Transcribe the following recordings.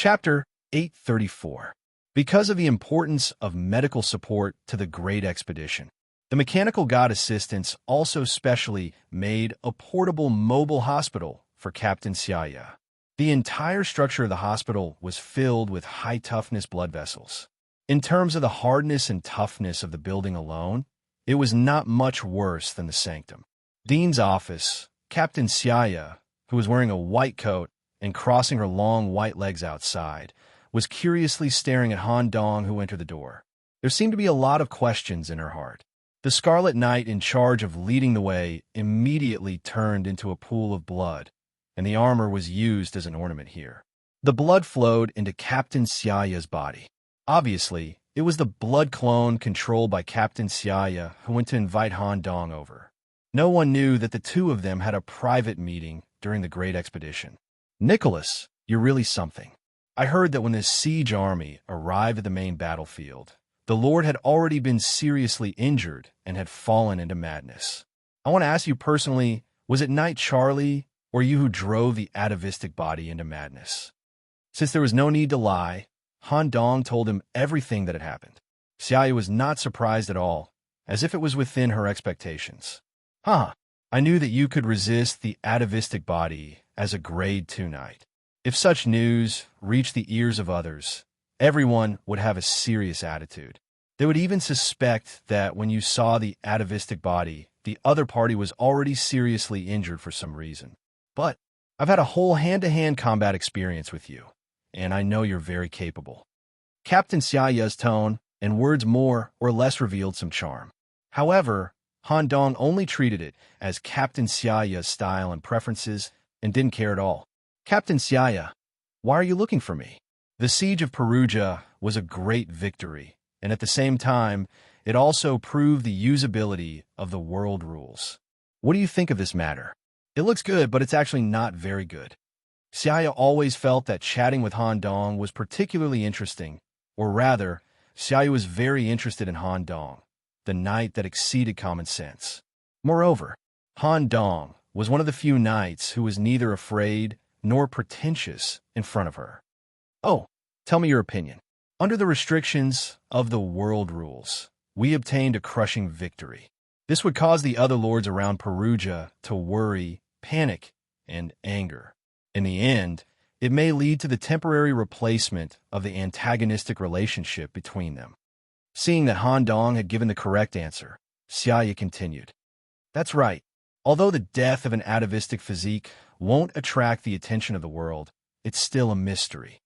Chapter 834. Because of the importance of medical support to the Great Expedition, the mechanical god assistants also specially made a portable mobile hospital for Captain Siaya. The entire structure of the hospital was filled with high-toughness blood vessels. In terms of the hardness and toughness of the building alone, it was not much worse than the sanctum. Dean's office, Captain Siaya, who was wearing a white coat and crossing her long white legs outside, was curiously staring at Han Dong, who entered the door. There seemed to be a lot of questions in her heart. The Scarlet Knight in charge of leading the way immediately turned into a pool of blood, and the armor was used as an ornament here. The blood flowed into Captain Siaya's body. Obviously, it was the blood clone controlled by Captain Siaya who went to invite Han Dong over. No one knew that the two of them had a private meeting during the Great Expedition. "Nicholas, you're really something. I heard that when this siege army arrived at the main battlefield, the Lord had already been seriously injured and had fallen into madness. I want to ask you personally, was it Knight Charlie or you who drove the atavistic body into madness?" Since there was no need to lie, Han Dong told him everything that had happened. Siaya was not surprised at all, as if it was within her expectations. I knew that you could resist the atavistic body as a grade 2 knight. If such news reached the ears of others, everyone would have a serious attitude. They would even suspect that when you saw the atavistic body, the other party was already seriously injured for some reason. But I've had a whole hand-to-hand combat experience with you, and I know you're very capable. Captain Siaya's tone and words more or less revealed some charm. However, Han Dong only treated it as Captain Siaya's style and preferences and didn't care at all. "Captain Siaya, why are you looking for me?" The siege of Perugia was a great victory, and at the same time, it also proved the usability of the world rules. "What do you think of this matter?" "It looks good, but it's actually not very good." Siaya always felt that chatting with Han Dong was particularly interesting, or rather, Siaya was very interested in Han Dong, the knight that exceeded common sense. Moreover, Han Dong was one of the few knights who was neither afraid nor pretentious in front of her. "Oh, tell me your opinion." "Under the restrictions of the world rules, we obtained a crushing victory. This would cause the other lords around Perugia to worry, panic, and anger. In the end, it may lead to the temporary replacement of the antagonistic relationship between them." Seeing that Han Dong had given the correct answer, Siaya continued, "That's right. Although the death of an atavistic physique won't attract the attention of the world, it's still a mystery.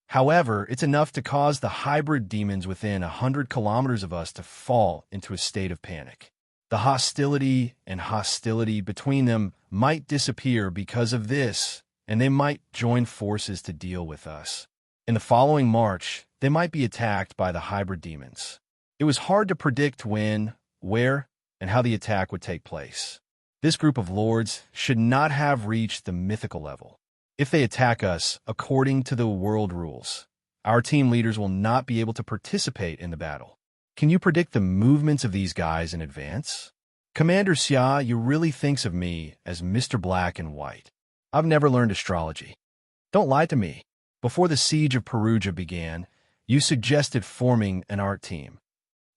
However, it's enough to cause the hybrid demons within 100 kilometers of us to fall into a state of panic. The hostility between them might disappear because of this, and they might join forces to deal with us. In the following march, they might be attacked by the hybrid demons. It was hard to predict when, where, and how the attack would take place. This group of lords should not have reached the mythical level. If they attack us according to the world rules, our team leaders will not be able to participate in the battle. Can you predict the movements of these guys in advance?" "Commander Xia, you really thinks of me as Mr. Black and White. I've never learned astrology. Don't lie to me. Before the siege of Perugia began, you suggested forming an art team.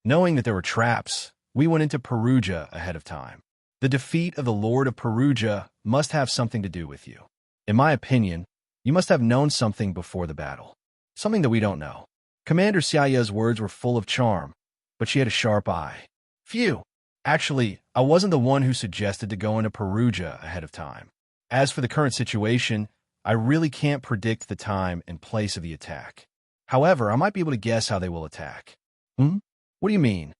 Knowing that there were traps, we went into Perugia ahead of time. The defeat of the Lord of Perugia must have something to do with you. In my opinion, you must have known something before the battle. Something that we don't know." Commander Siaya's words were full of charm, but she had a sharp eye. "Phew. Actually, I wasn't the one who suggested to go into Perugia ahead of time. As for the current situation, I really can't predict the time and place of the attack. However, I might be able to guess how they will attack." "What do you mean?"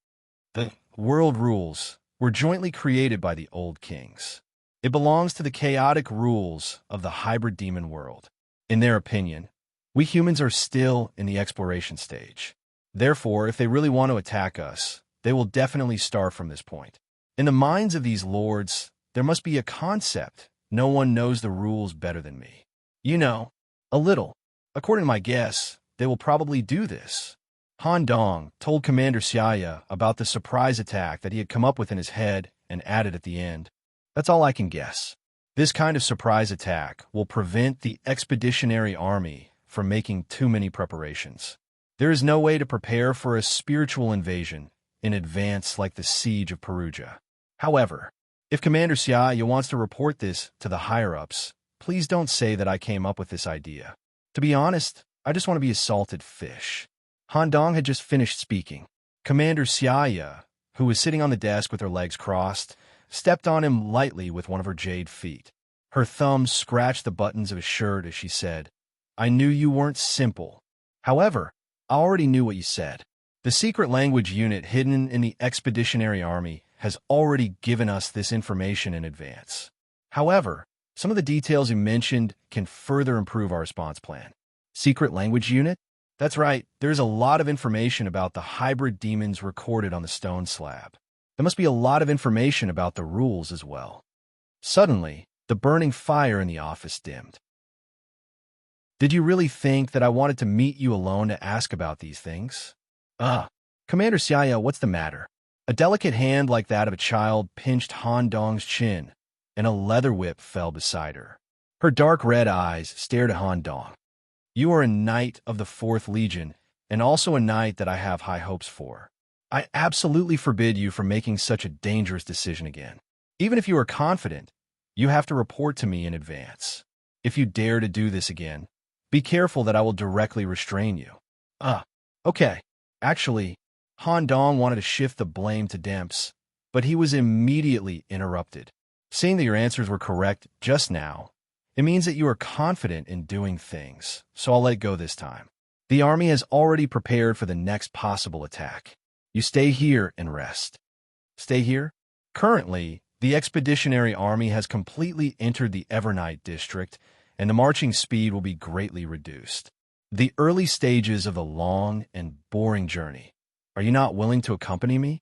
"The world rules were jointly created by the old kings. It belongs to the chaotic rules of the hybrid demon world. In their opinion, we humans are still in the exploration stage. Therefore, if they really want to attack us, they will definitely start from this point. In the minds of these lords, there must be a concept. No one knows the rules better than me. You know, a little. According to my guess, they will probably do this." Han Dong told Commander Siaya about the surprise attack that he had come up with in his head and added at the end, "That's all I can guess." This kind of surprise attack will prevent the expeditionary army from making too many preparations. There is no way to prepare for a spiritual invasion in advance like the siege of Perugia. However, if Commander Xiaoya wants to report this to the higher-ups, please don't say that I came up with this idea. To be honest, I just want to be a salted fish. Han Dong had just finished speaking. Commander Xiaoya, who was sitting on the desk with her legs crossed, stepped on him lightly with one of her jade feet. Her thumbs scratched the buttons of his shirt as she said, "I knew you weren't simple. However, I already knew what you said. The secret language unit hidden in the Expeditionary Army has already given us this information in advance. However, some of the details you mentioned can further improve our response plan." Secret language unit? That's right, there's a lot of information about the hybrid demons recorded on the stone slab. There must be a lot of information about the rules as well. Suddenly, the burning fire in the office dimmed. "Did you really think that I wanted to meet you alone to ask about these things?" Commander Xiaoya, what's the matter?" A delicate hand like that of a child pinched Han Dong's chin, and a leather whip fell beside her. Her dark red eyes stared at Han Dong. "You are a knight of the 4th Legion, and also a knight that I have high hopes for. I absolutely forbid you from making such a dangerous decision again. Even if you are confident, you have to report to me in advance. If you dare to do this again, be careful that I will directly restrain you." Okay. Actually, Han Dong wanted to shift the blame to Demps, but he was immediately interrupted. "Seeing that your answers were correct just now, it means that you are confident in doing things, so I'll let go this time. The army has already prepared for the next possible attack. You stay here and rest." Stay here? Currently, the Expeditionary Army has completely entered the Evernight district, and the marching speed will be greatly reduced. The early stages of the long and boring journey. Are you not willing to accompany me?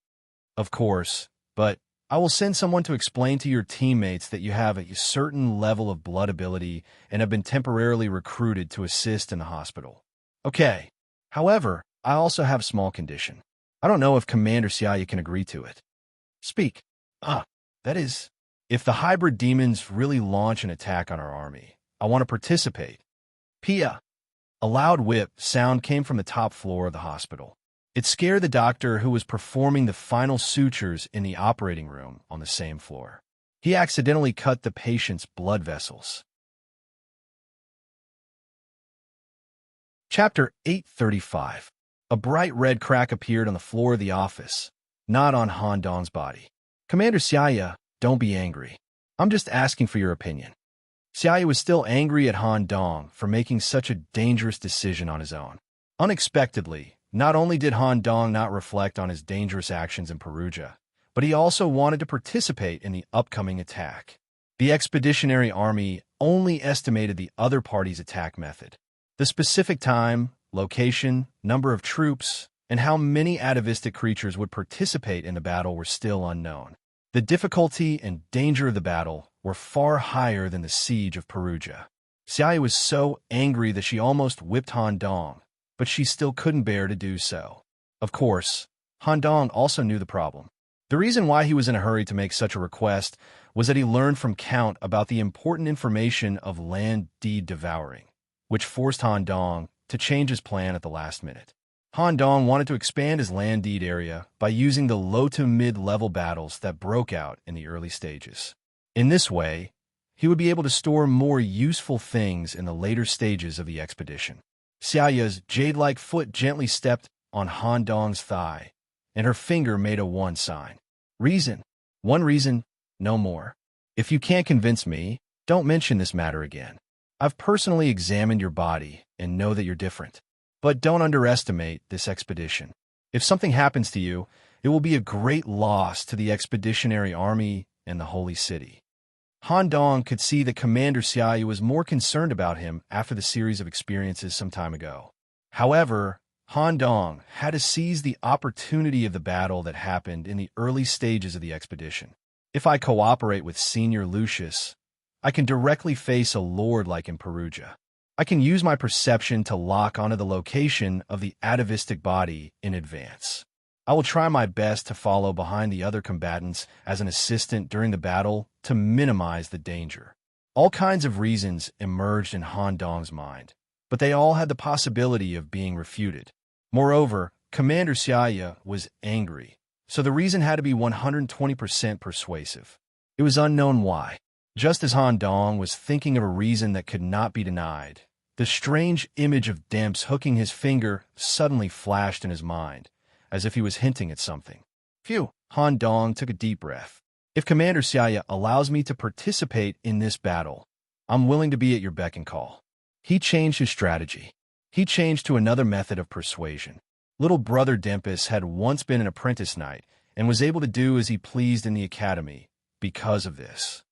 Of course, but I will send someone to explain to your teammates that you have a certain level of blood ability and have been temporarily recruited to assist in the hospital. Okay. However, I also have a small condition. I don't know if Commander Xiaoya can agree to it. Speak. That is, if the hybrid demons really launch an attack on our army, I want to participate. Pia. A loud whip sound came from the top floor of the hospital. It scared the doctor who was performing the final sutures in the operating room on the same floor. He accidentally cut the patient's blood vessels. Chapter 835. A bright red crack appeared on the floor of the office, not on Han Dong's body. "Commander Xiaoya, don't be angry. I'm just asking for your opinion." Xiaoya was still angry at Han Dong for making such a dangerous decision on his own. Unexpectedly, not only did Han Dong not reflect on his dangerous actions in Perugia, but he also wanted to participate in the upcoming attack. The Expeditionary Army only estimated the other party's attack method. The specific time, location, number of troops, and how many atavistic creatures would participate in the battle were still unknown. The difficulty and danger of the battle were far higher than the siege of Perugia. Xiaoya was so angry that she almost whipped Han Dong, but she still couldn't bear to do so. Of course, Han Dong also knew the problem. The reason why he was in a hurry to make such a request was that he learned from Count about the important information of land deed devouring, which forced Han Dong to change his plan at the last minute. Han Dong wanted to expand his land deed area by using the low to mid-level battles that broke out in the early stages. In this way, he would be able to store more useful things in the later stages of the expedition. Xiaoya's jade-like foot gently stepped on Han Dong's thigh, and her finger made a 1 sign. "Reason. 1 reason, no more. If you can't convince me, don't mention this matter again. I've personally examined your body and know that you're different. But don't underestimate this expedition. If something happens to you, it will be a great loss to the Expeditionary Army and the Holy City." Han Dong could see that Commander Xiaoya was more concerned about him after the series of experiences some time ago. However, Han Dong had to seize the opportunity of the battle that happened in the early stages of the expedition. If I cooperate with Senior Lucius, I can directly face a lord like in Perugia. I can use my perception to lock onto the location of the atavistic body in advance. I will try my best to follow behind the other combatants as an assistant during the battle to minimize the danger. All kinds of reasons emerged in Han Dong's mind, but they all had the possibility of being refuted. Moreover, Commander Xiaoya was angry, so the reason had to be 120% persuasive. It was unknown why. Just as Han Dong was thinking of a reason that could not be denied, the strange image of Demps hooking his finger suddenly flashed in his mind, as if he was hinting at something. Phew! Han Dong took a deep breath. If Commander Xiaoya allows me to participate in this battle, I'm willing to be at your beck and call. He changed his strategy. He changed to another method of persuasion. Little brother Dempus had once been an apprentice knight and was able to do as he pleased in the academy because of this.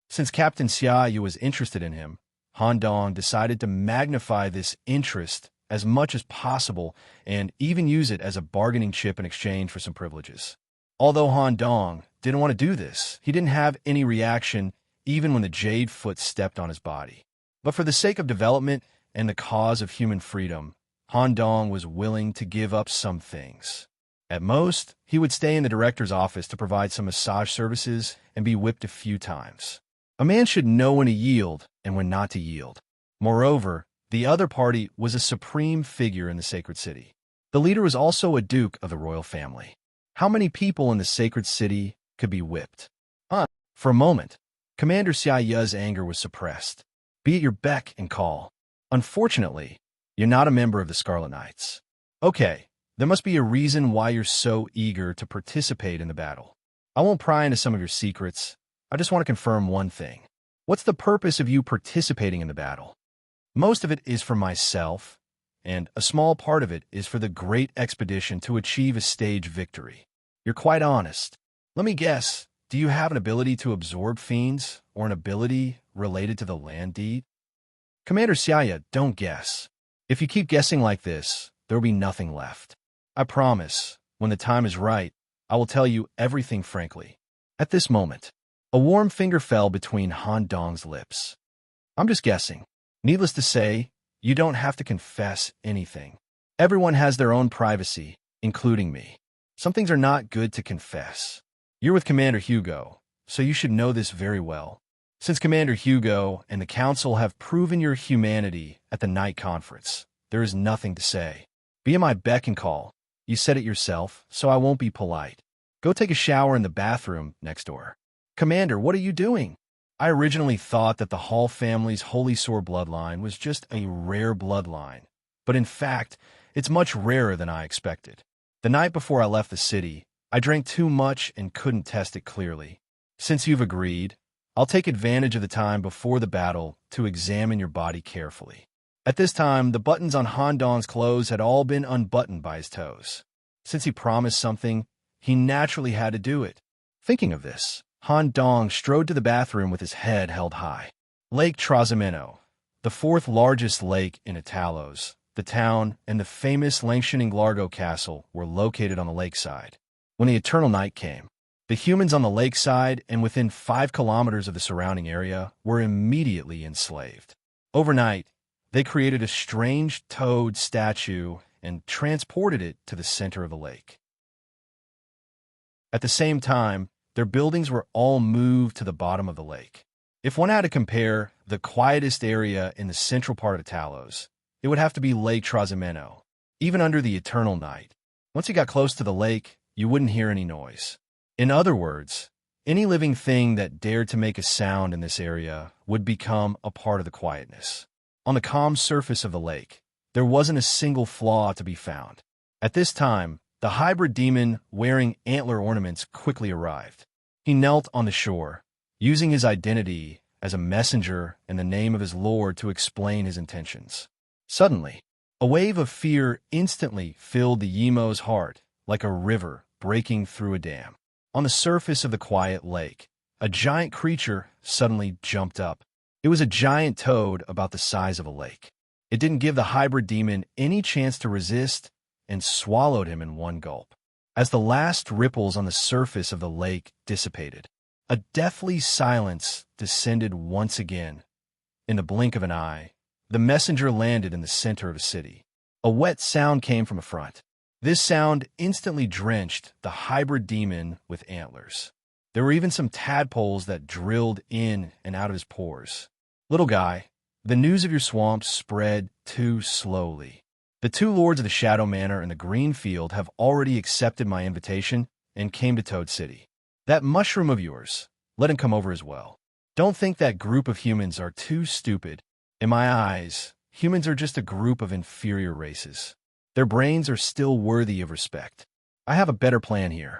Since Captain Xiaoyu was interested in him, Han Dong decided to magnify this interest as much as possible and even use it as a bargaining chip in exchange for some privileges. Although Han Dong didn't want to do this, he didn't have any reaction even when the Jade Foot stepped on his body. But for the sake of development and the cause of human freedom, Han Dong was willing to give up some things. At most, he would stay in the director's office to provide some massage services and be whipped a few times. A man should know when to yield and when not to yield. Moreover, the other party was a supreme figure in the sacred city. The leader was also a duke of the royal family. How many people in the sacred city could be whipped? For a moment, Commander Xiaoya's anger was suppressed. Be at your beck and call. Unfortunately, you're not a member of the Scarlet Knights. Okay, there must be a reason why you're so eager to participate in the battle. I won't pry into some of your secrets. I just want to confirm one thing. What's the purpose of you participating in the battle? Most of it is for myself, and a small part of it is for the great expedition to achieve a stage victory. You're quite honest. Let me guess, do you have an ability to absorb fiends, or an ability related to the land deed? Commander Xiaoya, don't guess. If you keep guessing like this, there will be nothing left. I promise, when the time is right, I will tell you everything frankly. At this moment, a warm finger fell between Han Dong's lips. I'm just guessing. Needless to say, you don't have to confess anything. Everyone has their own privacy, including me. Some things are not good to confess. You're with Commander Hugo, so you should know this very well. Since Commander Hugo and the Council have proven your humanity at the night conference, there is nothing to say. Be at my beck and call. You said it yourself, so I won't be polite. Go take a shower in the bathroom next door. Commander, what are you doing? I originally thought that the Hall family's Holy Sword bloodline was just a rare bloodline, but in fact, it's much rarer than I expected. The night before I left the city, I drank too much and couldn't test it clearly. Since you've agreed, I'll take advantage of the time before the battle to examine your body carefully. At this time, the buttons on Han Dong's clothes had all been unbuttoned by his toes. Since he promised something, he naturally had to do it. Thinking of this, Han Dong strode to the bathroom with his head held high. Lake Trasimeno, the fourth largest lake in Italos, the town, and the famous Langshaning Largo Castle were located on the lakeside. When the eternal night came, the humans on the lakeside and within 5 kilometers of the surrounding area were immediately enslaved. Overnight, they created a strange toad statue and transported it to the center of the lake. At the same time, their buildings were all moved to the bottom of the lake. If one had to compare the quietest area in the central part of Talos, it would have to be Lake Trasimeno. Even under the eternal night, once you got close to the lake, you wouldn't hear any noise. In other words, any living thing that dared to make a sound in this area would become a part of the quietness. On the calm surface of the lake, there wasn't a single flaw to be found. At this time, the hybrid demon wearing antler ornaments quickly arrived. He knelt on the shore, using his identity as a messenger and the name of his lord to explain his intentions. Suddenly, a wave of fear instantly filled the Yimo's heart, like a river breaking through a dam. On the surface of the quiet lake, a giant creature suddenly jumped up. It was a giant toad about the size of a lake. It didn't give the hybrid demon any chance to resist and swallowed him in one gulp. As the last ripples on the surface of the lake dissipated, a deathly silence descended once again. In the blink of an eye, the messenger landed in the center of the city. A wet sound came from a front. This sound instantly drenched the hybrid demon with antlers. There were even some tadpoles that drilled in and out of his pores. Little guy, the news of your swamp spread too slowly. The two lords of the Shadow Manor and the Green Field have already accepted my invitation and came to Toad City. That mushroom of yours, let him come over as well. Don't think that group of humans are too stupid. In my eyes, humans are just a group of inferior races. Their brains are still worthy of respect. I have a better plan here.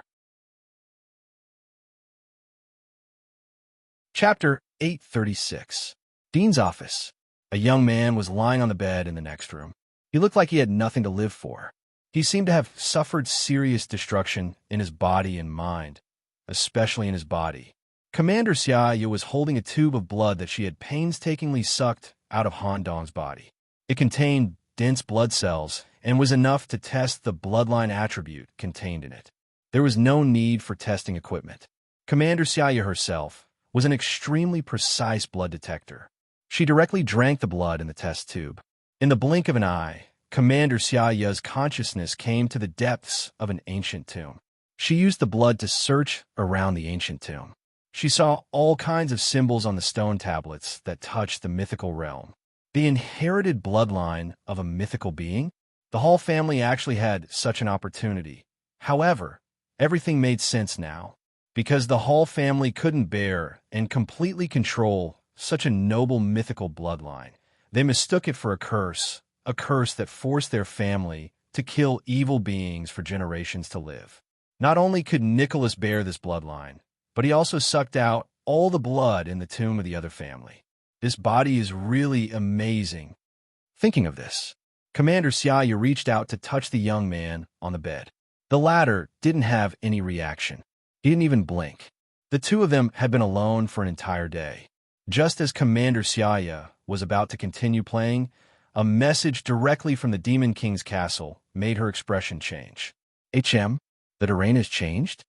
Chapter 836. Dean's Office. A young man was lying on the bed in the next room. He looked like he had nothing to live for. He seemed to have suffered serious destruction in his body and mind, especially in his body. Commander Xiaoya was holding a tube of blood that she had painstakingly sucked out of Han Dong's body. It contained dense blood cells and was enough to test the bloodline attribute contained in it. There was no need for testing equipment. Commander Xiaoya herself was an extremely precise blood detector. She directly drank the blood in the test tube. In the blink of an eye, Commander Xiaoya's consciousness came to the depths of an ancient tomb. She used the blood to search around the ancient tomb. She saw all kinds of symbols on the stone tablets that touched the mythical realm. The inherited bloodline of a mythical being? The Hall family actually had such an opportunity. However, everything made sense now, because the Hall family couldn't bear and completely control such a noble mythical bloodline. They mistook it for a curse that forced their family to kill evil beings for generations to live. Not only could Nicholas bear this bloodline, but he also sucked out all the blood in the tomb of the other family. This body is really amazing. Thinking of this, Commander Xiaoya reached out to touch the young man on the bed. The latter didn't have any reaction. He didn't even blink. The two of them had been alone for an entire day. Just as Commander Xiaoya was about to continue playing, a message directly from the Demon King's castle made her expression change. The terrain has changed?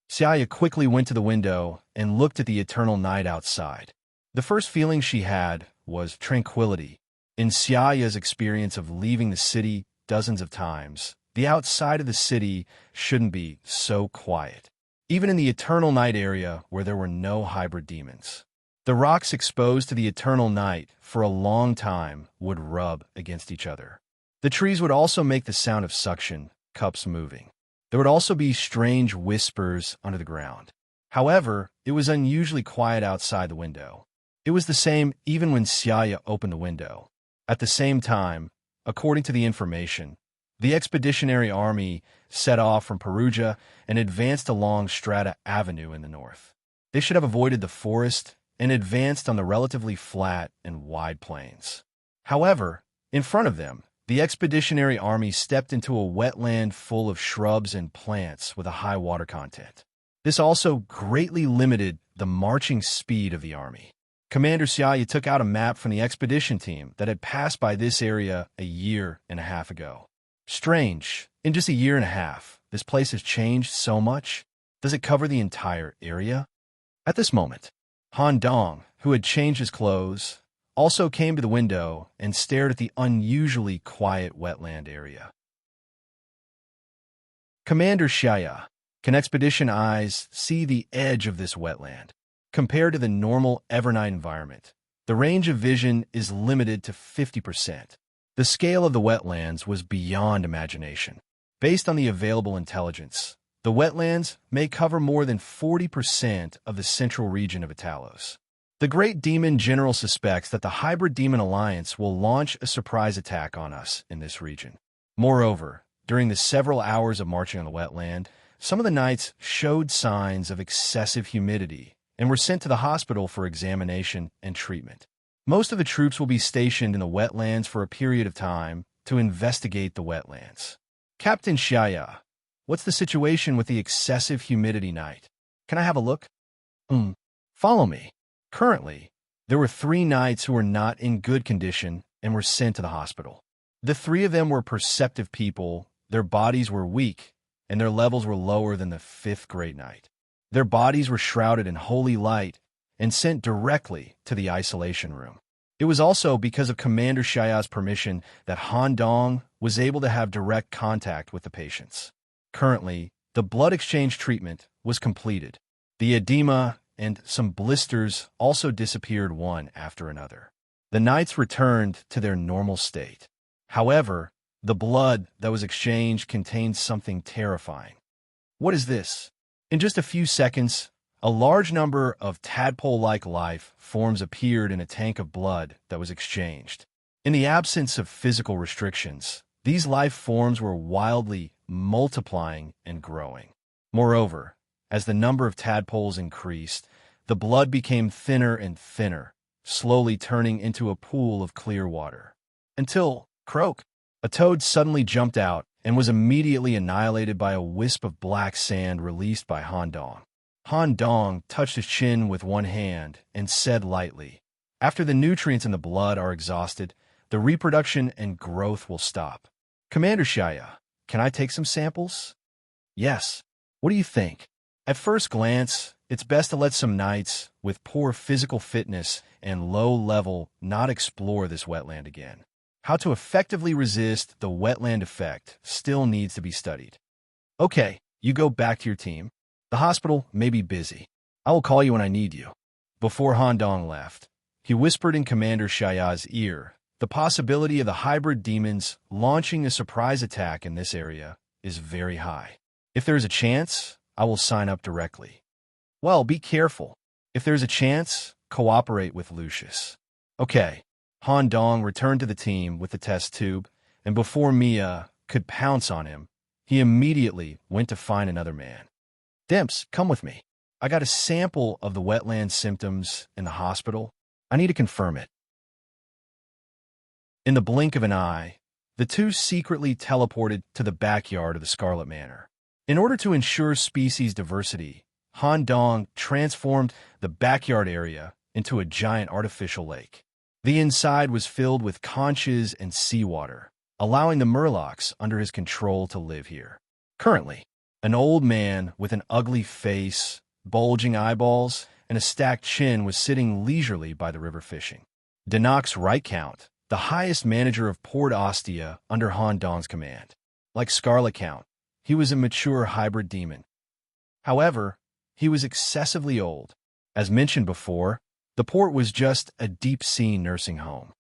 Xiaoya quickly went to the window and looked at the eternal night outside. The first feeling she had was tranquility. In Xiaoya's experience of leaving the city dozens of times, the outside of the city shouldn't be so quiet, even in the eternal night area where there were no hybrid demons. The rocks exposed to the eternal night for a long time would rub against each other. The trees would also make the sound of suction, cups moving. There would also be strange whispers under the ground. However, it was unusually quiet outside the window. It was the same even when Xiaoya opened the window. At the same time, according to the information, the expeditionary army set off from Perugia and advanced along Strata Avenue in the north. They should have avoided the forest and advanced on the relatively flat and wide plains. However, in front of them, the expeditionary army stepped into a wetland full of shrubs and plants with a high water content. This also greatly limited the marching speed of the army. Commander Xiaoya took out a map from the expedition team that had passed by this area a year and a half ago. Strange, in just a year and a half, this place has changed so much. Does it cover the entire area? At this moment, Han Dong, who had changed his clothes, also came to the window and stared at the unusually quiet wetland area. Commander Xiaoya, can expedition eyes see the edge of this wetland? Compared to the normal Evernight environment, the range of vision is limited to 50%. The scale of the wetlands was beyond imagination. Based on the available intelligence, the wetlands may cover more than 40% of the central region of Italos. The Great Demon General suspects that the Hybrid Demon Alliance will launch a surprise attack on us in this region. Moreover, during the several hours of marching on the wetland, some of the knights showed signs of excessive humidity and were sent to the hospital for examination and treatment. Most of the troops will be stationed in the wetlands for a period of time to investigate the wetlands. Captain Xiaoya, what's the situation with the excessive humidity knight? Can I have a look? Follow me. Currently, there were 3 knights who were not in good condition and were sent to the hospital. The 3 of them were perceptive people, their bodies were weak, and their levels were lower than the 5th Great Knight. Their bodies were shrouded in holy light and sent directly to the isolation room. It was also because of Commander Xiaoya's permission that Han Dong was able to have direct contact with the patients. Currently, the blood exchange treatment was completed. The edema and some blisters also disappeared one after another. The knights returned to their normal state. However, the blood that was exchanged contained something terrifying. What is this? In just a few seconds, a large number of tadpole-like life forms appeared in a tank of blood that was exchanged. In the absence of physical restrictions, these life forms were wildly multiplying and growing. Moreover, as the number of tadpoles increased, the blood became thinner and thinner, slowly turning into a pool of clear water. Until, croak, a toad suddenly jumped out and was immediately annihilated by a wisp of black sand released by Han Dong. Han Dong touched his chin with one hand and said lightly, "After the nutrients in the blood are exhausted, the reproduction and growth will stop. Commander Shaya, can I take some samples?" "Yes. What do you think?" At first glance, it's best to let some knights with poor physical fitness and low level not explore this wetland again. How to effectively resist the wetland effect still needs to be studied. Okay, you go back to your team. The hospital may be busy. I will call you when I need you. Before Han Dong left, he whispered in Commander Shaya's ear, the possibility of the hybrid demons launching a surprise attack in this area is very high. If there is a chance, I will sign up directly. Well, be careful. If there's a chance, cooperate with Lucius. Okay. Han Dong returned to the team with the test tube, and before Mia could pounce on him, he immediately went to find another man. "Dimps, come with me. I got a sample of the wetland symptoms in the hospital. I need to confirm it." In the blink of an eye, the two secretly teleported to the backyard of the Scarlet Manor. In order to ensure species diversity, Han Dong transformed the backyard area into a giant artificial lake. The inside was filled with conches and seawater, allowing the murlocs under his control to live here. Currently, an old man with an ugly face, bulging eyeballs, and a stacked chin was sitting leisurely by the river fishing. Denox Right Count, the highest manager of Port Ostia under Han Dong's command. Like Scarlet Count, he was a mature hybrid demon. However, he was excessively old. As mentioned before, the port was just a deep-sea nursing home.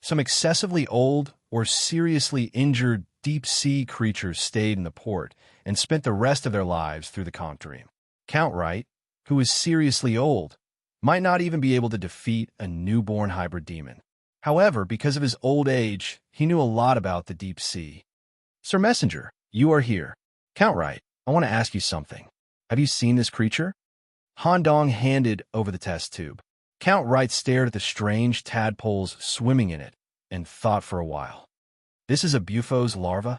Some excessively old or seriously injured deep-sea creatures stayed in the port and spent the rest of their lives through the comp dream. Count Wright, who was seriously old, might not even be able to defeat a newborn hybrid demon. However, because of his old age, he knew a lot about the deep sea. "Sir Messenger, you are here. Count Wright, I want to ask you something. Have you seen this creature?" Han Dong handed over the test tube. Count Wright stared at the strange tadpoles swimming in it and thought for a while. "This is a Bufo's larva?"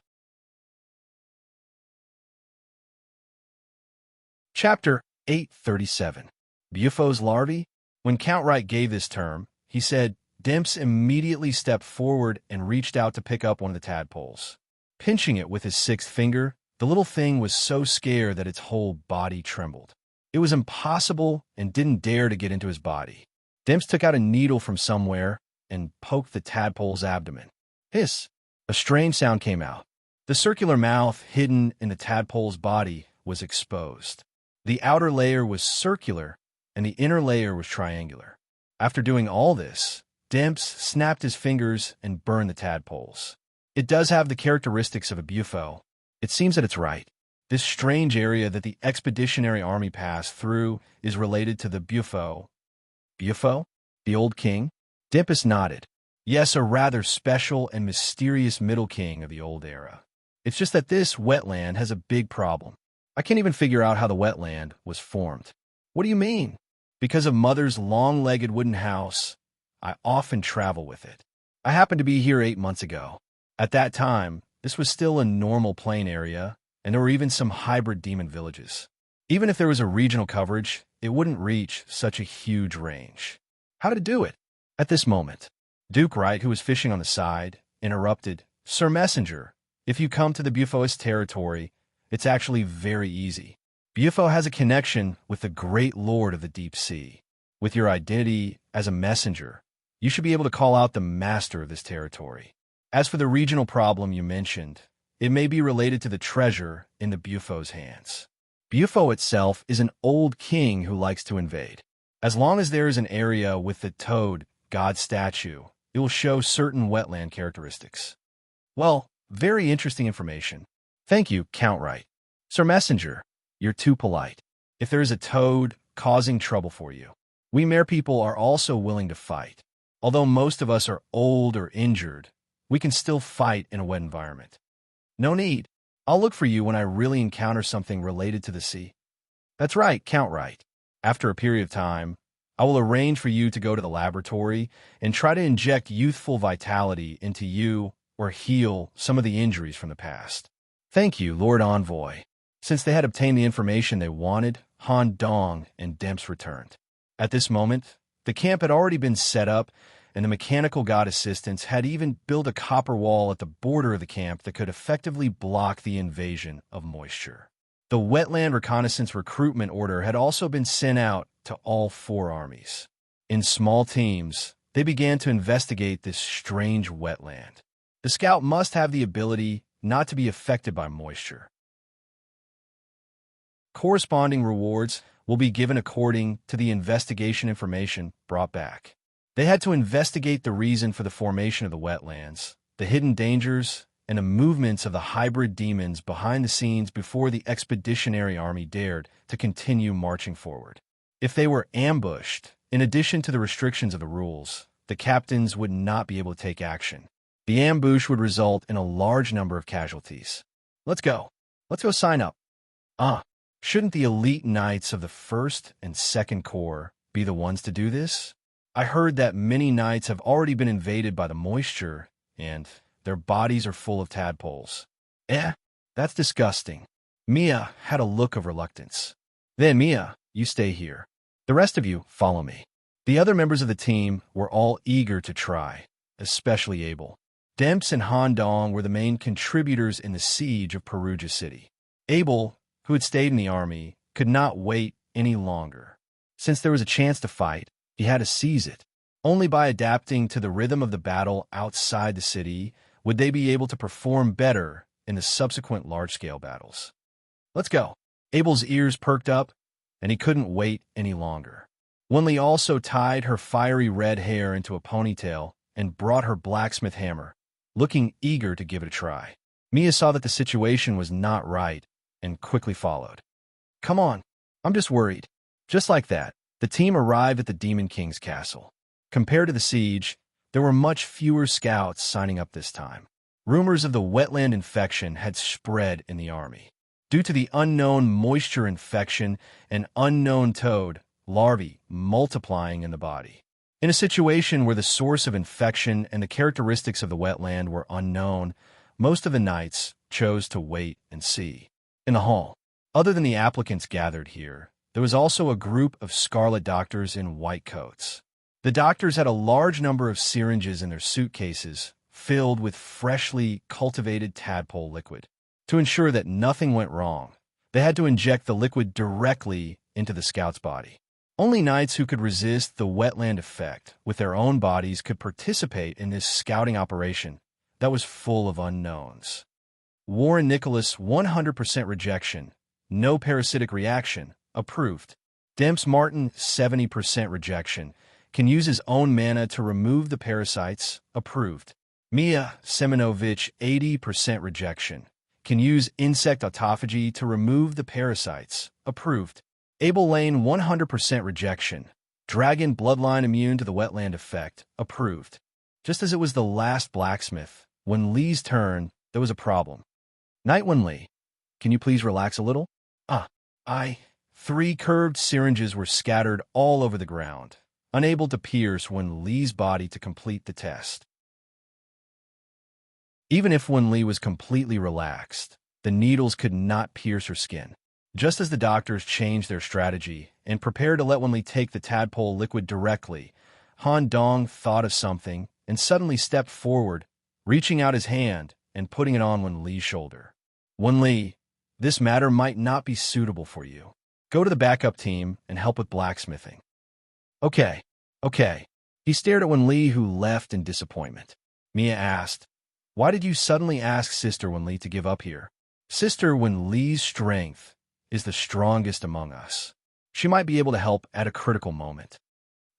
Chapter 837. Bufo's larvae? When Count Wright gave this term, he said, Dimps immediately stepped forward and reached out to pick up one of the tadpoles. Pinching it with his sixth finger, the little thing was so scared that its whole body trembled. It was impossible and didn't dare to get into his body. Dimps took out a needle from somewhere and poked the tadpole's abdomen. Hiss! A strange sound came out. The circular mouth hidden in the tadpole's body was exposed. The outer layer was circular and the inner layer was triangular. After doing all this, Dimps snapped his fingers and burned the tadpoles. It does have the characteristics of a Bufo. It seems that it's right. This strange area that the expeditionary army passed through is related to the Bufo. Bufo? The old king? Dimpus nodded. Yes, a rather special and mysterious middle king of the old era. It's just that this wetland has a big problem. I can't even figure out how the wetland was formed. What do you mean? Because of Mother's long-legged wooden house, I often travel with it. I happened to be here 8 months ago. At that time, this was still a normal plain area, and there were even some hybrid demon villages. Even if there was a regional coverage, it wouldn't reach such a huge range. How to do it? At this moment, Duke Wright, who was fishing on the side, interrupted, Sir Messenger, if you come to the Bufoist territory, it's actually very easy. Bufo has a connection with the great lord of the deep sea. With your identity as a messenger, you should be able to call out the master of this territory. As for the regional problem you mentioned, it may be related to the treasure in the Bufo's hands. Bufo itself is an old king who likes to invade. As long as there is an area with the toad god statue, it will show certain wetland characteristics. Well, very interesting information. Thank you, Count Wright. Sir Messenger, you're too polite. If there is a toad causing trouble for you, we mere people are also willing to fight. Although most of us are old or injured, we can still fight in a wet environment. No need. I'll look for you when I really encounter something related to the sea. That's right, Count Wright. After a period of time, I will arrange for you to go to the laboratory and try to inject youthful vitality into you or heal some of the injuries from the past. Thank you, Lord Envoy. Since they had obtained the information they wanted, Han Dong and Demps returned. At this moment, the camp had already been set up, and the mechanical god assistants had even built a copper wall at the border of the camp that could effectively block the invasion of moisture. The Wetland Reconnaissance Recruitment Order had also been sent out to all 4 armies. In small teams, they began to investigate this strange wetland. The scout must have the ability not to be affected by moisture. Corresponding rewards will be given according to the investigation information brought back. They had to investigate the reason for the formation of the wetlands, the hidden dangers, and the movements of the hybrid demons behind the scenes before the expeditionary army dared to continue marching forward. If they were ambushed, in addition to the restrictions of the rules, the captains would not be able to take action. The ambush would result in a large number of casualties. Let's go. Let's go sign up. Shouldn't the elite knights of the 1st and 2nd Corps be the ones to do this? I heard that many knights have already been invaded by the moisture, and their bodies are full of tadpoles. That's disgusting. Mia had a look of reluctance. Then, Mia, you stay here. The rest of you, follow me. The other members of the team were all eager to try, especially Abel. Demps and Han Dong were the main contributors in the siege of Perugia City. Abel, who had stayed in the army, could not wait any longer. Since there was a chance to fight, he had to seize it. Only by adapting to the rhythm of the battle outside the city would they be able to perform better in the subsequent large-scale battles. Let's go. Abel's ears perked up, and he couldn't wait any longer. Wenli also tied her fiery red hair into a ponytail and brought her blacksmith hammer, looking eager to give it a try. Mia saw that the situation was not right and quickly followed. Come on, I'm just worried. Just like that, the team arrived at the Demon King's castle. Compared to the siege, there were much fewer scouts signing up this time. Rumors of the wetland infection had spread in the army. Due to the unknown moisture infection and unknown toad larvae multiplying in the body. In a situation where the source of infection and the characteristics of the wetland were unknown, most of the knights chose to wait and see. In the hall, other than the applicants gathered here, there was also a group of scarlet doctors in white coats. The doctors had a large number of syringes in their suitcases filled with freshly cultivated tadpole liquid. To ensure that nothing went wrong, they had to inject the liquid directly into the scout's body. Only knights who could resist the wetland effect with their own bodies could participate in this scouting operation that was full of unknowns. Warren Nicholas, 100% rejection, no parasitic reaction, approved. Demps Martin, 70% rejection, can use his own mana to remove the parasites, approved. Mia Semenovich, 80% rejection, can use insect autophagy to remove the parasites, approved. Abel Lane, 100% rejection, dragon bloodline immune to the wetland effect, approved. Just as it was the last blacksmith, when Lee's turn, there was a problem. Knight Lee, can you please relax a little? 3 curved syringes were scattered all over the ground, unable to pierce Wen Lee's body to complete the test. Even if Wen Lee was completely relaxed, the needles could not pierce her skin. Just as the doctors changed their strategy and prepared to let Wen Lee take the tadpole liquid directly, Han Dong thought of something and suddenly stepped forward, reaching out his hand and putting it on Wen Lee's shoulder. Wen Lee, this matter might not be suitable for you. Go to the backup team and help with blacksmithing. Okay. He stared at Wen Lee, who left in disappointment. Mia asked, why did you suddenly ask Sister Wen Lee to give up here? Sister Wen Lee's strength is the strongest among us. She might be able to help at a critical moment.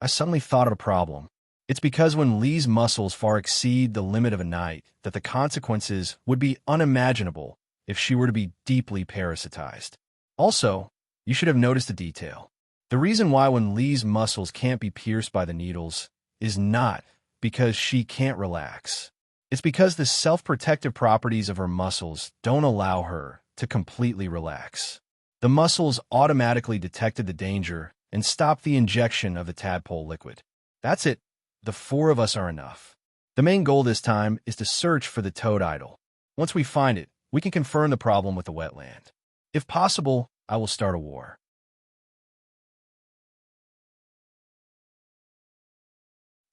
I suddenly thought of a problem. It's because when Lee's muscles far exceed the limit of a night that the consequences would be unimaginable if she were to be deeply parasitized. Also, you should have noticed a detail. The reason why when Lee's muscles can't be pierced by the needles is not because she can't relax. It's because the self-protective properties of her muscles don't allow her to completely relax. The muscles automatically detected the danger and stopped the injection of the tadpole liquid. That's it. The four of us are enough. The main goal this time is to search for the toad idol. Once we find it, we can confirm the problem with the wetland. If possible, I will start a war.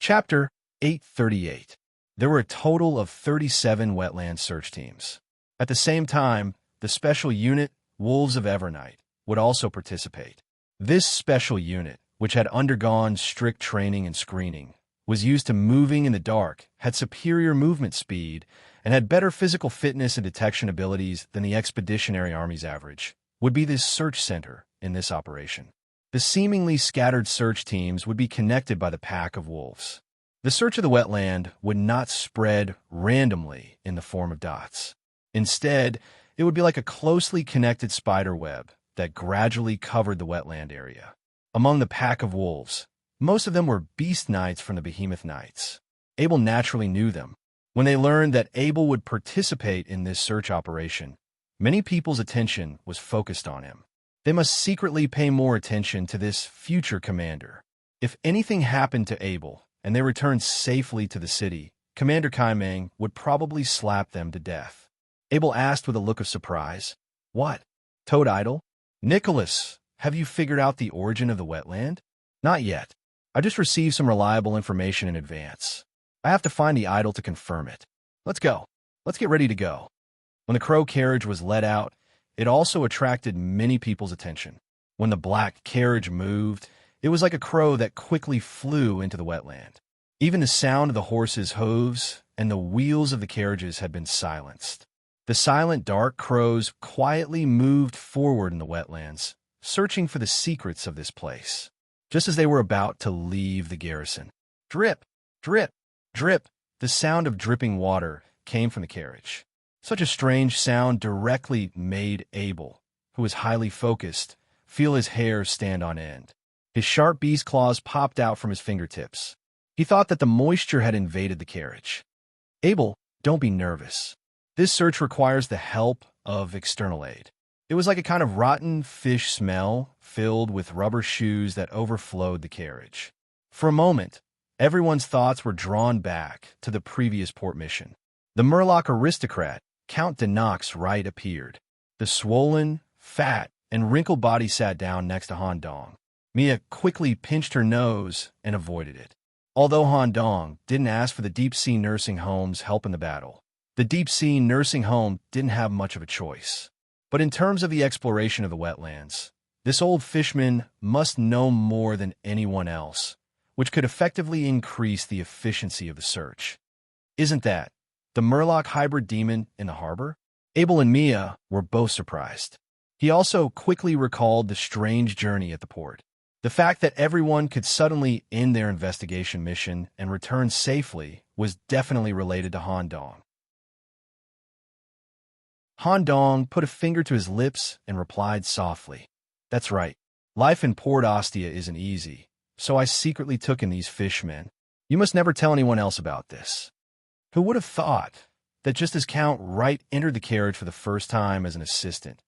Chapter 838. There were a total of 37 wetland search teams. At the same time, the special unit, Wolves of Evernight, would also participate. This special unit, which had undergone strict training and screening, was used to moving in the dark, had superior movement speed, and had better physical fitness and detection abilities than the Expeditionary Army's average, would be the search center in this operation. The seemingly scattered search teams would be connected by the pack of wolves. The search of the wetland would not spread randomly in the form of dots. Instead, it would be like a closely connected spider web that gradually covered the wetland area. Among the pack of wolves, most of them were beast knights from the behemoth knights. Abel naturally knew them. When they learned that Abel would participate in this search operation, many people's attention was focused on him. They must secretly pay more attention to this future commander. If anything happened to Abel and they returned safely to the city, Commander Kaimeng would probably slap them to death. Abel asked with a look of surprise, "What? Toad idol? Nicholas, have you figured out the origin of the wetland?" "Not yet. I just received some reliable information in advance. I have to find the idol to confirm it. Let's go. Let's get ready to go." When the crow carriage was let out, it also attracted many people's attention. When the black carriage moved, it was like a crow that quickly flew into the wetland. Even the sound of the horses' hooves and the wheels of the carriages had been silenced. The silent, dark crows quietly moved forward in the wetlands, searching for the secrets of this place. Just as they were about to leave the garrison, drip, drip, drip, the sound of dripping water came from the carriage. Such a strange sound directly made Abel, who was highly focused, feel his hair stand on end. His sharp beast claws popped out from his fingertips. He thought that the moisture had invaded the carriage. "Abel, don't be nervous. This search requires the help of external aid." It was like a kind of rotten fish smell filled with rubber shoes that overflowed the carriage. For a moment, everyone's thoughts were drawn back to the previous port mission. The Murloc aristocrat, Count de Nox Wright, appeared. The swollen, fat, and wrinkled body sat down next to Han Dong. Mia quickly pinched her nose and avoided it. Although Han Dong didn't ask for the deep-sea nursing home's help in the battle, the deep-sea nursing home didn't have much of a choice. But in terms of the exploration of the wetlands, this old fishman must know more than anyone else, which could effectively increase the efficiency of the search. Isn't that the Murloc hybrid demon in the harbor? Abel and Mia were both surprised. He also quickly recalled the strange journey at the port. The fact that everyone could suddenly end their investigation mission and return safely was definitely related to Han Dong. Han Dong put a finger to his lips and replied softly, "That's right. Life in Port Ostia isn't easy, so I secretly took in these fishmen. You must never tell anyone else about this." Who would have thought that just as Count Wright entered the carriage for the first time as an assistant,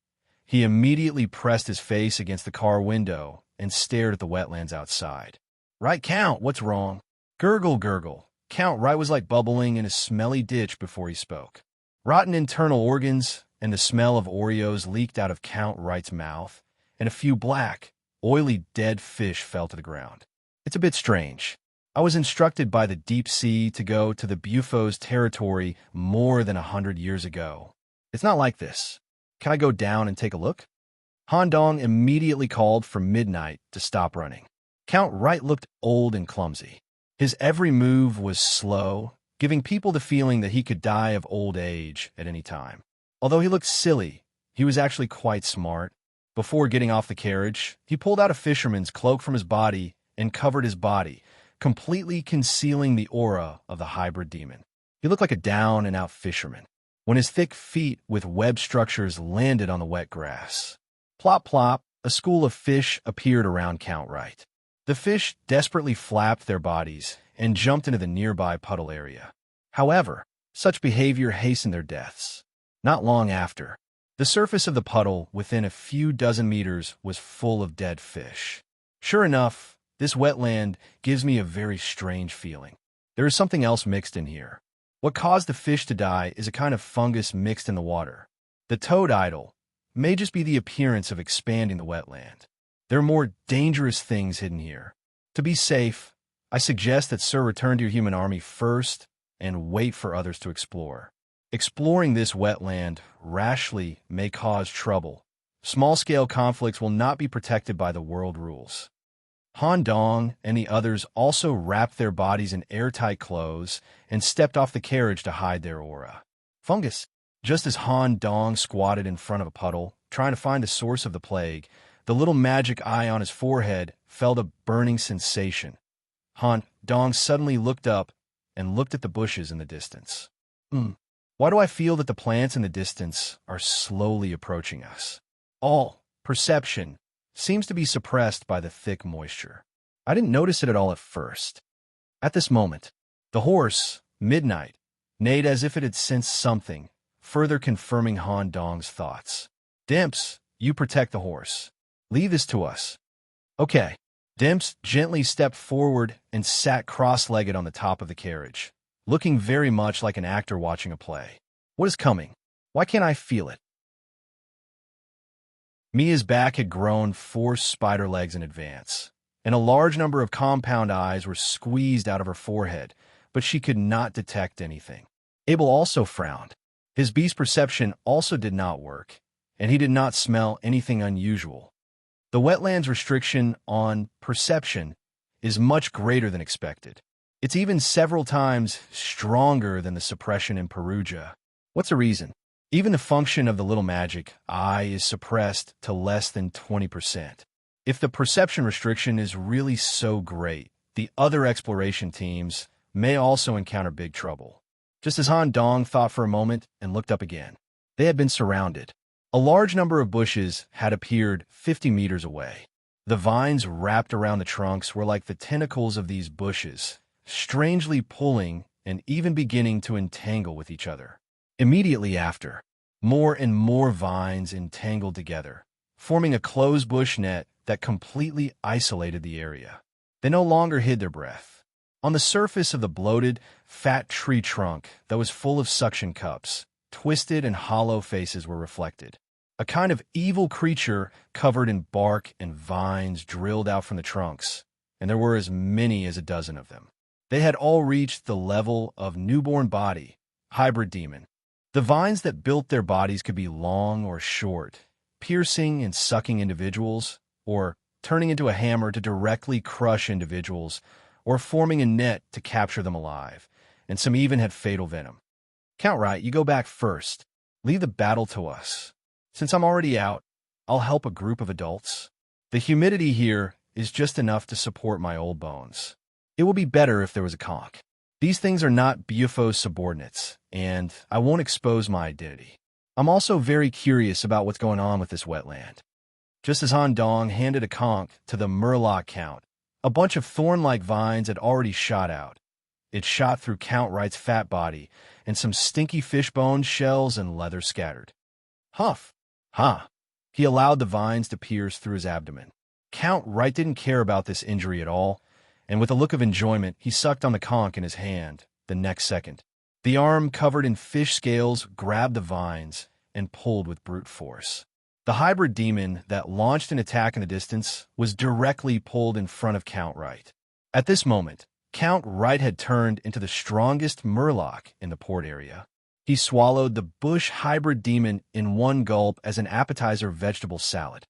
he immediately pressed his face against the car window and stared at the wetlands outside. "Right, Count, what's wrong?" Gurgle, gurgle. Count Wright was like bubbling in a smelly ditch before he spoke. Rotten internal organs and the smell of Oreos leaked out of Count Wright's mouth, and a few black, oily dead fish fell to the ground. "It's a bit strange. I was instructed by the deep sea to go to the Bufos territory more than 100 years ago. It's not like this. Can I go down and take a look?" Han Dong immediately called for Midnight to stop running. Count Wright looked old and clumsy. His every move was slow, giving people the feeling that he could die of old age at any time. Although he looked silly, he was actually quite smart. Before getting off the carriage, he pulled out a fisherman's cloak from his body and covered his body, completely concealing the aura of the hybrid demon. He looked like a down-and-out fisherman when his thick feet with web structures landed on the wet grass. Plop, plop, a school of fish appeared around Count Wright. The fish desperately flapped their bodies and jumped into the nearby puddle area. However, such behavior hastened their deaths. Not long after, the surface of the puddle within a few dozen meters was full of dead fish. Sure enough, this wetland gives me a very strange feeling. There is something else mixed in here. What caused the fish to die is a kind of fungus mixed in the water. The toad idol may just be the appearance of expanding the wetland. There are more dangerous things hidden here. To be safe, I suggest that Sir return to your human army first and wait for others to explore. Exploring this wetland rashly may cause trouble. Small-scale conflicts will not be protected by the world rules. Han Dong and the others also wrapped their bodies in airtight clothes and stepped off the carriage to hide their aura. Fungus. Just as Han Dong squatted in front of a puddle, trying to find the source of the plague, the little magic eye on his forehead felt a burning sensation. Han Dong suddenly looked up and looked at the bushes in the distance. Why do I feel that the plants in the distance are slowly approaching us? All perception seems to be suppressed by the thick moisture. I didn't notice it at all at first. At this moment, the horse, Midnight, neighed as if it had sensed something, further confirming Han Dong's thoughts. Dimps, you protect the horse. Leave this to us. Okay. Dimps gently stepped forward and sat cross-legged on the top of the carriage, looking very much like an actor watching a play. What is coming? Why can't I feel it? Mia's back had grown 4 spider legs in advance, and a large number of compound eyes were squeezed out of her forehead, but she could not detect anything. Abel also frowned. His beast perception also did not work, and he did not smell anything unusual. The wetland's restriction on perception is much greater than expected. It's even several times stronger than the suppression in Perugia. What's the reason? Even the function of the little magic eye is suppressed to less than 20%. If the perception restriction is really so great, the other exploration teams may also encounter big trouble. Just as Han Dong thought for a moment and looked up again, they had been surrounded. A large number of bushes had appeared 50 meters away. The vines wrapped around the trunks were like the tentacles of these bushes, strangely pulling and even beginning to entangle with each other. Immediately after, more and more vines entangled together, forming a closed bush net that completely isolated the area. They no longer hid their breath. On the surface of the bloated, fat tree trunk that was full of suction cups, twisted and hollow faces were reflected. A kind of evil creature covered in bark and vines drilled out from the trunks, and there were as many as a dozen of them. They had all reached the level of newborn body, hybrid demon. The vines that built their bodies could be long or short, piercing and sucking individuals, or turning into a hammer to directly crush individuals, or forming a net to capture them alive, and some even had fatal venom. Count Wright, you go back first. Leave the battle to us. Since I'm already out, I'll help a group of adults. The humidity here is just enough to support my old bones. It will be better if there was a conch. These things are not Bufo's subordinates, and I won't expose my identity. I'm also very curious about what's going on with this wetland. Just as Han Dong handed a conch to the Murloc Count, a bunch of thorn-like vines had already shot out. It shot through Count Wright's fat body, and some stinky fish bones, shells, and leather scattered. Huff! Ha! He allowed the vines to pierce through his abdomen. Count Wright didn't care about this injury at all, and with a look of enjoyment, he sucked on the conch in his hand the next second. The arm covered in fish scales grabbed the vines and pulled with brute force. The hybrid demon that launched an attack in the distance was directly pulled in front of Count Wright. At this moment, Count Wright had turned into the strongest Murloc in the port area. He swallowed the bush hybrid demon in one gulp as an appetizer vegetable salad.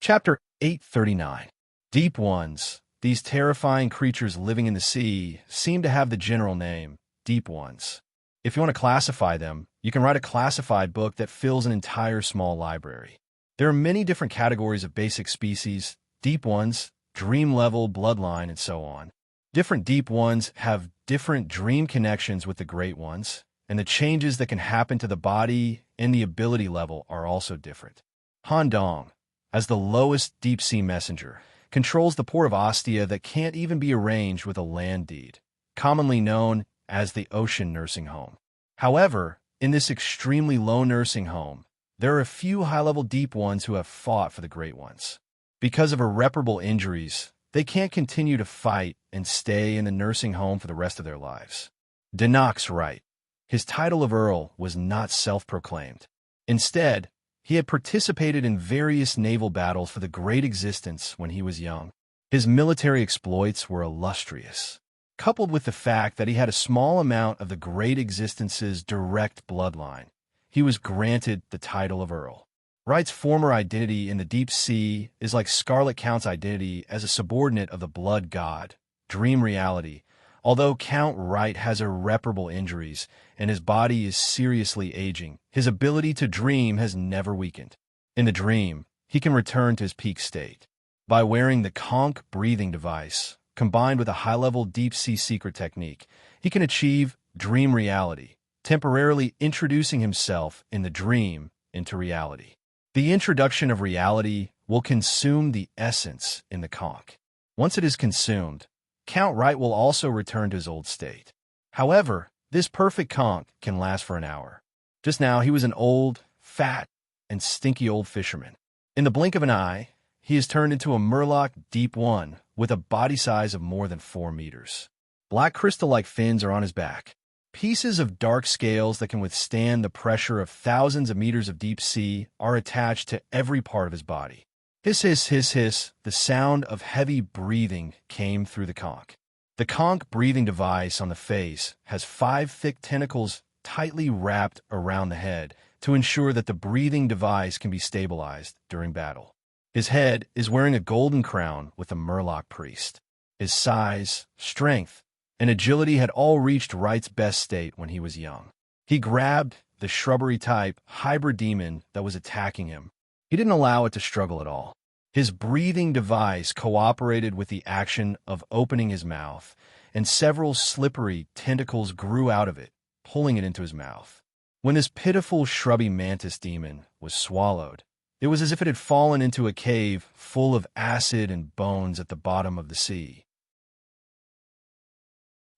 Chapter 839. Deep Ones. These terrifying creatures living in the sea seem to have the general name, Deep Ones. If you want to classify them, You can write a classified book that fills an entire small library. There are many different categories of basic species, deep ones, dream level, bloodline, and so on. Different deep ones have different dream connections with the great ones, and the changes that can happen to the body and the ability level are also different. Han Dong, as the lowest deep-sea messenger, controls the port of Ostia that can't even be arranged with a land deed, commonly known as the Ocean Nursing Home. However, in this extremely low nursing home, there are a few high-level deep ones who have fought for the great ones. Because of irreparable injuries, they can't continue to fight and stay in the nursing home for the rest of their lives. Denox Wright. His title of Earl was not self-proclaimed. Instead, he had participated in various naval battles for the great existence when he was young. His military exploits were illustrious, coupled with the fact that he had a small amount of the great existence's direct bloodline. He was granted the title of Earl. Wright's former identity in the deep sea is like Scarlet Count's identity as a subordinate of the blood god, dream reality. Although Count Wright has irreparable injuries and his body is seriously aging, his ability to dream has never weakened. In the dream, he can return to his peak state. By wearing the conch breathing device, combined with a high-level deep-sea secret technique, he can achieve dream reality, temporarily introducing himself in the dream into reality. The introduction of reality will consume the essence in the conch. Once it is consumed, Count Wright will also return to his old state. However, this perfect conch can last for an hour. Just now, he was an old, fat, and stinky old fisherman. In the blink of an eye, he is turned into a Murloc Deep One with a body size of more than 4 meters. Black crystal-like fins are on his back. Pieces of dark scales that can withstand the pressure of thousands of meters of deep sea are attached to every part of his body. Hiss, hiss, hiss, hiss, the sound of heavy breathing came through the conch. The conch breathing device on the face has 5 thick tentacles tightly wrapped around the head to ensure that the breathing device can be stabilized during battle. His head is wearing a golden crown with a Murloc priest. His size, strength, and agility had all reached Wright's best state when he was young. He grabbed the shrubbery-type hybrid demon that was attacking him. He didn't allow it to struggle at all. His breathing device cooperated with the action of opening his mouth, and several slippery tentacles grew out of it, pulling it into his mouth. When this pitiful shrubby mantis demon was swallowed, it was as if it had fallen into a cave full of acid and bones at the bottom of the sea.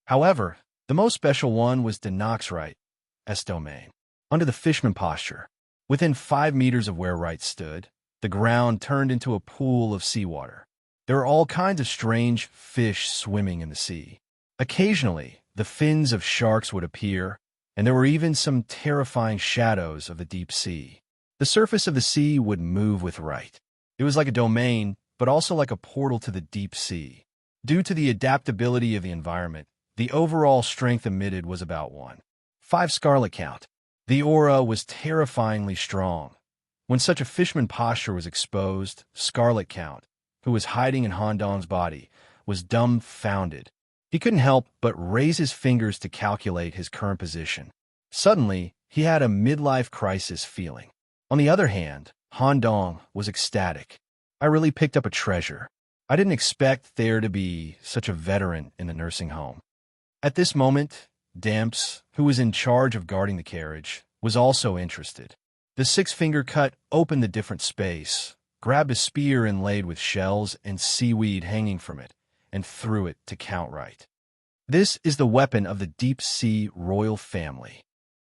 However, the most special one was Denox Wright, S. domain. Under the fishman posture, within 5 meters of where Wright stood, the ground turned into a pool of seawater. There are all kinds of strange fish swimming in the sea. Occasionally, the fins of sharks would appear, and there were even some terrifying shadows of the deep sea. The surface of the sea would move with Wright. It was like a domain, but also like a portal to the deep sea. Due to the adaptability of the environment, the overall strength emitted was about 1.5 Scarlet Count. The aura was terrifyingly strong. When such a fishman posture was exposed, Scarlet Count, who was hiding in Han Dong's body, was dumbfounded. He couldn't help but raise his fingers to calculate his current position. Suddenly, he had a midlife crisis feeling. On the other hand, Han Dong was ecstatic. I really picked up a treasure. I didn't expect there to be such a veteran in the nursing home. At this moment, Damps, who was in charge of guarding the carriage, was also interested. The 6-finger cut opened the different space, grabbed a spear inlaid with shells and seaweed hanging from it, and threw it to Count Wright. This is the weapon of the deep-sea royal family.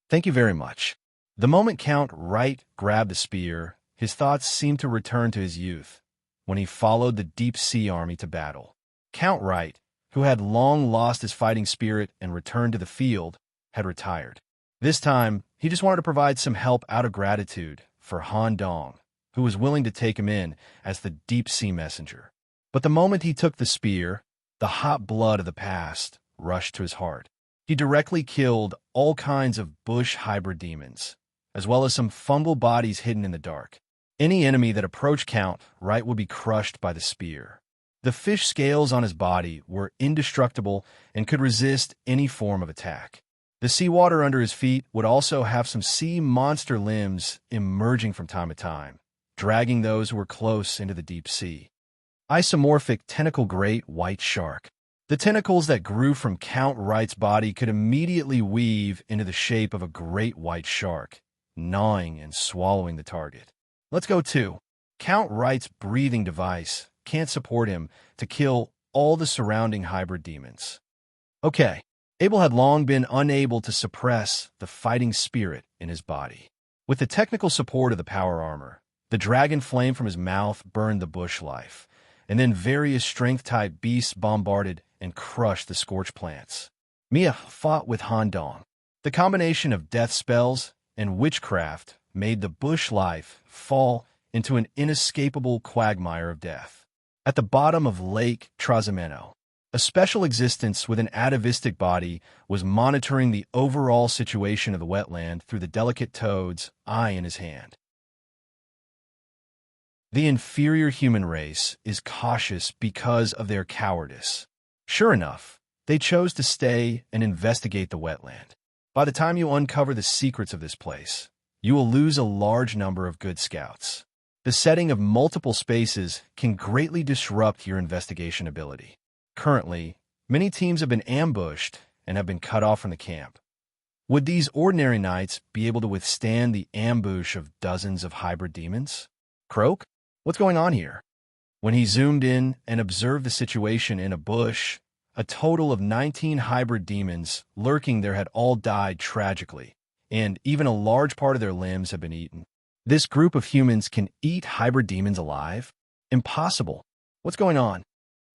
Thank you very much. The moment Count Wright grabbed the spear, his thoughts seemed to return to his youth, when he followed the deep-sea army to battle. Count Wright, who had long lost his fighting spirit and returned to the field, had retired. This time, he just wanted to provide some help out of gratitude for Han Dong, who was willing to take him in as the deep-sea messenger. But the moment he took the spear, the hot blood of the past rushed to his heart. He directly killed all kinds of bush hybrid demons, as well as some fungal bodies hidden in the dark. Any enemy that approached Count Wright would be crushed by the spear. The fish scales on his body were indestructible and could resist any form of attack. The seawater under his feet would also have some sea monster limbs emerging from time to time, dragging those who were close into the deep sea. Isomorphic tentacle great white shark. The tentacles that grew from Count Wright's body could immediately weave into the shape of a great white shark, gnawing and swallowing the target. Let's go to Count Wright's breathing device can't support him to kill all the surrounding hybrid demons. Okay, Abel had long been unable to suppress the fighting spirit in his body. With the technical support of the power armor, the dragon flame from his mouth burned the bush life, and then various strength-type beasts bombarded and crushed the scorched plants. Mia fought with Han Dong. The combination of death spells and witchcraft made the bush life fall into an inescapable quagmire of death. At the bottom of Lake Trasimeno, a special existence with an atavistic body was monitoring the overall situation of the wetland through the delicate toad's eye in his hand. The inferior human race is cautious because of their cowardice. Sure enough, they chose to stay and investigate the wetland. By the time you uncover the secrets of this place, you will lose a large number of good scouts. The setting of multiple spaces can greatly disrupt your investigation ability. Currently, many teams have been ambushed and have been cut off from the camp. Would these ordinary knights be able to withstand the ambush of dozens of hybrid demons? Croak? What's going on here? When he zoomed in and observed the situation in a bush, a total of 19 hybrid demons lurking there had all died tragically, and even a large part of their limbs have been eaten. This group of humans can eat hybrid demons alive? Impossible. What's going on?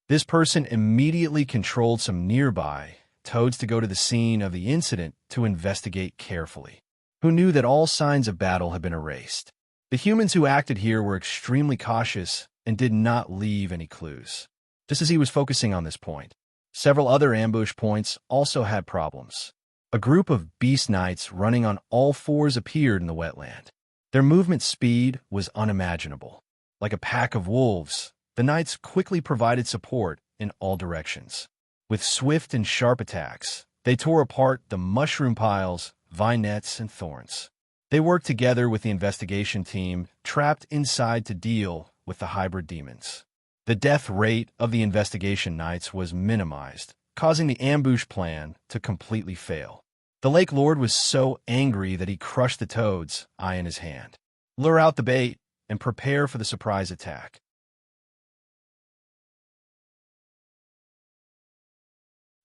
This person immediately controlled some nearby toads to go to the scene of the incident to investigate carefully. Who knew that all signs of battle had been erased? The humans who acted here were extremely cautious and did not leave any clues. Just as he was focusing on this point, several other ambush points also had problems. A group of beast knights running on all fours appeared in the wetland. Their movement speed was unimaginable. Like a pack of wolves, the knights quickly provided support in all directions. With swift and sharp attacks, they tore apart the mushroom piles, vine nets, and thorns. They worked together with the investigation team trapped inside to deal with the hybrid demons. The death rate of the investigation knights was minimized, causing the ambush plan to completely fail. The Lake Lord was so angry that he crushed the toad's eye in his hand. Lure out the bait and prepare for the surprise attack.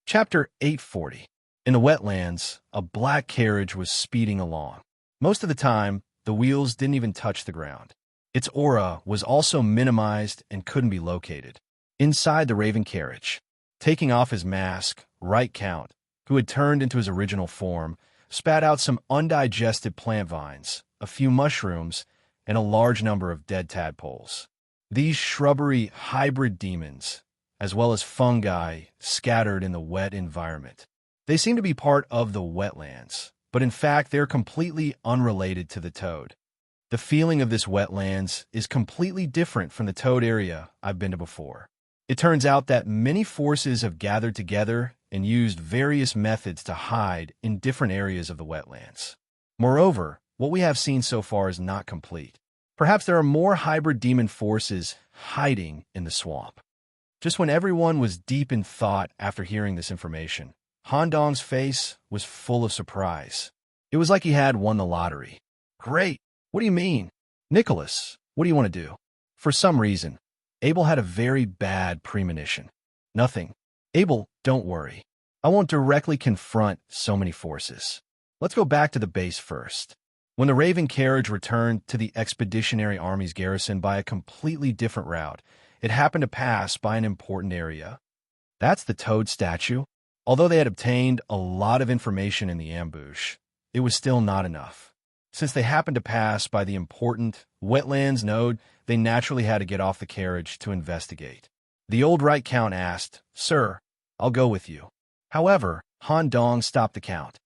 Chapter 840. In the wetlands, a black carriage was speeding along. Most of the time, the wheels didn't even touch the ground. Its aura was also minimized and couldn't be located. Inside the Raven carriage, taking off his mask, Right Count, who had turned into his original form, spat out some undigested plant vines, a few mushrooms, and a large number of dead tadpoles. These shrubbery hybrid demons, as well as fungi, scattered in the wet environment. They seem to be part of the wetlands, but in fact they're completely unrelated to the toad. The feeling of this wetlands is completely different from the toad area I've been to before. It turns out that many forces have gathered together and used various methods to hide in different areas of the wetlands. Moreover, what we have seen so far is not complete. Perhaps there are more hybrid demon forces hiding in the swamp. Just when everyone was deep in thought after hearing this information, Han Dong's face was full of surprise. It was like he had won the lottery. Great! What do you mean? Nicholas, what do you want to do? For some reason, Abel had a very bad premonition. Nothing. Abel, don't worry. I won't directly confront so many forces. Let's go back to the base first. When the Raven carriage returned to the Expeditionary Army's garrison by a completely different route, it happened to pass by an important area. That's the Toad statue. Although they had obtained a lot of information in the ambush, it was still not enough. Since they happened to pass by the important wetlands node, they naturally had to get off the carriage to investigate. The old Right Count asked, "Sir, I'll go with you." However, Han Dong stopped the Count.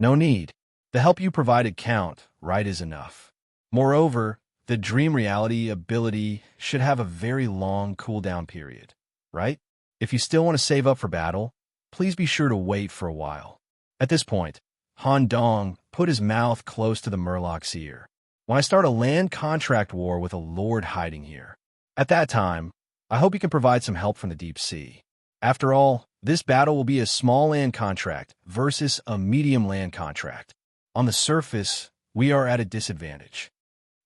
"No need. The help you provided, Count, right is enough. Moreover, the dream reality ability should have a very long cooldown period, right? If you still want to save up for battle, please be sure to wait for a while." At this point, Han Dong put his mouth close to the Murloc's ear. When I start a land contract war with a lord hiding here. At that time, I hope you can provide some help from the deep sea. After all, this battle will be a small land contract versus a medium land contract. On the surface, we are at a disadvantage.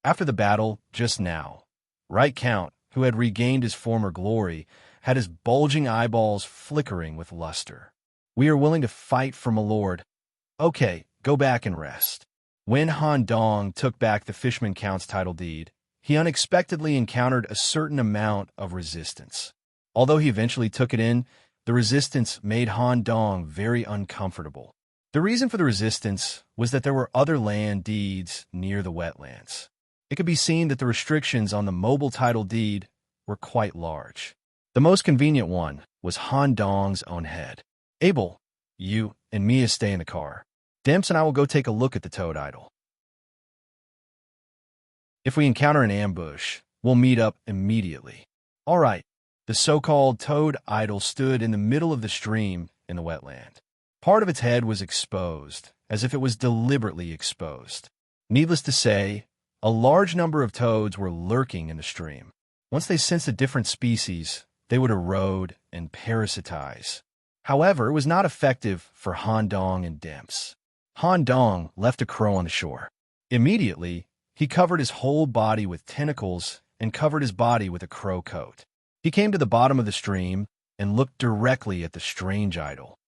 After the battle, just now, Right Count, who had regained his former glory, had his bulging eyeballs flickering with luster. We are willing to fight for my lord. Okay, go back and rest. When Han Dong took back the Fishman Count's title deed, he unexpectedly encountered a certain amount of resistance. Although he eventually took it in, the resistance made Han Dong very uncomfortable. The reason for the resistance was that there were other land deeds near the wetlands. It could be seen that the restrictions on the mobile title deed were quite large. The most convenient one was Han Dong's own head. Abel, you and Mia stay in the car. Demps and I will go take a look at the toad idol. If we encounter an ambush, we'll meet up immediately. All right. The so-called toad idol stood in the middle of the stream in the wetland. Part of its head was exposed, as if it was deliberately exposed. Needless to say, a large number of toads were lurking in the stream. Once they sensed a different species, they would erode and parasitize. However, it was not effective for Han Dong and Demps. Han Dong left a crow on the shore. Immediately, he covered his whole body with tentacles and covered his body with a crow coat. He came to the bottom of the stream and looked directly at the strange idol.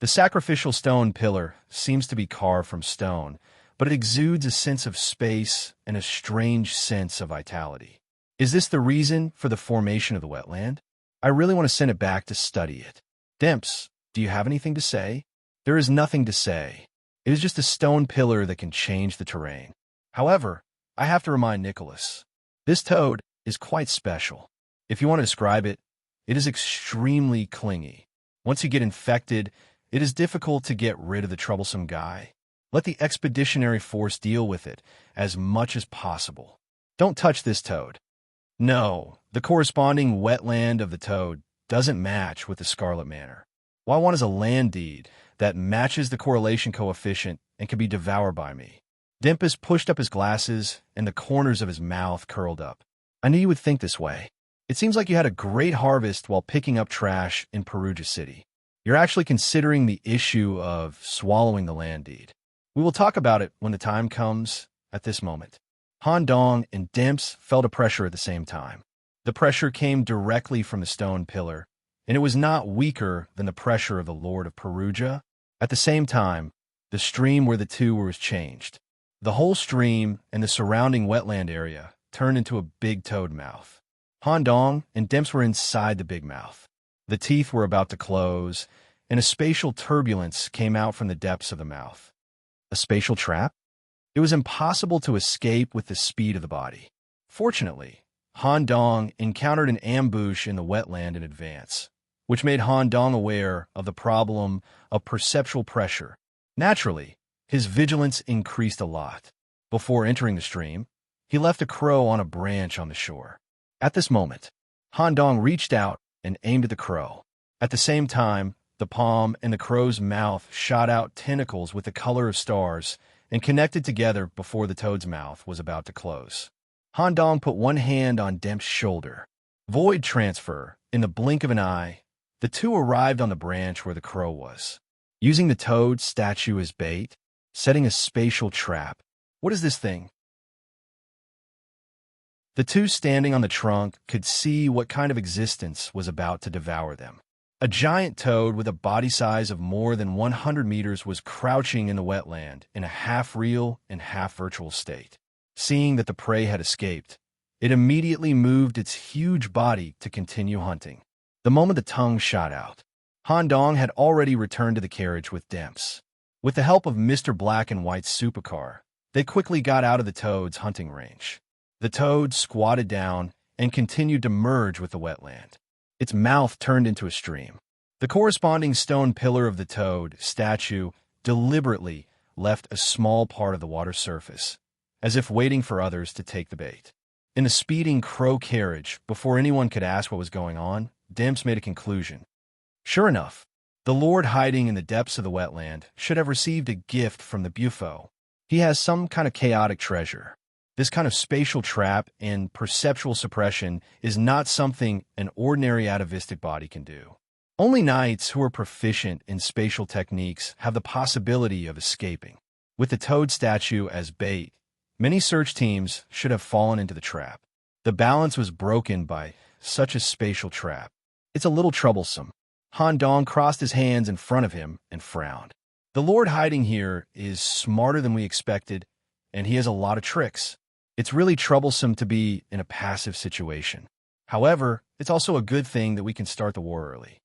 The sacrificial stone pillar seems to be carved from stone, but it exudes a sense of space and a strange sense of vitality. Is this the reason for the formation of the wetland? I really want to send it back to study it. Demps, do you have anything to say? There is nothing to say. It is just a stone pillar that can change the terrain. However, I have to remind Nicholas, this toad is quite special. If you want to describe it, it is extremely clingy. Once you get infected, it is difficult to get rid of the troublesome guy. Let the expeditionary force deal with it as much as possible. Don't touch this toad. No, the corresponding wetland of the toad doesn't match with the Scarlet Manor. What I want is a land deed that matches the correlation coefficient and can be devoured by me. Dimpus pushed up his glasses and the corners of his mouth curled up. I knew you would think this way. It seems like you had a great harvest while picking up trash in Perugia City. You're actually considering the issue of swallowing the land deed. We will talk about it when the time comes at this moment. Han Dong and Demps felt a pressure at the same time. The pressure came directly from the stone pillar, and it was not weaker than the pressure of the Lord of Perugia. At the same time, the stream where the two were was changed. The whole stream and the surrounding wetland area turned into a big toad mouth. Han Dong and Demps were inside the big mouth. The teeth were about to close, and a spatial turbulence came out from the depths of the mouth. A spatial trap? It was impossible to escape with the speed of the body. Fortunately, Han Dong encountered an ambush in the wetland in advance, which made Han Dong aware of the problem of perceptual pressure. Naturally, his vigilance increased a lot. Before entering the stream, he left a crow on a branch on the shore. At this moment, Han Dong reached out and aimed at the crow. At the same time, the palm and the crow's mouth shot out tentacles with the color of stars and connected together before the toad's mouth was about to close. Han Dong put one hand on Demp's shoulder. Void transfer. In the blink of an eye, the two arrived on the branch where the crow was. Using the toad statue as bait, setting a spatial trap. What is this thing? The two standing on the trunk could see what kind of existence was about to devour them. A giant toad with a body size of more than 100 meters was crouching in the wetland in a half-real and half-virtual state. Seeing that the prey had escaped, it immediately moved its huge body to continue hunting. The moment the tongue shot out, Han Dong had already returned to the carriage with Demps. With the help of Mr. Black and White's supercar, they quickly got out of the toad's hunting range. The toad squatted down and continued to merge with the wetland. Its mouth turned into a stream. The corresponding stone pillar of the toad statue deliberately left a small part of the water surface, as if waiting for others to take the bait. In the speeding crow carriage, before anyone could ask what was going on, Demps made a conclusion. Sure enough, The Lord hiding in the depths of the wetland should have received a gift from the Bufo. He has some kind of chaotic treasure. This kind of spatial trap and perceptual suppression is not something an ordinary atavistic body can do. Only knights who are proficient in spatial techniques have the possibility of escaping. With the toad statue as bait, many search teams should have fallen into the trap. The balance was broken by such a spatial trap. It's a little troublesome. Han Dong crossed his hands in front of him and frowned. The Lord hiding here is smarter than we expected, and he has a lot of tricks. It's really troublesome to be in a passive situation. However, it's also a good thing that we can start the war early.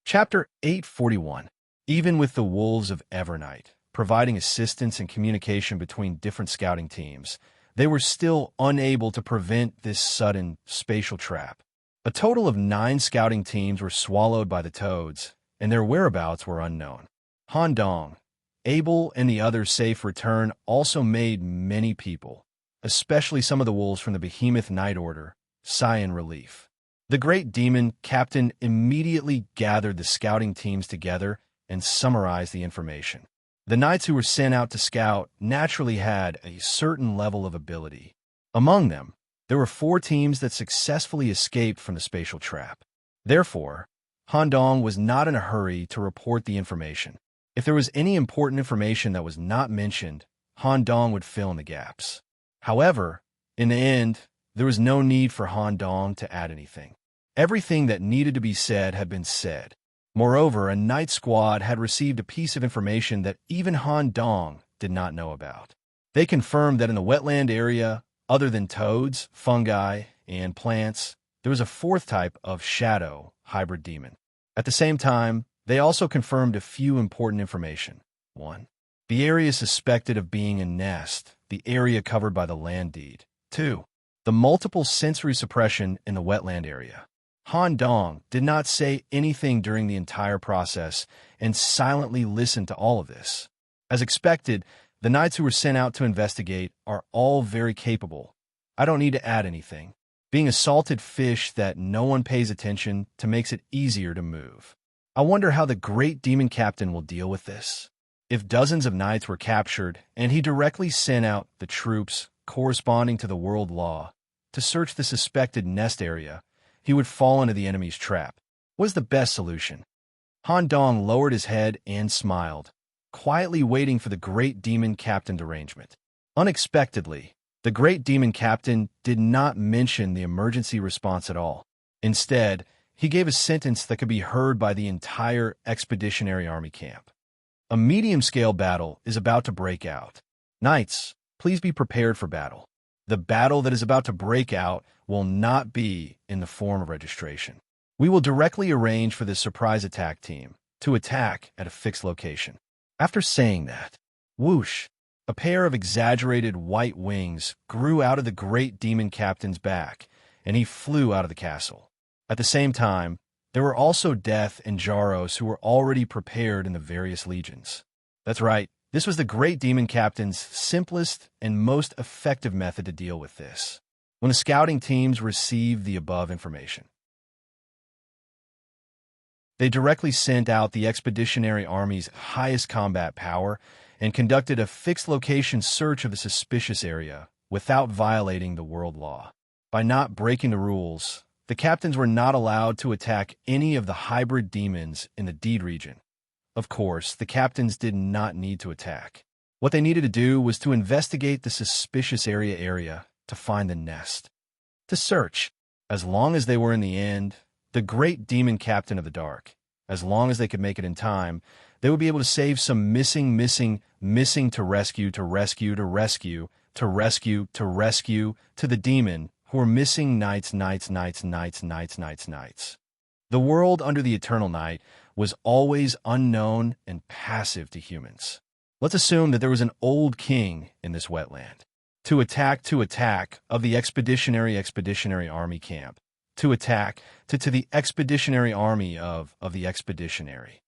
Chapter 841. Even with the Wolves of Evernight providing assistance and communication between different scouting teams, they were still unable to prevent this sudden spatial trap. A total of 9 scouting teams were swallowed by the toads, and their whereabouts were unknown. Han Dong, Abel, and the others' safe return also made many people, especially some of the wolves from the Behemoth Night Order, sigh in relief. The great demon captain immediately gathered the scouting teams together and summarized the information. The knights who were sent out to scout naturally had a certain level of ability. Among them, there were 4 teams that successfully escaped from the spatial trap. Therefore, Han Dong was not in a hurry to report the information. If there was any important information that was not mentioned, Han Dong would fill in the gaps. However, in the end, there was no need for Han Dong to add anything. Everything that needed to be said had been said. Moreover, a night squad had received a piece of information that even Han Dong did not know about. They confirmed that in the wetland area, other than toads, fungi, and plants, there was a 4th type of shadow hybrid demon. At the same time, they also confirmed a few important information. 1. The area suspected of being a nest, the area covered by the land deed. 2. The multiple sensory suppression in the wetland area. Han Dong did not say anything during the entire process and silently listened to all of this. As expected, the knights who were sent out to investigate are all very capable. I don't need to add anything. Being a salted fish that no one pays attention to makes it easier to move. I wonder how the great demon captain will deal with this. If dozens of knights were captured and he directly sent out the troops corresponding to the world law to search the suspected nest area, he would fall into the enemy's trap. What is the best solution? Han Dong lowered his head and smiled, quietly waiting for the great demon captain's arrangement. Unexpectedly, the great demon captain did not mention the emergency response at all. Instead, he gave a sentence that could be heard by the entire expeditionary army camp. A medium-scale battle is about to break out. Knights, please be prepared for battle. The battle that is about to break out will not be in the form of registration. We will directly arrange for this surprise attack team to attack at a fixed location. After saying that, whoosh, a pair of exaggerated white wings grew out of the great demon captain's back, and he flew out of the castle. At the same time, there were also Death and Jaros who were already prepared in the various legions. That's right, this was the great demon captain's simplest and most effective method to deal with this. When the scouting teams received the above information, they directly sent out the expeditionary army's highest combat power and conducted a fixed location search of the suspicious area without violating the world law. By not breaking the rules, the captains were not allowed to attack any of the hybrid demons in the deed region. Of course, the captains did not need to attack. What they needed to do was to investigate the suspicious area to find the nest. To search, as long as they were in the end, the great demon captain of the dark, as long as they could make it in time, they would be able to save some missing to rescue to the demon who were missing knights. The world under the eternal night was always unknown and passive to humans. Let's assume that there was an old king in this wetland. To attack of the expeditionary army camp. To attack to the expeditionary army of the expeditionary.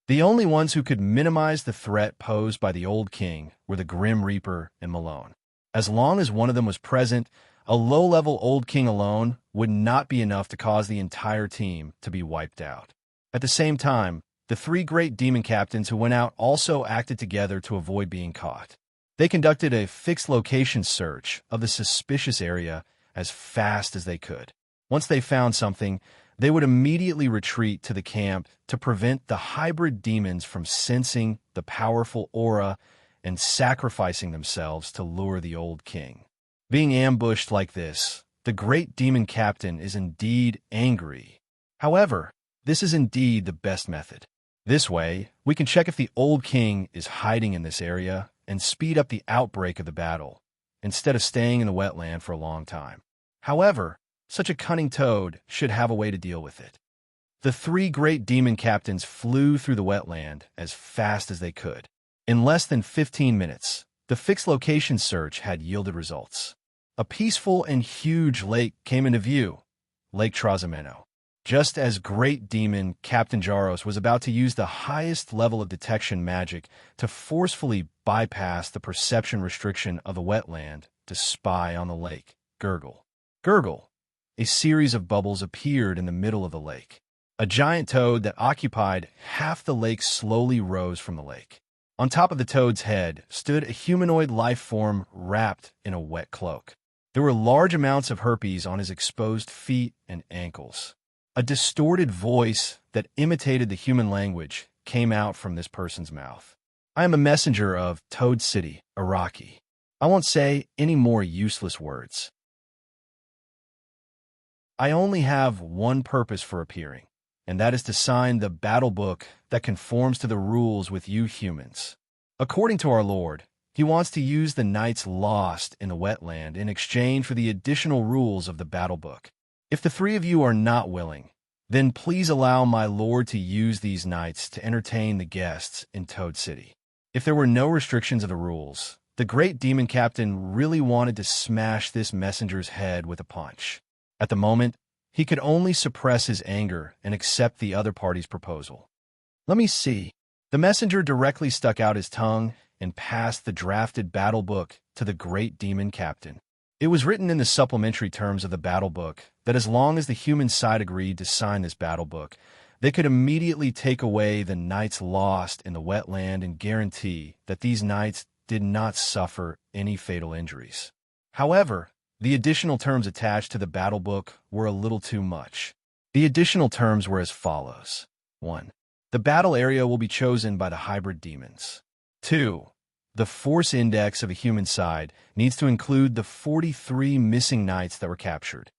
The only ones who could minimize the threat posed by the old king were the Grim Reaper and Malone. As long as one of them was present, A low-level old king alone would not be enough to cause the entire team to be wiped out. At the same time, the three great demon captains who went out also acted together to avoid being caught. They conducted a fixed location search of the suspicious area as fast as they could. Once they found something, they would immediately retreat to the camp to prevent the hybrid demons from sensing the powerful aura and sacrificing themselves to lure the old king. Being ambushed like this, the great demon captain is indeed angry. However, this is indeed the best method. This way, we can check if the old king is hiding in this area and speed up the outbreak of the battle, instead of staying in the wetland for a long time. However, such a cunning toad should have a way to deal with it. The three great demon captains flew through the wetland as fast as they could. In less than 15 minutes, the fixed location search had yielded results. A peaceful and huge lake came into view, Lake Tranquil. Just as great demon Captain Jaros was about to use the highest level of detection magic to forcefully bypass the perception restriction of the wetland to spy on the lake, gurgle. Gurgle. A series of bubbles appeared in the middle of the lake. A giant toad that occupied half the lake slowly rose from the lake. On top of the toad's head stood a humanoid life form wrapped in a wet cloak. There were large amounts of herpes on his exposed feet and ankles. A distorted voice that imitated the human language came out from this person's mouth. I am a messenger of Toad City, Iraqi. I won't say any more useless words. I only have one purpose for appearing, and that is to sign the battle book that conforms to the rules with you humans. According to our Lord, he wants to use the knights lost in the wetland in exchange for the additional rules of the battle book. If the three of you are not willing, then please allow my Lord to use these knights to entertain the guests in Toad City. If there were no restrictions of the rules, the great demon captain really wanted to smash this messenger's head with a punch. At the moment, he could only suppress his anger and accept the other party's proposal. Let me see. The messenger directly stuck out his tongue and passed the drafted battle book to the great demon captain. It was written in the supplementary terms of the battle book that as long as the human side agreed to sign this battle book, they could immediately take away the knights lost in the wetland and guarantee that these knights did not suffer any fatal injuries. However, the additional terms attached to the battle book were a little too much. The additional terms were as follows. 1. The battle area will be chosen by the hybrid demons. 2. The force index of a human side needs to include the 43 missing knights that were captured.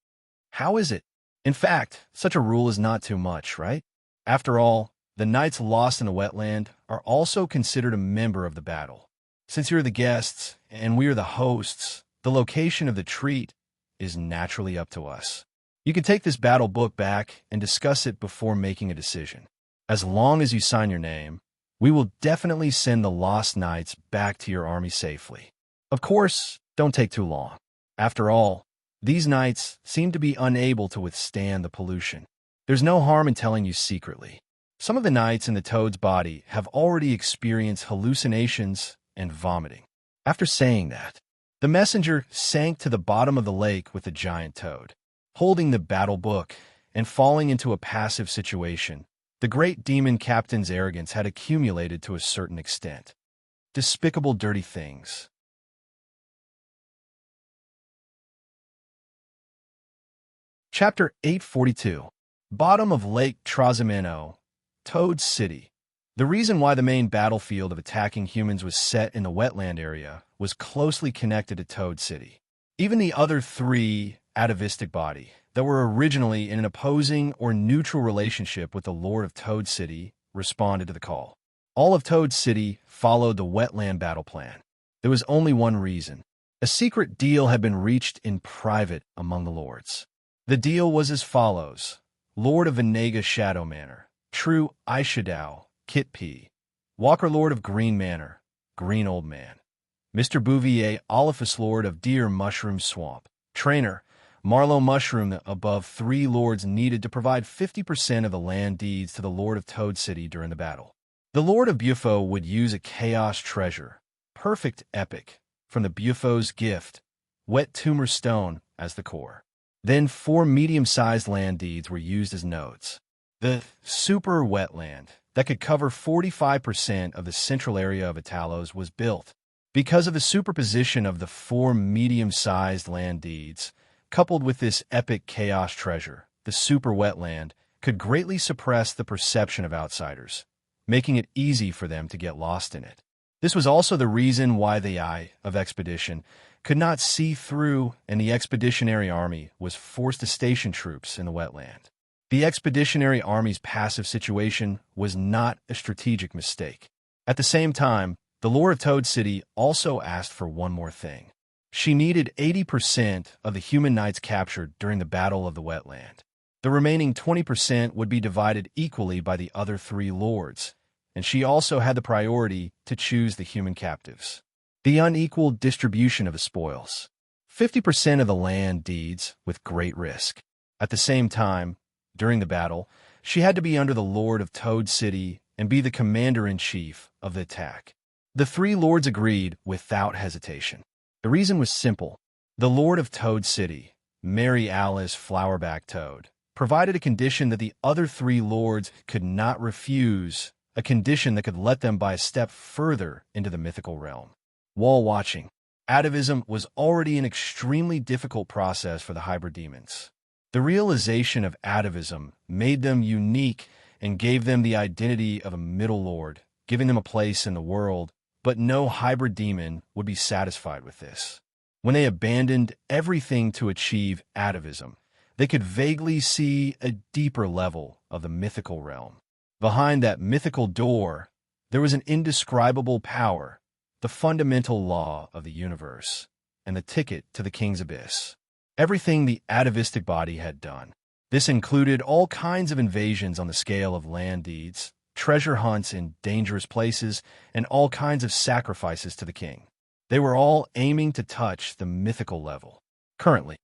How is it? In fact, such a rule is not too much, right? After all, the knights lost in the wetland are also considered a member of the battle. Since you're the guests and we are the hosts, the location of the treat is naturally up to us. You can take this battle book back and discuss it before making a decision. As long as you sign your name, we will definitely send the lost knights back to your army safely. Of course, don't take too long. After all, these knights seem to be unable to withstand the pollution. There's no harm in telling you secretly. Some of the knights in the toad's body have already experienced hallucinations and vomiting. After saying that, the messenger sank to the bottom of the lake with the giant toad. Holding the battle book and falling into a passive situation, the great demon captain's arrogance had accumulated to a certain extent. Despicable dirty things. Chapter 842. Bottom of Lake Tranquil, Toad City. The reason why the main battlefield of attacking humans was set in the wetland area was closely connected to Toad City. Even the other three atavistic body that were originally in an opposing or neutral relationship with the Lord of Toad City responded to the call. All of Toad City followed the wetland battle plan. There was only one reason. A secret deal had been reached in private among the lords. The deal was as follows. Lord of Venega Shadow Manor, True Aishadao, Kit P. Walker Lord of Green Manor, Green Old Man. Mr. Bouvier Oliphus Lord of Deer Mushroom Swamp. Trainer, Marlowe Mushroom. The above three lords needed to provide 50% of the land deeds to the Lord of Toad City during the battle. The Lord of Bufo would use a Chaos Treasure, Perfect Epic, from the Bufo's gift, Wet Tumor Stone, as the core. Then 4 medium-sized land deeds were used as nodes. The super wetland that could cover 45% of the central area of Italos was built. Because of the superposition of the 4 medium-sized land deeds, coupled with this epic chaos treasure, the super wetland could greatly suppress the perception of outsiders, making it easy for them to get lost in it. This was also the reason why the Eye of Expedition could not see through, and the Expeditionary Army was forced to station troops in the wetland. The Expeditionary Army's passive situation was not a strategic mistake. At the same time, the Lord of Toad City also asked for one more thing. She needed 80% of the human knights captured during the Battle of the Wetland. The remaining 20% would be divided equally by the other 3 lords, and she also had the priority to choose the human captives. The unequal distribution of the spoils. 50% of the land deeds with great risk. At the same time, during the battle, she had to be under the Lord of Toad City and be the commander-in-chief of the attack. The 3 lords agreed without hesitation. The reason was simple. The Lord of Toad City, Mary Alice Flowerback Toad, provided a condition that the other 3 lords could not refuse, a condition that could let them by a step further into the mythical realm. Wall watching. Atavism was already an extremely difficult process for the hybrid demons. The realization of atavism made them unique and gave them the identity of a middle lord, giving them a place in the world, but no hybrid demon would be satisfied with this. When they abandoned everything to achieve atavism, they could vaguely see a deeper level of the mythical realm. Behind that mythical door, there was an indescribable power, the fundamental law of the universe, and the ticket to the king's abyss. Everything the atavistic body had done. This included all kinds of invasions on the scale of land deeds, treasure hunts in dangerous places, and all kinds of sacrifices to the king. They were all aiming to touch the mythical level. Currently,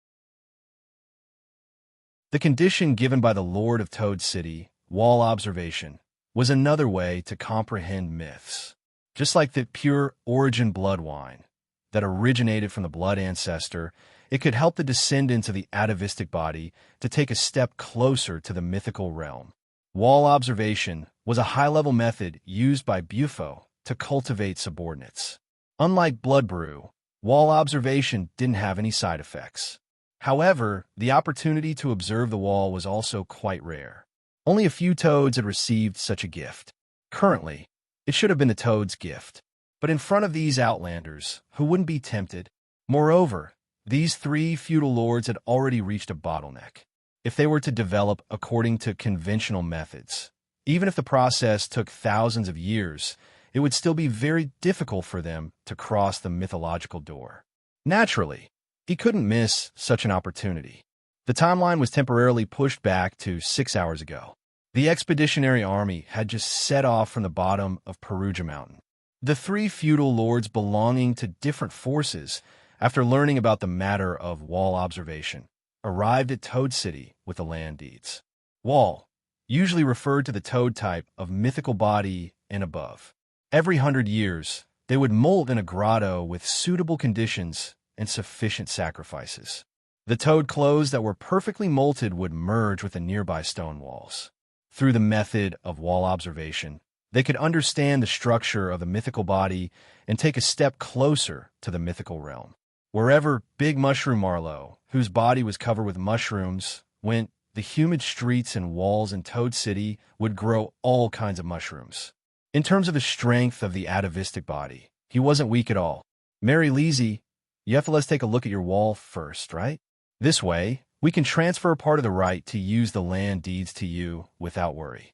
the condition given by the Lord of Toad City, wall observation, was another way to comprehend myths. Just like the pure origin blood wine that originated from the blood ancestor, it could help the descendants of the atavistic body to take a step closer to the mythical realm. Wall observation was a high-level method used by Bufo to cultivate subordinates. Unlike blood brew, wall observation didn't have any side effects. However, the opportunity to observe the wall was also quite rare. Only a few toads had received such a gift. Currently, it should have been the toad's gift. But in front of these outlanders, who wouldn't be tempted? Moreover, these 3 feudal lords had already reached a bottleneck. If they were to develop according to conventional methods, even if the process took thousands of years, it would still be very difficult for them to cross the mythological door. Naturally, he couldn't miss such an opportunity. The timeline was temporarily pushed back to 6 hours ago. The Expeditionary Army had just set off from the bottom of Perugia Mountain. The 3 feudal lords belonging to different forces, after learning about the matter of wall observation, arrived at Toad City with the land deeds. Wall, usually referred to the toad type of mythical body and above. Every 100 years, they would molt in a grotto with suitable conditions and sufficient sacrifices. The toad clothes that were perfectly molted would merge with the nearby stone walls. Through the method of wall observation, they could understand the structure of the mythical body and take a step closer to the mythical realm. Wherever Big Mushroom Marlowe, whose body was covered with mushrooms, went, the humid streets and walls in Toad City would grow all kinds of mushrooms. In terms of the strength of the atavistic body, he wasn't weak at all. Mary Leasy, you have to let's take a look at your wall first, right? This way, we can transfer part of the right to use the land deeds to you without worry.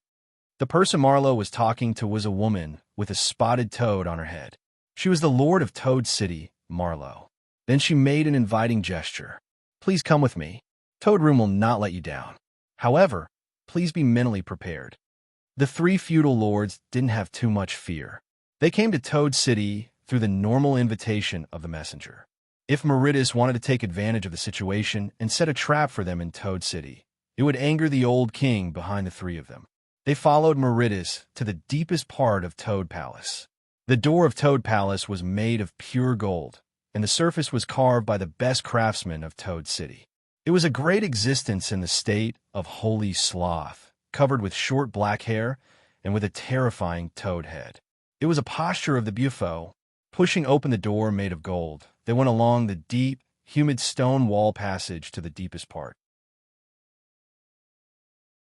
The person Marlowe was talking to was a woman with a spotted toad on her head. She was the Lord of Toad City, Marlowe. Then she made an inviting gesture. Please come with me. Toad Room will not let you down. However, please be mentally prepared. The 3 feudal lords didn't have too much fear. They came to Toad City through the normal invitation of the messenger. If Meritus wanted to take advantage of the situation and set a trap for them in Toad City, it would anger the old king behind the 3 of them. They followed Meritus to the deepest part of Toad Palace. The door of Toad Palace was made of pure gold, and the surface was carved by the best craftsmen of Toad City. It was a great existence in the state of holy sloth, covered with short black hair and with a terrifying toad head. It was a posture of the Bufo, pushing open the door made of gold that went along the deep, humid stone wall passage to the deepest part.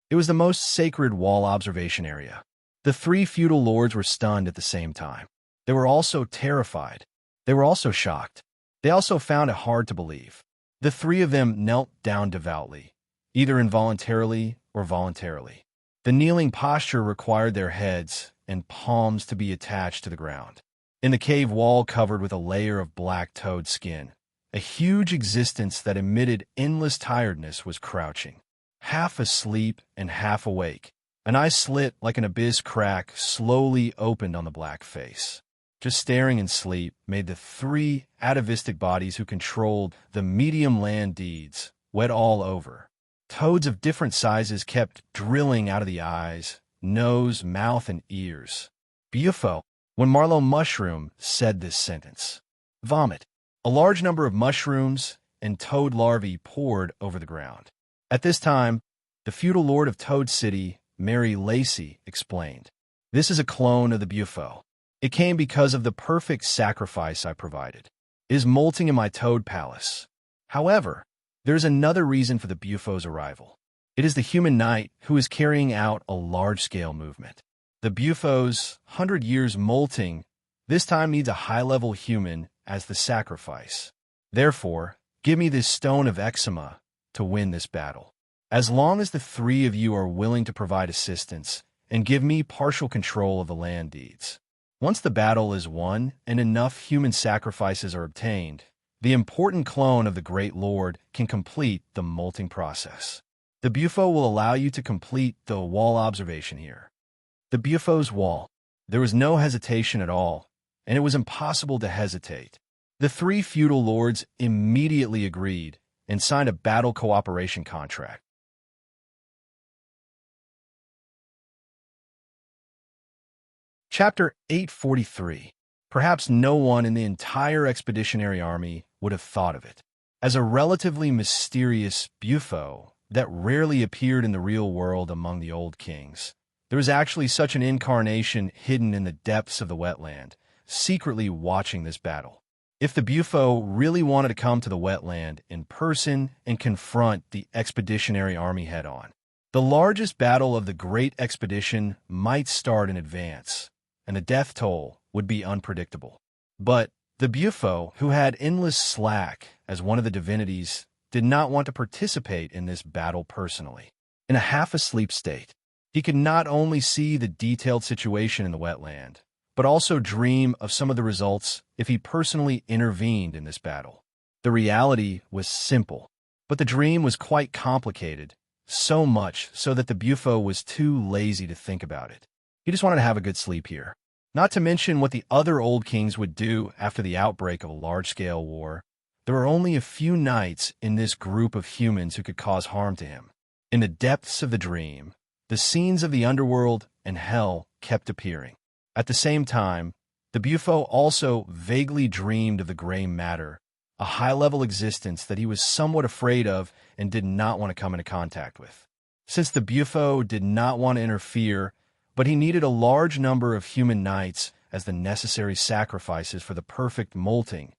It was the most sacred wall observation area. The three feudal lords were stunned at the same time. They were also terrified. They were also shocked. They also found it hard to believe. The three of them knelt down devoutly, either involuntarily or voluntarily. The kneeling posture required their heads and palms to be attached to the ground. In the cave wall covered with a layer of black toad skin, a huge existence that emitted endless tiredness was crouching, half asleep and half awake. An eye slit like an abyss crack slowly opened on the black face. Just staring in sleep made the three atavistic bodies who controlled the medium land deeds wet all over. Toads of different sizes kept drilling out of the eyes, nose, mouth, and ears. Bufo, when Marlowe Mushroom said this sentence. Vomit. A large number of mushrooms and toad larvae poured over the ground. At this time, the feudal lord of Toad City, Mary Lacey, explained, "This is a clone of the Bufo. It came because of the perfect sacrifice I provided. It is molting in my toad palace. However, there is another reason for the Bufo's arrival. It is the human knight who is carrying out a large-scale movement. The Bufo's 100 years molting this time needs a high-level human as the sacrifice. Therefore, give me this stone of eczema to win this battle. As long as the three of you are willing to provide assistance and give me partial control of the land deeds. Once the battle is won and enough human sacrifices are obtained, the important clone of the Great Lord can complete the molting process. The Bufo will allow you to complete the wall observation here." The Bufo's wall. There was no hesitation at all, and it was impossible to hesitate. The three feudal lords immediately agreed and signed a battle cooperation contract. Chapter 843. Perhaps no one in the entire expeditionary army would have thought of it. As a relatively mysterious Bufo that rarely appeared in the real world among the old kings, there was actually such an incarnation hidden in the depths of the wetland, secretly watching this battle. If the Bufo really wanted to come to the wetland in person and confront the expeditionary army head-on, the largest battle of the great expedition might start in advance, and the death toll would be unpredictable. But the Bufo, who had endless slack as one of the divinities, did not want to participate in this battle personally. In a half-asleep state, he could not only see the detailed situation in the wetland, but also dream of some of the results if he personally intervened in this battle. The reality was simple, but the dream was quite complicated, so much so that the Bufo was too lazy to think about it. He just wanted to have a good sleep here. Not to mention what the other old kings would do after the outbreak of a large-scale war. There were only a few knights in this group of humans who could cause harm to him. In the depths of the dream, the scenes of the underworld and hell kept appearing. At the same time, the Bufo also vaguely dreamed of the gray matter, a high-level existence that he was somewhat afraid of and did not want to come into contact with. Since the Bufo did not want to interfere, but he needed a large number of human knights as the necessary sacrifices for the perfect molting,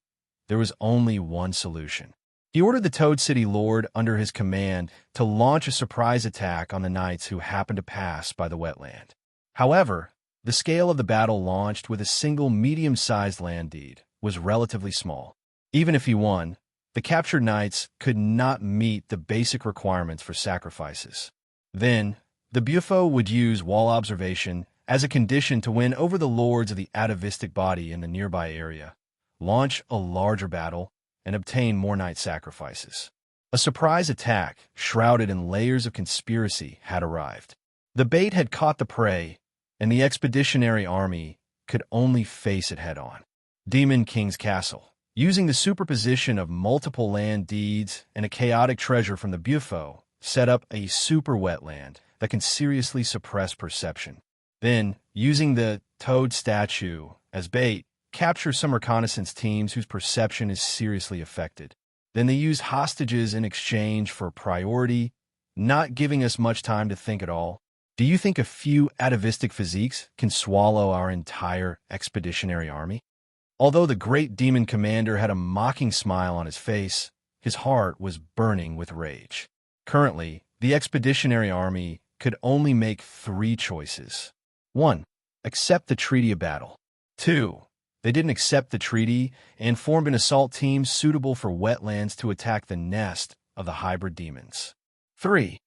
there was only one solution. He ordered the Toad City Lord under his command to launch a surprise attack on the knights who happened to pass by the wetland. However, the scale of the battle launched with a single medium-sized land deed was relatively small. Even if he won, the captured knights could not meet the basic requirements for sacrifices. Then, the Bufo would use wall observation as a condition to win over the lords of the atavistic body in the nearby area, launch a larger battle, and obtain more knight sacrifices. A surprise attack, shrouded in layers of conspiracy, had arrived. The bait had caught the prey, and the expeditionary army could only face it head-on. Demon King's Castle. Using the superposition of multiple land deeds and a chaotic treasure from the Bufo, set up a super wetland that can seriously suppress perception. Then, using the toad statue as bait, capture some reconnaissance teams whose perception is seriously affected. Then they use hostages in exchange for priority, not giving us much time to think at all. Do you think a few atavistic physiques can swallow our entire expeditionary army? Although the great demon commander had a mocking smile on his face, his heart was burning with rage. Currently, the expeditionary army could only make 3 choices. 1. Accept the treaty of battle. 2. They didn't accept the treaty and formed an assault team suitable for wetlands to attack the nest of the hybrid demons. 3.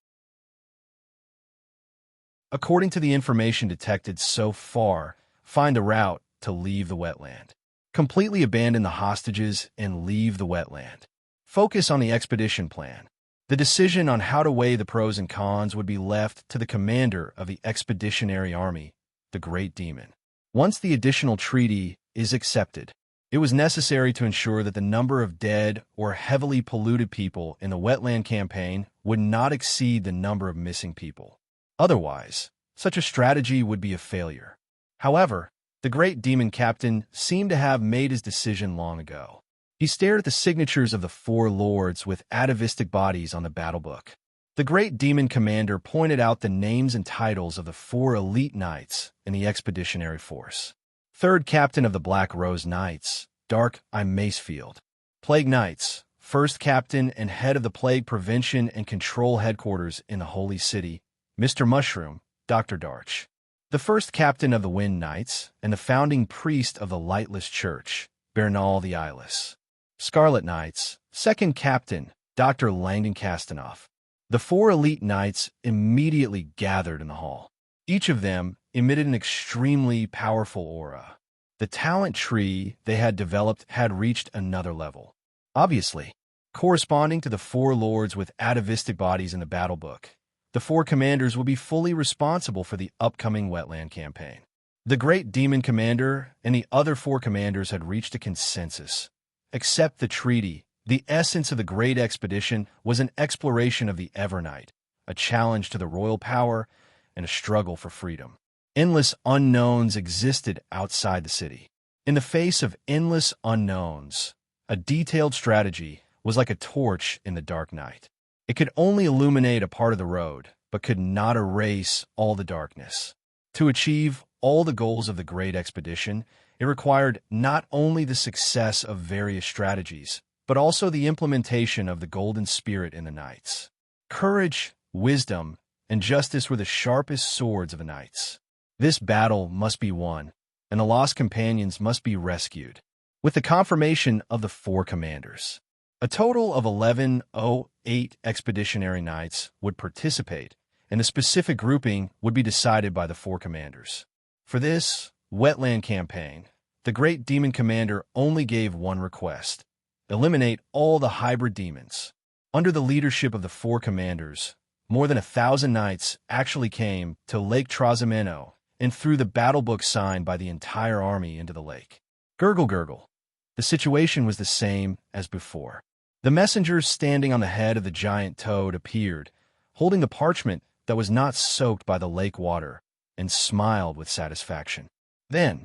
According to the information detected so far, find a route to leave the wetland. Completely abandon the hostages and leave the wetland. Focus on the expedition plan. The decision on how to weigh the pros and cons would be left to the commander of the expeditionary army, the Great Demon. Once the additional treaty is accepted, it was necessary to ensure that the number of dead or heavily polluted people in the wetland campaign would not exceed the number of missing people. Otherwise, such a strategy would be a failure. However, the Great Demon Captain seemed to have made his decision long ago. He stared at the signatures of the 4 lords with atavistic bodies on the battle book. The Great Demon Commander pointed out the names and titles of the 4 elite knights in the expeditionary force. 3rd Captain of the Black Rose Knights, Dark Eye Macefield. Plague Knights, 1st Captain and head of the Plague Prevention and Control Headquarters in the Holy City, Mr. Mushroom, Dr. Darch. The 1st Captain of the Wind Knights and the founding priest of the Lightless Church, Bernal the Eyeless. Scarlet Knights, 2nd Captain, Dr. Langdon Castanoff. The 4 elite knights immediately gathered in the hall. Each of them emitted an extremely powerful aura. The talent tree they had developed had reached another level. Obviously, corresponding to the 4 lords with atavistic bodies in the battle book, the 4 commanders will be fully responsible for the upcoming wetland campaign. The Great Demon Commander and the other 4 commanders had reached a consensus. Accept the treaty. The essence of the Great Expedition was an exploration of the Evernight, a challenge to the royal power, and a struggle for freedom. Endless unknowns existed outside the city. In the face of endless unknowns, a detailed strategy was like a torch in the dark night. It could only illuminate a part of the road, but could not erase all the darkness. To achieve all the goals of the Great Expedition, it required not only the success of various strategies, but also the implementation of the golden spirit in the knights. Courage, wisdom, and justice were the sharpest swords of the knights. This battle must be won, and the lost companions must be rescued. With the confirmation of the 4 commanders, a total of 1108 expeditionary knights would participate, and the specific grouping would be decided by the 4 commanders. For this wetland campaign, the Great Demon Commander only gave one request: eliminate all the hybrid demons. Under the leadership of the 4 commanders, more than 1,000 knights actually came to Lake Trasimeno and threw the battle book signed by the entire army into the lake. Gurgle gurgle. The situation was the same as before. The messengers standing on the head of the giant toad appeared, holding the parchment that was not soaked by the lake water, and smiled with satisfaction. Then,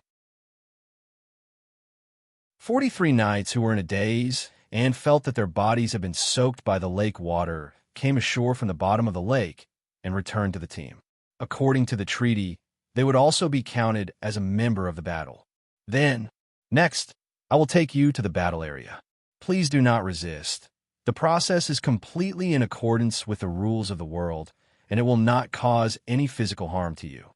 43 knights who were in a daze and felt that their bodies had been soaked by the lake water came ashore from the bottom of the lake and returned to the team. According to the treaty, they would also be counted as a member of the battle. Next, I will take you to the battle area. Please do not resist. The process is completely in accordance with the rules of the world, and it will not cause any physical harm to you.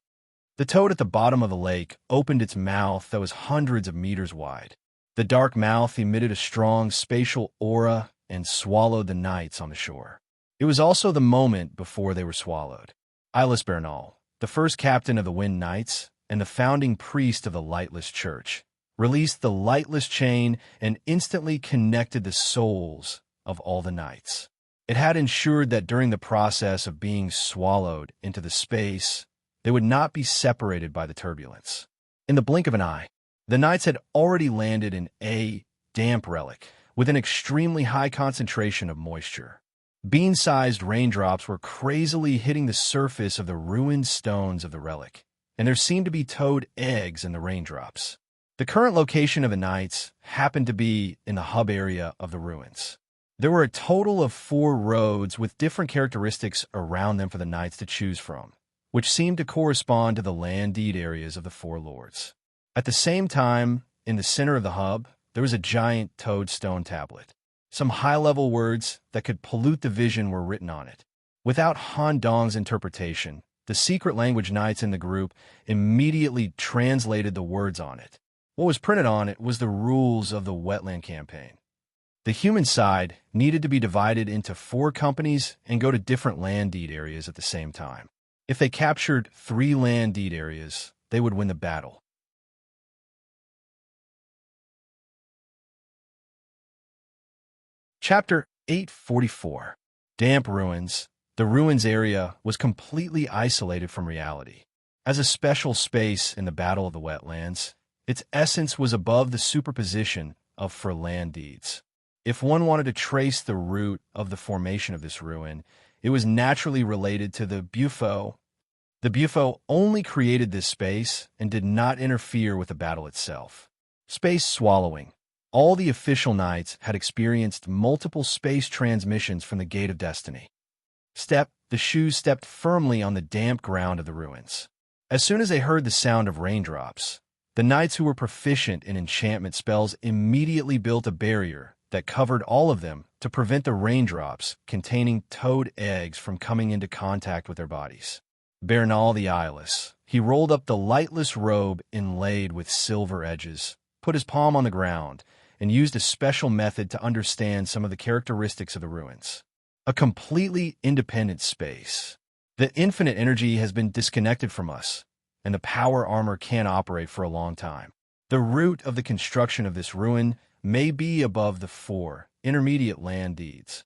The toad at the bottom of the lake opened its mouth that was hundreds of meters wide. The dark mouth emitted a strong spatial aura and swallowed the knights on the shore. It was also the moment before they were swallowed. Eyeless Bernal, the 1st Captain of the Wind Knights and the founding priest of the Lightless Church, released the Lightless Chain and instantly connected the souls of all the knights. It had ensured that during the process of being swallowed into the space, they would not be separated by the turbulence. In the blink of an eye, the knights had already landed in a damp relic with an extremely high concentration of moisture. Bean-sized raindrops were crazily hitting the surface of the ruined stones of the relic, and there seemed to be toad eggs in the raindrops. The current location of the knights happened to be in the hub area of the ruins. There were a total of 4 roads with different characteristics around them for the knights to choose from, which seemed to correspond to the land deed areas of the 4 lords. At the same time, in the center of the hub, there was a giant toadstone tablet. Some high-level words that could pollute the vision were written on it. Without Han Dong's interpretation, the secret language knights in the group immediately translated the words on it. What was printed on it was the rules of the wetland campaign. The human side needed to be divided into 4 companies and go to different land deed areas at the same time. If they captured 3 land deed areas, they would win the battle. Chapter 844. Damp Ruins. The ruins area was completely isolated from reality. As a special space in the Battle of the Wetlands, its essence was above the superposition of for land deeds. If one wanted to trace the root of the formation of this ruin, it was naturally related to the Bufo. The Bufo only created this space and did not interfere with the battle itself. Space swallowing. All the official knights had experienced multiple space transmissions from the Gate of Destiny. The shoes stepped firmly on the damp ground of the ruins. As soon as they heard the sound of raindrops, the knights who were proficient in enchantment spells immediately built a barrier that covered all of them to prevent the raindrops containing toad eggs from coming into contact with their bodies. Bernal the Eyeless. He rolled up the lightless robe inlaid with silver edges, put his palm on the ground, and used a special method to understand some of the characteristics of the ruins. A completely independent space. The infinite energy has been disconnected from us, and the power armor can't operate for a long time. The root of the construction of this ruin may be above the 4 intermediate land deeds.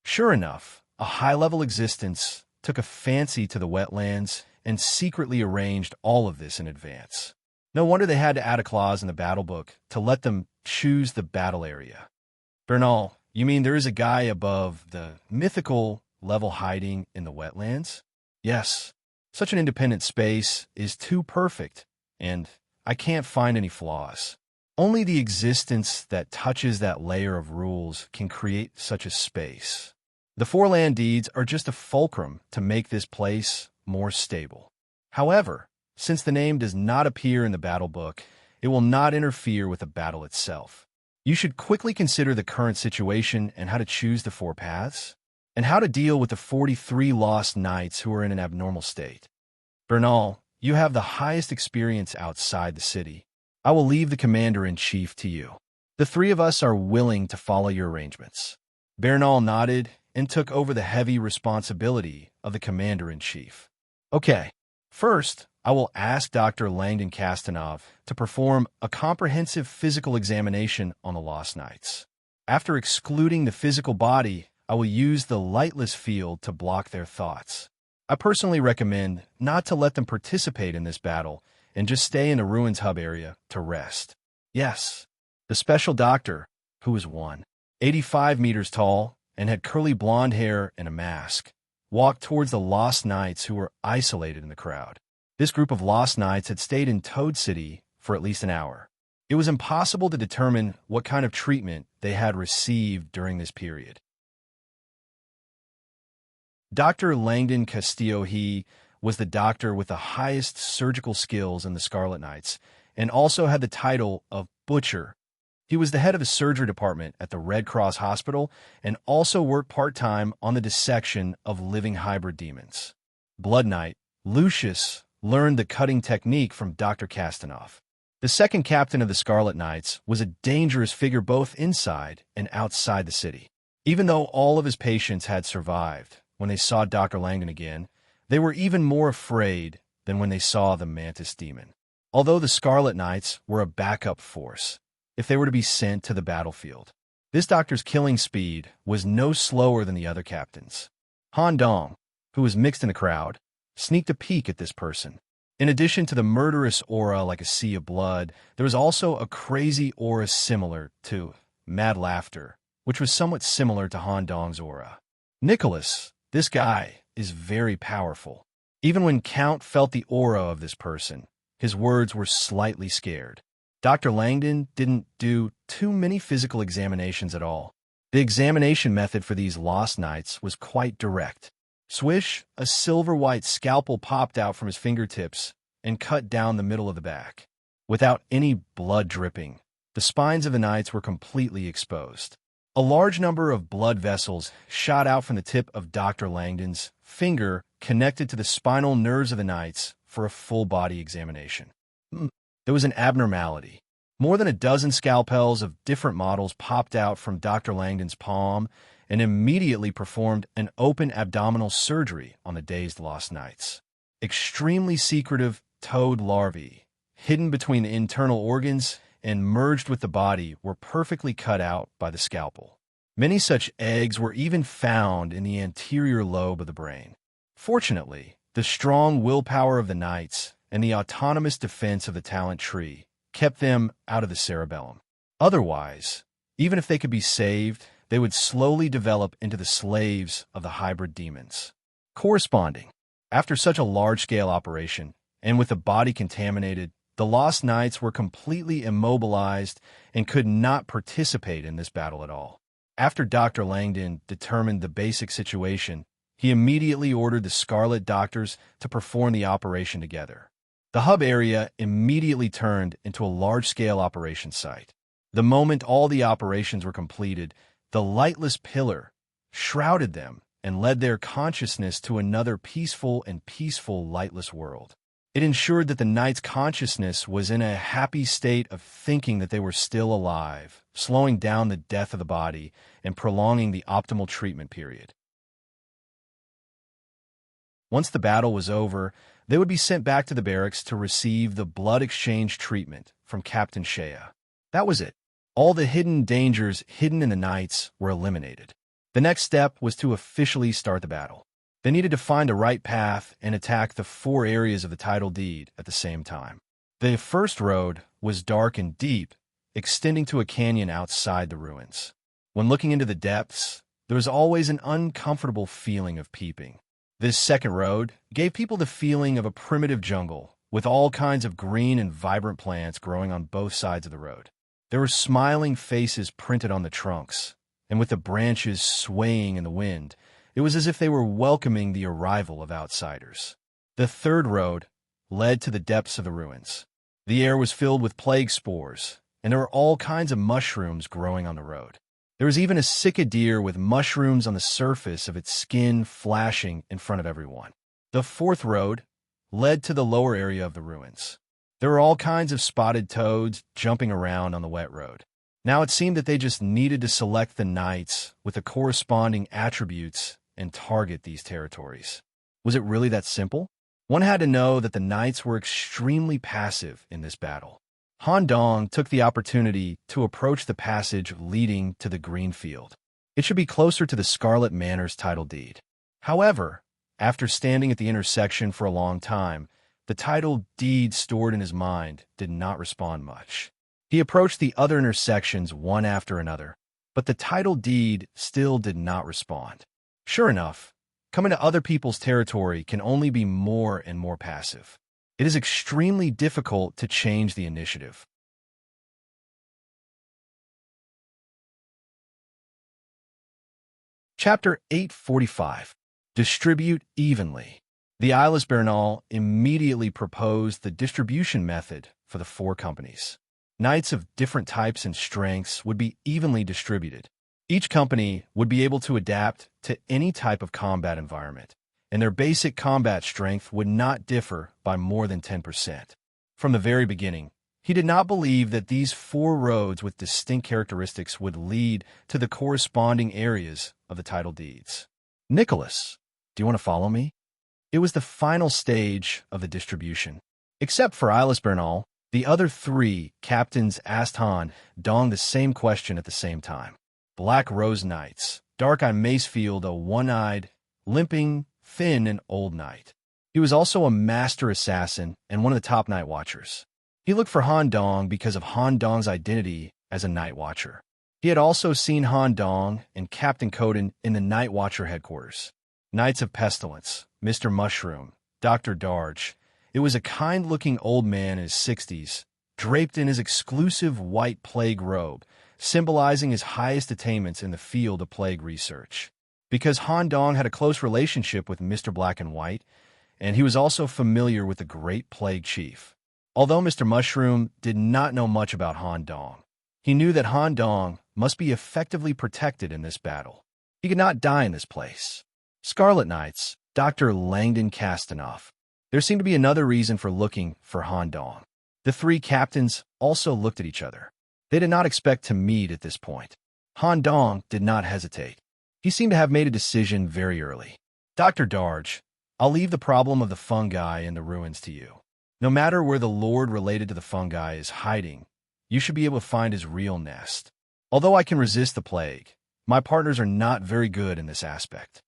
Sure enough, a high-level existence took a fancy to the wetlands and secretly arranged all of this in advance. No wonder they had to add a clause in the battle book to let them choose the battle area. Bernal, you mean there is a guy above the mythical level hiding in the wetlands? Yes. Such an independent space is too perfect, and I can't find any flaws. Only the existence that touches that layer of rules can create such a space. The 4 land deeds are just a fulcrum to make this place more stable. However, since the name does not appear in the battle book, it will not interfere with the battle itself. You should quickly consider the current situation and how to choose the 4 paths, and how to deal with the 43 lost knights who are in an abnormal state. Bernal, you have the highest experience outside the city. I will leave the commander-in-chief to you. The 3 of us are willing to follow your arrangements. Bernal nodded and took over the heavy responsibility of the commander-in-chief. Okay, first, I will ask Dr. Langdon Castanov to perform a comprehensive physical examination on the Lost Knights. After excluding the physical body, I will use the lightless field to block their thoughts. I personally recommend not to let them participate in this battle and just stay in the ruins hub area to rest. Yes, the special doctor, who was 185 meters tall and had curly blonde hair and a mask, walked towards the Lost Knights who were isolated in the crowd. This group of Lost Knights had stayed in Toad City for at least an hour. It was impossible to determine what kind of treatment they had received during this period. Dr. Langdon Castillo, he was the doctor with the highest surgical skills in the Scarlet Knights, and also had the title of Butcher. He was the head of the surgery department at the Red Cross Hospital and also worked part-time on the dissection of living hybrid demons. Blood Knight, Lucius, learned the cutting technique from Dr. Castanov. The second captain of the Scarlet Knights was a dangerous figure both inside and outside the city. Even though all of his patients had survived, when they saw Dr. Langdon again, they were even more afraid than when they saw the Mantis Demon. Although the Scarlet Knights were a backup force, if they were to be sent to the battlefield, this doctor's killing speed was no slower than the other captains. Han Dong, who was mixed in the crowd, sneaked a peek at this person. In addition to the murderous aura like a sea of blood, there was also a crazy aura similar to Mad Laughter, which was somewhat similar to Han Dong's aura. Nicholas, this guy, is very powerful. Even when Count felt the aura of this person, his words were slightly scared. Dr. Langdon didn't do too many physical examinations at all. The examination method for these lost knights was quite direct. Swish, a silver-white scalpel popped out from his fingertips and cut down the middle of the back. Without any blood dripping, the spines of the knights were completely exposed. A large number of blood vessels shot out from the tip of Dr. Langdon's finger, connected to the spinal nerves of the knights for a full-body examination. There was an abnormality. More than a dozen scalpels of different models popped out from Dr. Langdon's palm and immediately performed an open abdominal surgery on the dazed lost knights. Extremely secretive toad larvae, hidden between the internal organs and merged with the body, were perfectly cut out by the scalpel. Many such eggs were even found in the anterior lobe of the brain. Fortunately, the strong willpower of the knights and the autonomous defense of the talent tree kept them out of the cerebellum. Otherwise, even if they could be saved, they would slowly develop into the slaves of the hybrid demons. Corresponding, after such a large-scale operation, and with the body contaminated, the lost knights were completely immobilized and could not participate in this battle at all. After Dr. Langdon determined the basic situation, he immediately ordered the Scarlet Doctors to perform the operation together. The hub area immediately turned into a large-scale operation site. The moment all the operations were completed, the lightless pillar shrouded them and led their consciousness to another peaceful lightless world. It ensured that the knight's consciousness was in a happy state of thinking that they were still alive, slowing down the death of the body and prolonging the optimal treatment period. Once the battle was over, they would be sent back to the barracks to receive the blood exchange treatment from Captain Shea. That was it. All the hidden dangers hidden in the knights were eliminated. The next step was to officially start the battle. They needed to find the right path and attack the 4 areas of the title deed at the same time. The first road was dark and deep, extending to a canyon outside the ruins. When looking into the depths, there was always an uncomfortable feeling of peeping. This second road gave people the feeling of a primitive jungle, with all kinds of green and vibrant plants growing on both sides of the road. There were smiling faces printed on the trunks, and with the branches swaying in the wind, it was as if they were welcoming the arrival of outsiders. The third road led to the depths of the ruins. The air was filled with plague spores, and there were all kinds of mushrooms growing on the road. There was even a cicadere with mushrooms on the surface of its skin flashing in front of everyone. The fourth road led to the lower area of the ruins. There were all kinds of spotted toads jumping around on the wet road. Now it seemed that they just needed to select the knights with the corresponding attributes and target these territories. Was it really that simple? One had to know that the knights were extremely passive in this battle. Han Dong took the opportunity to approach the passage leading to the green field. It should be closer to the Scarlet Manor's title deed. However, after standing at the intersection for a long time, the title deed stored in his mind did not respond much. He approached the other intersections one after another, but the title deed still did not respond. Sure enough, coming to other people's territory can only be more and more passive. It is extremely difficult to change the initiative. Chapter 845. Distribute evenly. The Eyeless Bernal immediately proposed the distribution method for the 4 companies. Knights of different types and strengths would be evenly distributed. Each company would be able to adapt to any type of combat environment, and their basic combat strength would not differ by more than 10%. From the very beginning, he did not believe that these 4 roads with distinct characteristics would lead to the corresponding areas of the title deeds. Nicholas, do you want to follow me? It was the final stage of the distribution. Except for Eyeless Bernal, the other 3 captains asked Han Dong the same question at the same time. Black Rose Knights, Dark-Eye Macefield, a one-eyed, limping, thin, and old knight. He was also a master assassin and one of the top Night Watchers. He looked for Han Dong because of Han Dong's identity as a Night Watcher. He had also seen Han Dong and Captain Coden in the Night Watcher headquarters. Knights of Pestilence, Mr. Mushroom, Dr. Darge. It was a kind-looking old man in his 60s, draped in his exclusive white plague robe, symbolizing his highest attainments in the field of plague research. Because Han Dong had a close relationship with Mr. Black and White, and he was also familiar with the Great Plague Chief. Although Mr. Mushroom did not know much about Han Dong, he knew that Han Dong must be effectively protected in this battle. He could not die in this place. Scarlet Knights, Dr. Langdon Castanoff. There seemed to be another reason for looking for Han Dong. The three captains also looked at each other. They did not expect to meet at this point. Han Dong did not hesitate. He seemed to have made a decision very early. Dr. Darge, I'll leave the problem of the fungi in the ruins to you. No matter where the lord related to the fungi is hiding, you should be able to find his real nest. Although I can resist the plague, my partners are not very good in this aspect.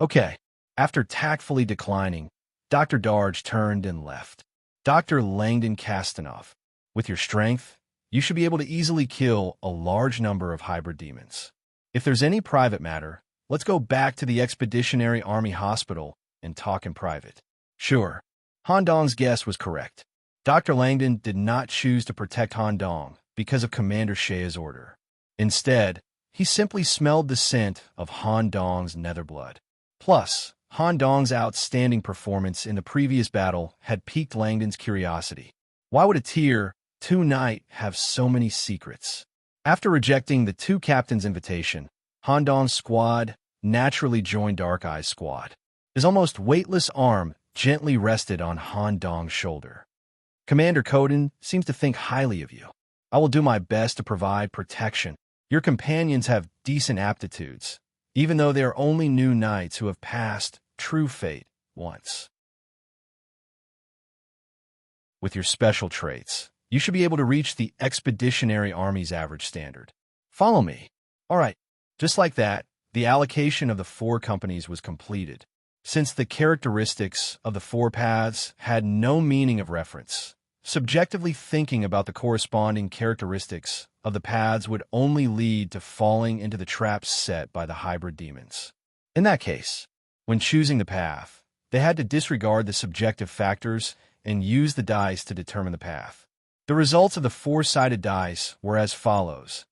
Okay. After tactfully declining, Dr. Darge turned and left. Dr. Langdon Castanoff, with your strength, you should be able to easily kill a large number of hybrid demons. If there's any private matter, let's go back to the Expeditionary Army Hospital and talk in private. Sure. Han Dong's guess was correct. Dr. Langdon did not choose to protect Han Dong because of Commander Shea's order. Instead, he simply smelled the scent of Han Dong's nether blood. Plus, Han Dong's outstanding performance in the previous battle had piqued Langdon's curiosity. Why would a Tier 2 knight have so many secrets? After rejecting the two captains' invitation, Han Dong's squad naturally joined Dark Eye's squad. His almost weightless arm gently rested on Han Dong's shoulder. Commander Koden seems to think highly of you. I will do my best to provide protection. Your companions have decent aptitudes, even though they are only new knights who have passed true fate once. With your special traits, you should be able to reach the Expeditionary Army's average standard. Follow me. All right, just like that, the allocation of the 4 companies was completed. Since the characteristics of the 4 paths had no meaning of reference, subjectively thinking about the corresponding characteristics of the paths would only lead to falling into the traps set by the hybrid demons. In that case, when choosing the path, they had to disregard the subjective factors and use the dice to determine the path. The results of the 4-sided dice were as follows.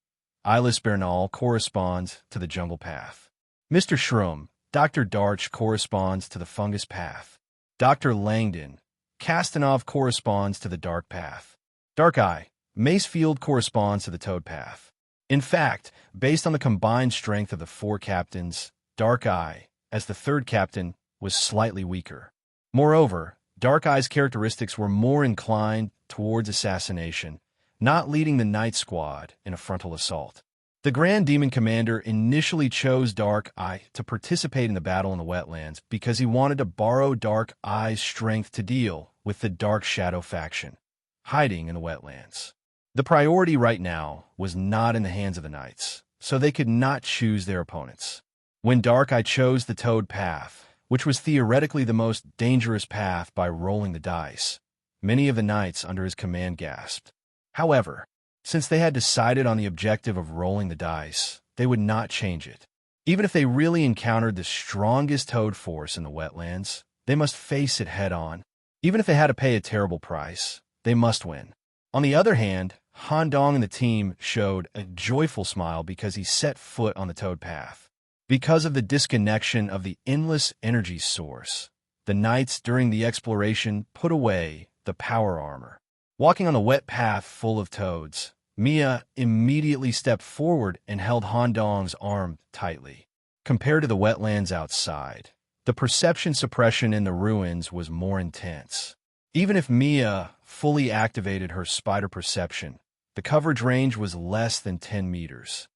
Eyeless Bernal corresponds to the jungle path. Mr. Shroom, Dr. Darch corresponds to the fungus path. Dr. Langdon, Castanoff corresponds to the dark path. Dark Eye, Macefield corresponds to the toad path. In fact, based on the combined strength of the 4 captains, Dark Eye, as the 3rd captain, was slightly weaker. Moreover, Dark Eye's characteristics were more inclined towards assassination, not leading the Knight Squad in a frontal assault. The Grand Demon Commander initially chose Dark Eye to participate in the battle in the wetlands because he wanted to borrow Dark Eye's strength to deal with the Dark Shadow faction, hiding in the wetlands. The priority right now was not in the hands of the Knights, so they could not choose their opponents. When Dark Eye chose the Toad path, which was theoretically the most dangerous path by rolling the dice, many of the Knights under his command gasped. However, since they had decided on the objective of rolling the dice, they would not change it. Even if they really encountered the strongest toad force in the wetlands, they must face it head-on. Even if they had to pay a terrible price, they must win. On the other hand, Han Dong and the team showed a joyful smile because he set foot on the toad path. Because of the disconnection of the endless energy source, the Knights during the exploration put away the power armor. Walking on the wet path full of toads, Mia immediately stepped forward and held Han Dong's arm tightly. Compared to the wetlands outside, the perception suppression in the ruins was more intense. Even if Mia fully activated her spider perception, the coverage range was less than 10 meters.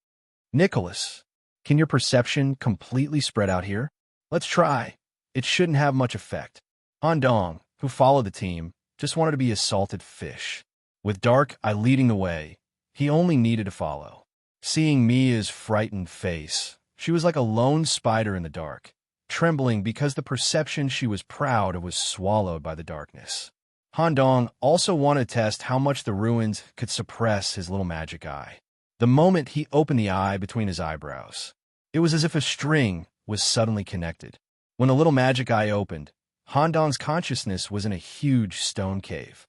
Nicholas, can your perception completely spread out here? Let's try. It shouldn't have much effect. Han Dong, who followed the team, just wanted to be a salted fish. With Dark Eye leading the way, he only needed to follow. Seeing Mia's frightened face, she was like a lone spider in the dark, trembling because the perception she was proud of was swallowed by the darkness. Han Dong also wanted to test how much the ruins could suppress his little magic eye. The moment he opened the eye between his eyebrows, it was as if a string was suddenly connected. When the little magic eye opened, Han Dong's consciousness was in a huge stone cave.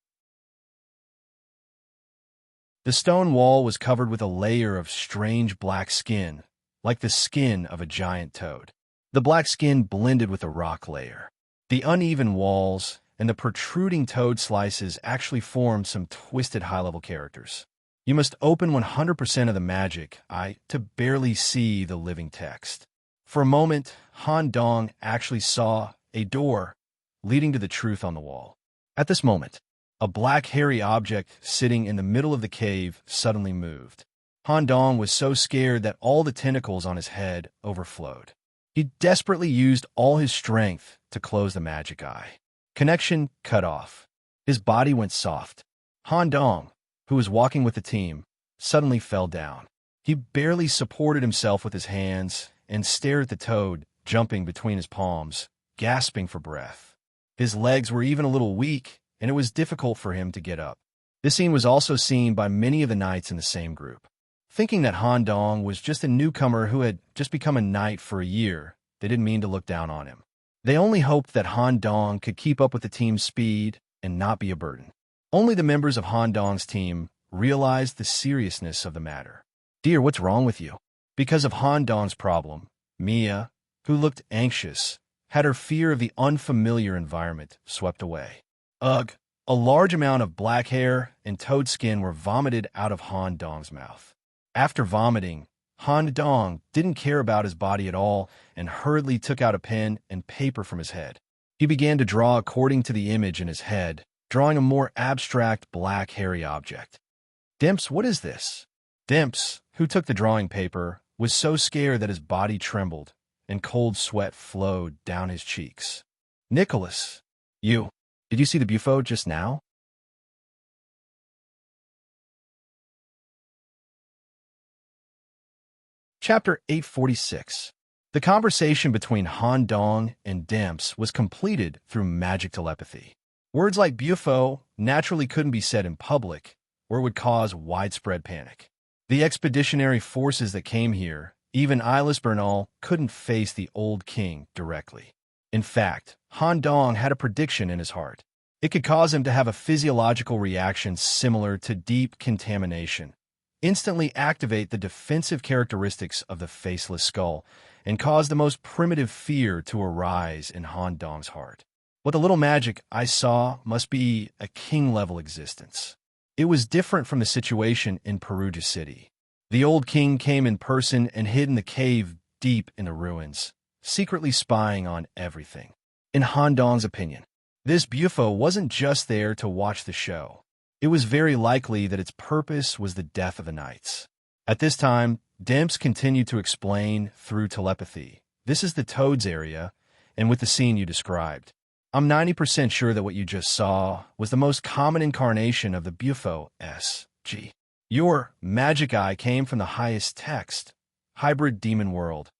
The stone wall was covered with a layer of strange black skin, like the skin of a giant toad. The black skin blended with the rock layer. The uneven walls and the protruding toad slices actually formed some twisted high-level characters. You must open 100% of the magic eye to barely see the living text. For a moment, Han Dong actually saw a door leading to the truth on the wall. At this moment, a black hairy object sitting in the middle of the cave suddenly moved. Han Dong was so scared that all the tentacles on his head overflowed. He desperately used all his strength to close the magic eye. Connection cut off. His body went soft. Han Dong, who was walking with the team, suddenly fell down. He barely supported himself with his hands and stared at the toad jumping between his palms, gasping for breath. His legs were even a little weak, and it was difficult for him to get up. This scene was also seen by many of the knights in the same group. Thinking that Han Dong was just a newcomer who had just become a knight for a year, they didn't mean to look down on him. They only hoped that Han Dong could keep up with the team's speed and not be a burden. Only the members of Han Dong's team realized the seriousness of the matter. "Dear, what's wrong with you?" Because of Han Dong's problem, Mia, who looked anxious, had her fear of the unfamiliar environment swept away. Ugh! A large amount of black hair and toad skin were vomited out of Han Dong's mouth. After vomiting, Han Dong didn't care about his body at all and hurriedly took out a pen and paper from his head. He began to draw according to the image in his head, drawing a more abstract black hairy object. "Dimps, what is this?" Dimps, who took the drawing paper, was so scared that his body trembled and cold sweat flowed down his cheeks. "Nicholas, did you see the bufo just now?" Chapter 846. The conversation between Han Dong and Dimps was completed through magic telepathy. Words like bufo naturally couldn't be said in public, or it would cause widespread panic. The expeditionary forces that came here, even Eyeless Bernal, couldn't face the old king directly. In fact, Han Dong had a prediction in his heart. It could cause him to have a physiological reaction similar to deep contamination, instantly activate the defensive characteristics of the faceless skull, and cause the most primitive fear to arise in Han Dong's heart. What the little magic I saw must be a king-level existence. It was different from the situation in Perugia City. The old king came in person and hid in the cave deep in the ruins, secretly spying on everything. In Han Dong's opinion, this bufo wasn't just there to watch the show. It was very likely that its purpose was the death of the knights. At this time, Dimps continued to explain through telepathy. "This is the Toads area, and with the scene you described. I'm 90% sure that what you just saw was the most common incarnation of the bufo SG. Your magic eye came from the highest text, hybrid demon world,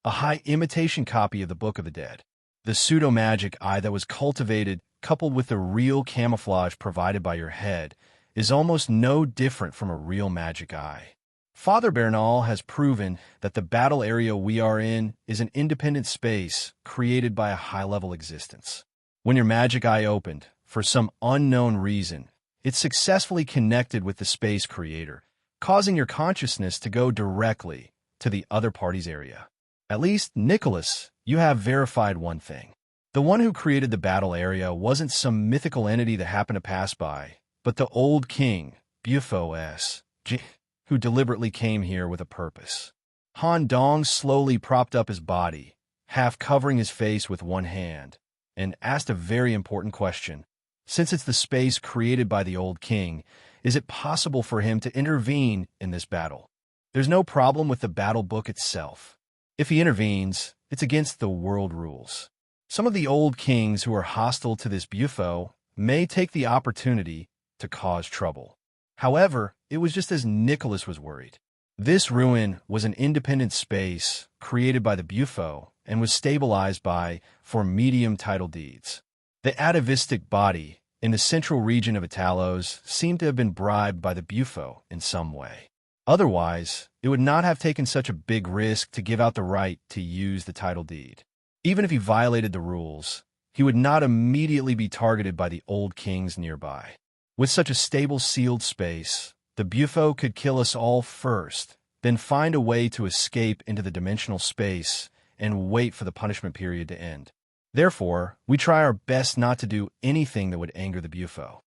a high imitation copy of the Book of the Dead. The pseudo-magic eye that was cultivated, coupled with the real camouflage provided by your head, is almost no different from a real magic eye. Father Bernal has proven that the battle area we are in is an independent space created by a high-level existence. When your magic eye opened, for some unknown reason, it successfully connected with the space creator, causing your consciousness to go directly to the other party's area. At least, Nicholas, you have verified one thing. The one who created the battle area wasn't some mythical entity that happened to pass by, but the old king, Bufo SG, who deliberately came here with a purpose." Han Dong slowly propped up his body, half covering his face with one hand, and asked a very important question. Since it's the space created by the old king, is it possible for him to intervene in this battle? There's no problem with the battle book itself. If he intervenes, it's against the world rules. Some of the old kings who are hostile to this bufo may take the opportunity to cause trouble. However, it was just as Nicholas was worried. This ruin was an independent space created by the bufo and was stabilized by for medium title deeds. The atavistic body in the central region of Italos seemed to have been bribed by the bufo in some way. Otherwise, it would not have taken such a big risk to give out the right to use the title deed. Even if he violated the rules, he would not immediately be targeted by the old kings nearby. With such a stable sealed space, The Bufo could kill us all first, then find a way to escape into the dimensional space and wait for the punishment period to end. Therefore, we try our best not to do anything that would anger the Bufo.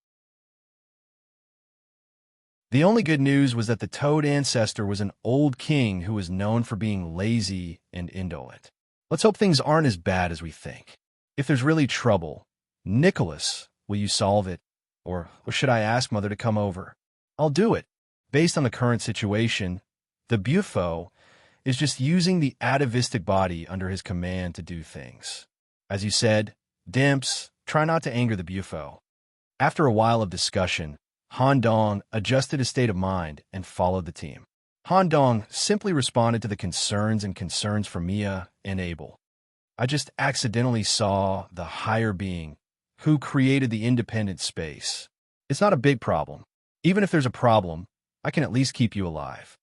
The only good news was that the Toad ancestor was an old king who was known for being lazy and indolent. Let's hope things aren't as bad as we think. If there's really trouble, Nicholas, will you solve it? Or should I ask Mother to come over? I'll do it. Based on the current situation, the Bufo is just using the atavistic body under his command to do things. As you said, Dimps, try not to anger the Bufo. After a while of discussion, Han Dong adjusted his state of mind and followed the team. Han Dong simply responded to the concerns from Mia and Abel. I just accidentally saw the higher being who created the independent space. It's not a big problem. Even if there's a problem, I can at least keep you alive.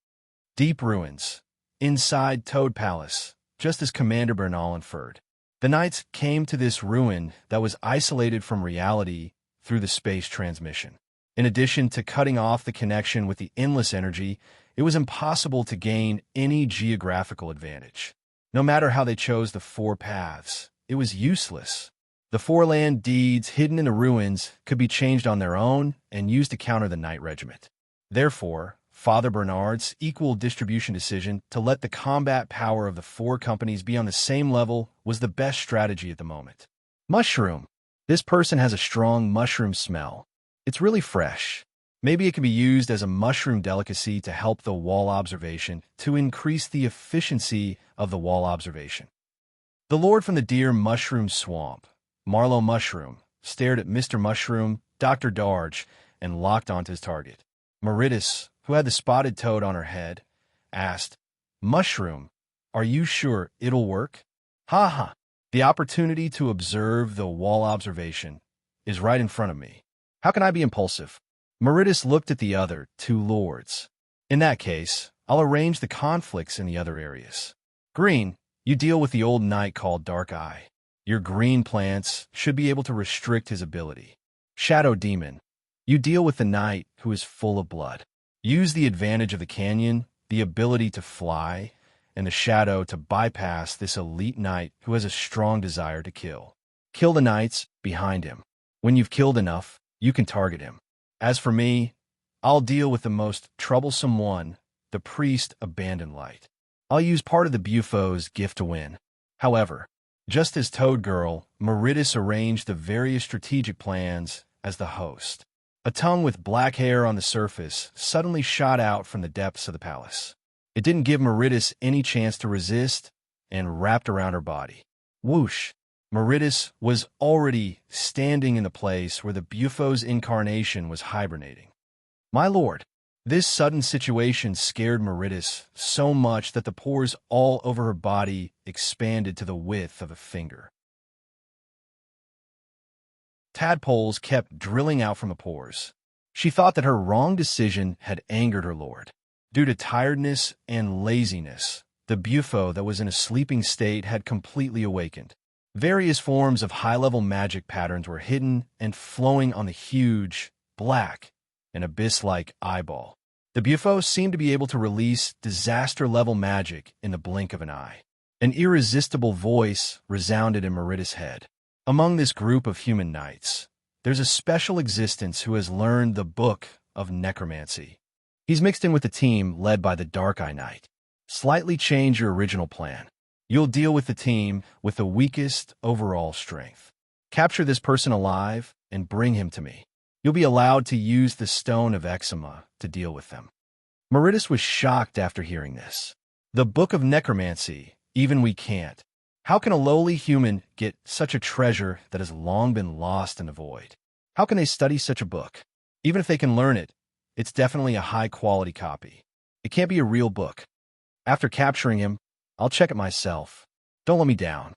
Deep ruins. Inside Toad Palace, just as Commander Bernal inferred. The Knights came to this ruin that was isolated from reality through the space transmission. In addition to cutting off the connection with the endless energy, it was impossible to gain any geographical advantage. No matter how they chose the four paths, it was useless. The four land deeds hidden in the ruins could be changed on their own and used to counter the Knight Regiment. Therefore, Father Bernard's equal distribution decision to let the combat power of the four companies be on the same level was the best strategy at the moment. Mushroom. This person has a strong mushroom smell. It's really fresh. Maybe it can be used as a mushroom delicacy to help the wall observation, to increase the efficiency of the wall observation. The Lord from the Deer Mushroom Swamp, Marlowe Mushroom, stared at Mr. Mushroom, Dr. Darge, and locked onto his target. Meritus, who had the spotted toad on her head, asked, Mushroom, are you sure it'll work? Ha ha! The opportunity to observe the wall observation is right in front of me. How can I be impulsive? Meritus looked at the other two lords. In that case, I'll arrange the conflicts in the other areas. Green, you deal with the old knight called Dark Eye. Your green plants should be able to restrict his ability. Shadow Demon, you deal with the knight who is full of blood. Use the advantage of the canyon, the ability to fly, and the shadow to bypass this elite knight who has a strong desire to kill. Kill the knights behind him. When you've killed enough, you can target him. As for me, I'll deal with the most troublesome one, the priest Abandoned Light. I'll use part of the Bufo's gift to win. However, just as Toad Girl, Meritus arranged the various strategic plans as the host. A tongue with black hair on the surface suddenly shot out from the depths of the palace. It didn't give Meritus any chance to resist and wrapped around her body. Whoosh! Meritus was already standing in the place where the Bufo's incarnation was hibernating. My lord, this sudden situation scared Meritus so much that the pores all over her body expanded to the width of a finger. Tadpoles kept drilling out from the pores. She thought that her wrong decision had angered her lord. Due to tiredness and laziness, the Bufo that was in a sleeping state had completely awakened. Various forms of high-level magic patterns were hidden and flowing on the huge, black, and abyss-like eyeball. The Bufo seemed to be able to release disaster-level magic in the blink of an eye. An irresistible voice resounded in Meritus' head. Among this group of human knights, there's a special existence who has learned the book of necromancy. He's mixed in with the team led by the Dark Eye Knight. Slightly change your original plan. You'll deal with the team with the weakest overall strength. Capture this person alive and bring him to me. You'll be allowed to use the Stone of Eczema to deal with them. Meritus was shocked after hearing this. The Book of Necromancy, even we can't. How can a lowly human get such a treasure that has long been lost in the void? How can they study such a book? Even if they can learn it, it's definitely a high-quality copy. It can't be a real book. After capturing him, I'll check it myself. Don't let me down.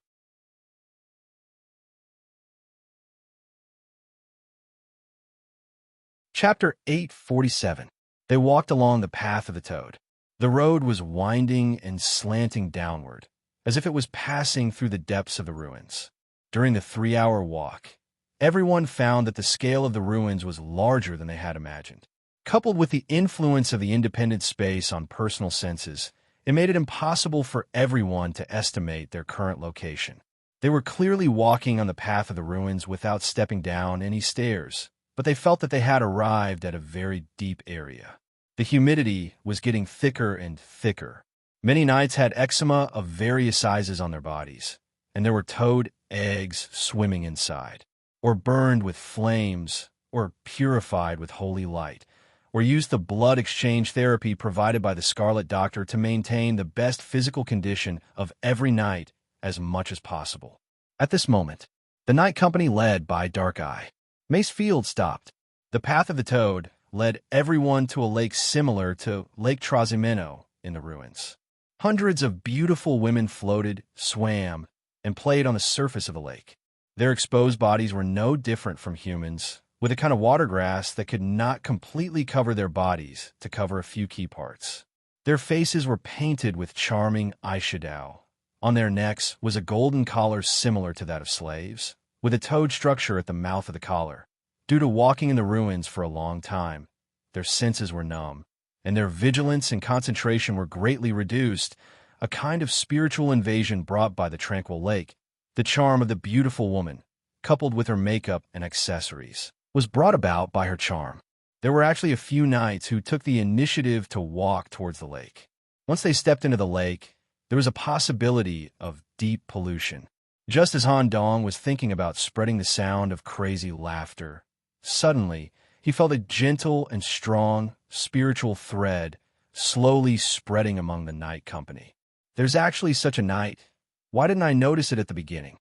Chapter 847. They walked along the path of the toad. The road was winding and slanting downward, as if it was passing through the depths of the ruins. During the 3-hour walk, everyone found that the scale of the ruins was larger than they had imagined. Coupled with the influence of the independent space on personal senses, it made it impossible for everyone to estimate their current location. They were clearly walking on the path of the ruins without stepping down any stairs, but they felt that they had arrived at a very deep area. The humidity was getting thicker and thicker. Many knights had eczema of various sizes on their bodies, and there were toad eggs swimming inside, or burned with flames, or purified with holy light, or used the blood exchange therapy provided by the Scarlet Doctor to maintain the best physical condition of every knight as much as possible. At this moment, the night company led by Dark Eye, Mace Field stopped. The path of the toad led everyone to a lake similar to Lake Trasimeno in the ruins. Hundreds of beautiful women floated, swam, and played on the surface of the lake. Their exposed bodies were no different from humans, with a kind of water grass that could not completely cover their bodies to cover a few key parts. Their faces were painted with charming eyeshadow. On their necks was a golden collar similar to that of slaves, with a toad structure at the mouth of the collar. Due to walking in the ruins for a long time, their senses were numb, and their vigilance and concentration were greatly reduced, a kind of spiritual invasion brought by the tranquil lake. The charm of the beautiful woman, coupled with her makeup and accessories, was brought about by her charm. There were actually a few knights who took the initiative to walk towards the lake. Once they stepped into the lake, there was a possibility of deep pollution. Just as Han Dong was thinking about spreading the sound of crazy laughter, suddenly he felt a gentle and strong spiritual thread slowly spreading among the night company. There's actually such a night. Why didn't I notice it at the beginning?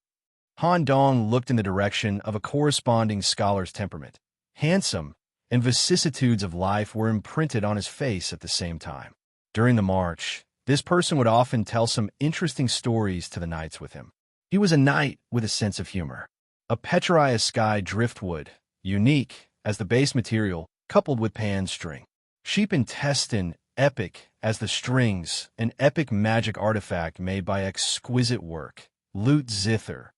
Han Dong looked in the direction of a corresponding scholar's temperament. Handsome and vicissitudes of life were imprinted on his face at the same time. During the march, this person would often tell some interesting stories to the knights with him. He was a knight with a sense of humor. A Petrias sky driftwood, unique as the base material, coupled with pan string. Sheep intestine, epic as the strings, an epic magic artifact made by exquisite work. Lute zither,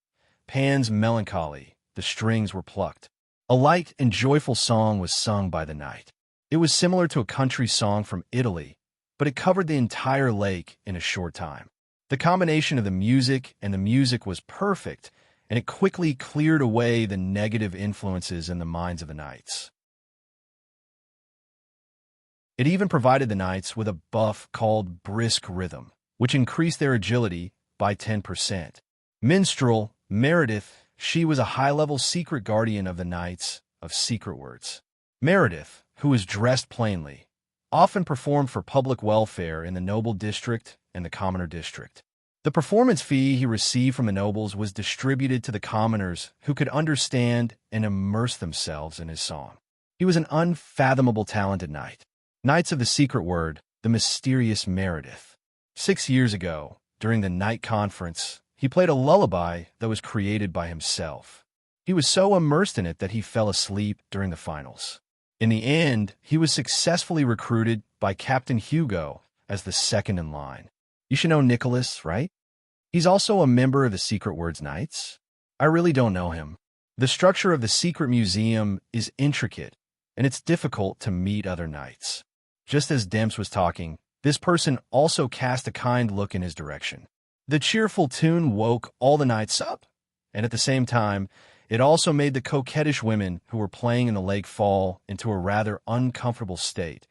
Pan's melancholy, the strings were plucked. A light and joyful song was sung by the knight. It was similar to a country song from Italy, but it covered the entire lake in a short time. The combination of the music was perfect, and it quickly cleared away the negative influences in the minds of the knights. It even provided the knights with a buff called brisk rhythm, which increased their agility by 10%. Minstrel Meredith, she was a high-level secret guardian of the Knights of Secret Words. Meredith, who was dressed plainly, often performed for public welfare in the noble district and the commoner district. The performance fee he received from the nobles was distributed to the commoners who could understand and immerse themselves in his song. He was an unfathomable talented knight. Knights of the Secret Word, the mysterious Meredith. 6 years ago, during the night conference, he played a lullaby that was created by himself. He was so immersed in it that he fell asleep during the finals. In the end, he was successfully recruited by Captain Hugo as the second in line. You should know Nicholas, right? He's also a member of the Secret Words Knights. I really don't know him. The structure of the Secret Museum is intricate, and it's difficult to meet other knights. Just as Demps was talking, this person also cast a kind look in his direction. The cheerful tune woke all the knights up, and at the same time, it also made the coquettish women who were playing in the lake fall into a rather uncomfortable state.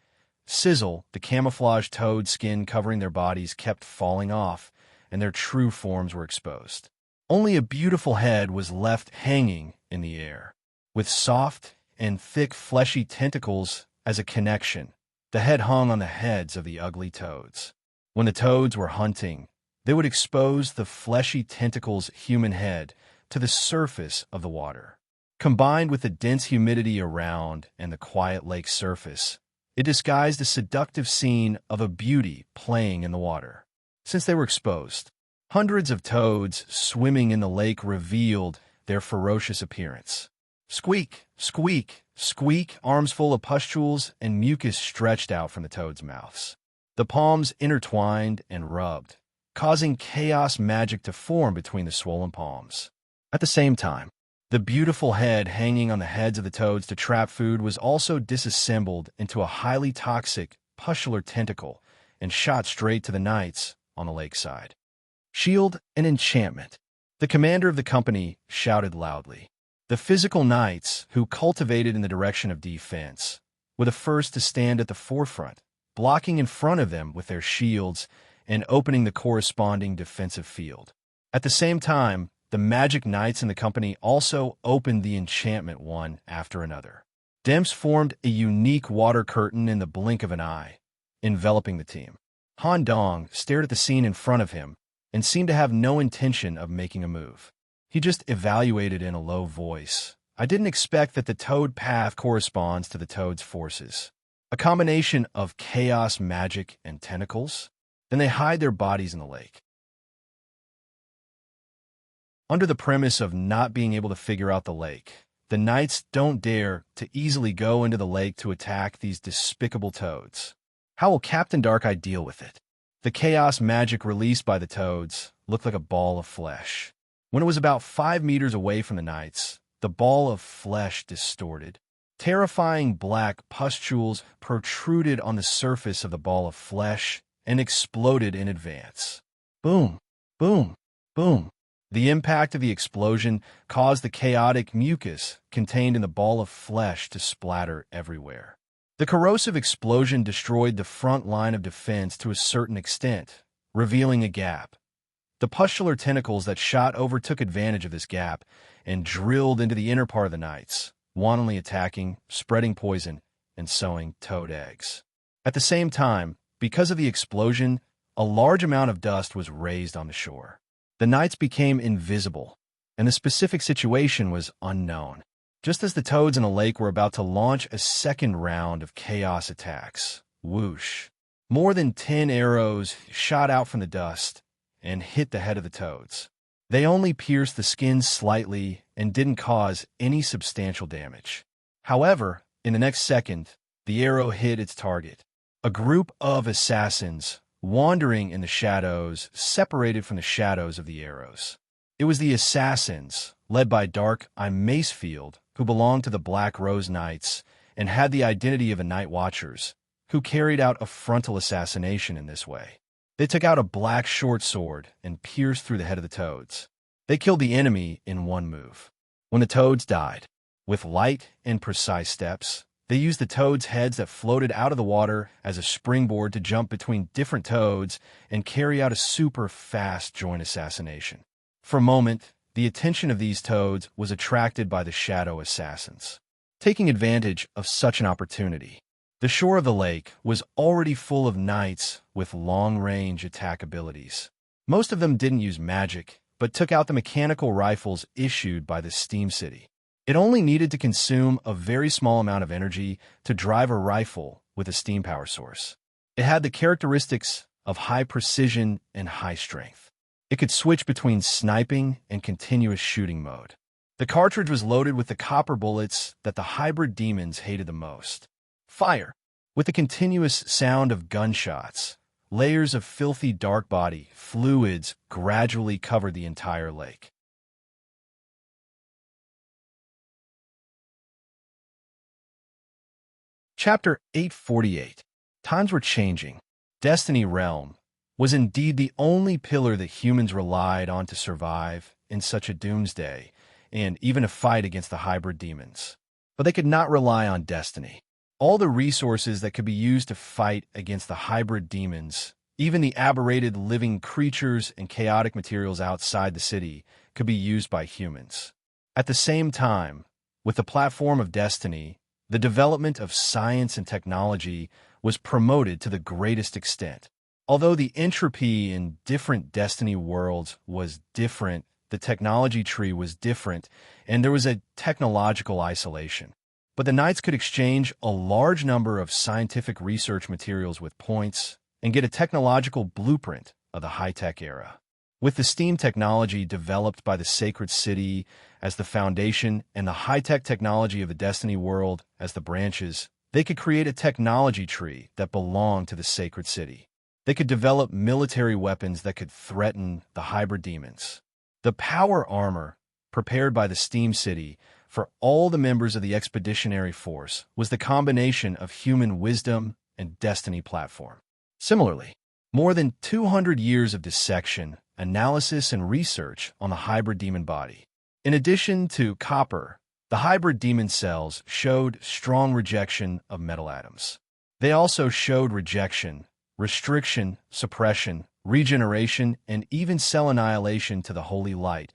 Sizzle, the camouflage toad skin covering their bodies, kept falling off, and their true forms were exposed. Only a beautiful head was left hanging in the air, with soft and thick fleshy tentacles as a connection. The head hung on the heads of the ugly toads. When the toads were hunting, they would expose the fleshy tentacles' human head to the surface of the water. Combined with the dense humidity around and the quiet lake surface, it disguised a seductive scene of a beauty playing in the water. Since they were exposed, hundreds of toads swimming in the lake revealed their ferocious appearance. Squeak, squeak, squeak, arms full of pustules and mucus stretched out from the toads' mouths. The palms intertwined and rubbed, causing chaos magic to form between the swollen palms. At the same time, The beautiful head hanging on the heads of the toads to trap food was also disassembled into a highly toxic, pustular tentacle and shot straight to the knights on the lakeside. Shield and enchantment. The commander of the company shouted loudly. The physical knights, who cultivated in the direction of defense, were the first to stand at the forefront, blocking in front of them with their shields and opening the corresponding defensive field. At the same time, the magic knights in the company also opened the enchantment one after another. Demps formed a unique water curtain in the blink of an eye, enveloping the team. Han Dong stared at the scene in front of him and seemed to have no intention of making a move. He just evaluated in a low voice. I didn't expect that the toad path corresponds to the toad's forces. A combination of chaos, magic, and tentacles? Then they hide their bodies in the lake. Under the premise of not being able to figure out the lake, the knights don't dare to easily go into the lake to attack these despicable toads. How will Captain Dark-Eye deal with it? The chaos magic released by the toads looked like a ball of flesh. When it was about 5 meters away from the knights, the ball of flesh distorted. Terrifying black pustules protruded on the surface of the ball of flesh and exploded in advance. Boom, boom, boom. The impact of the explosion caused the chaotic mucus contained in the ball of flesh to splatter everywhere. The corrosive explosion destroyed the front line of defense to a certain extent, revealing a gap. The pustular tentacles that shot over took advantage of this gap and drilled into the inner part of the knights, wantonly attacking, spreading poison, and sowing toad eggs. At the same time, because of the explosion, a large amount of dust was raised on the shore. The knights became invisible, and the specific situation was unknown. Just as the toads in the lake were about to launch a second round of chaos attacks, whoosh, more than 10 arrows shot out from the dust and hit the head of the toads. They only pierced the skin slightly and didn't cause any substantial damage. However, in the next second, the arrow hit its target. A group of assassins wandering in the shadows, separated from the shadows of the arrows. It was the assassins, led by Dark-Eye Macefield, who belonged to the Black Rose Knights and had the identity of a Night Watchers, who carried out a frontal assassination in this way. They took out a black short sword and pierced through the head of the toads. They killed the enemy in one move. When the toads died, with light and precise steps, they used the toads' heads that floated out of the water as a springboard to jump between different toads and carry out a super fast joint assassination. For a moment, the attention of these toads was attracted by the shadow assassins. Taking advantage of such an opportunity, the shore of the lake was already full of knights with long-range attack abilities. Most of them didn't use magic, but took out the mechanical rifles issued by the Steam City. It only needed to consume a very small amount of energy to drive a rifle with a steam power source. It had the characteristics of high precision and high strength. It could switch between sniping and continuous shooting mode. The cartridge was loaded with the copper bullets that the hybrid demons hated the most. Fire. With the continuous sound of gunshots, layers of filthy dark body fluids gradually covered the entire lake. Chapter 848. Times were changing. Destiny Realm was indeed the only pillar that humans relied on to survive in such a doomsday, and even to fight against the hybrid demons. But they could not rely on Destiny. All the resources that could be used to fight against the hybrid demons, even the aberrated living creatures and chaotic materials outside the city, could be used by humans. At the same time, with the platform of Destiny, the development of science and technology was promoted to the greatest extent. Although the entropy in different Destiny worlds was different, the technology tree was different, and there was a technological isolation. But the Knights could exchange a large number of scientific research materials with points and get a technological blueprint of the high-tech era. With the steam technology developed by the Sacred City as the foundation and the high-tech technology of the Destiny world as the branches, they could create a technology tree that belonged to the Sacred City. They could develop military weapons that could threaten the hybrid demons. The power armor prepared by the Steam City for all the members of the expeditionary force was the combination of human wisdom and destiny platform. Similarly, more than 200 years of dissection, analysis, and research on the hybrid demon body. In addition to copper, the hybrid demon cells showed strong rejection of metal atoms. They also showed rejection, restriction, suppression, regeneration, and even cell annihilation to the holy light,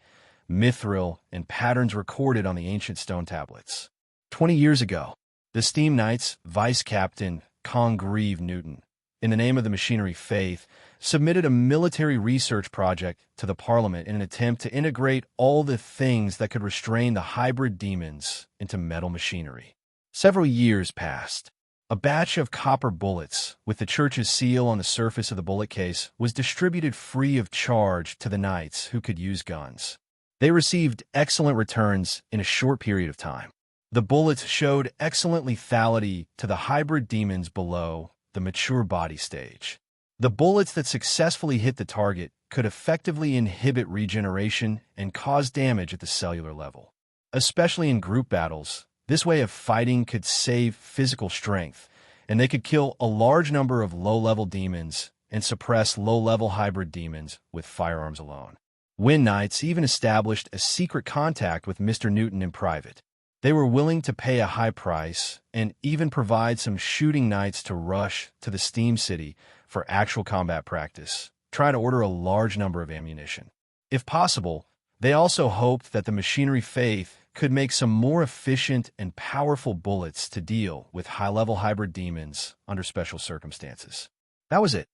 mithril, and patterns recorded on the ancient stone tablets. 20 years ago, the Steam Knights Vice Captain Congreve Newton, in the name of the machinery faith, submitted a military research project to the Parliament in an attempt to integrate all the things that could restrain the hybrid demons into metal machinery. Several years passed. A batch of copper bullets with the church's seal on the surface of the bullet case was distributed free of charge to the knights who could use guns. They received excellent returns in a short period of time. The bullets showed excellent lethality to the hybrid demons below the mature body stage. The bullets that successfully hit the target could effectively inhibit regeneration and cause damage at the cellular level. Especially in group battles, this way of fighting could save physical strength, and they could kill a large number of low-level demons and suppress low-level hybrid demons with firearms alone. Wind Knights even established a secret contact with Mr. Newton in private. They were willing to pay a high price and even provide some shooting knights to rush to the Steam City for actual combat practice, trying to order a large number of ammunition. If possible, they also hoped that the machinery faith could make some more efficient and powerful bullets to deal with high-level hybrid demons under special circumstances. That was it.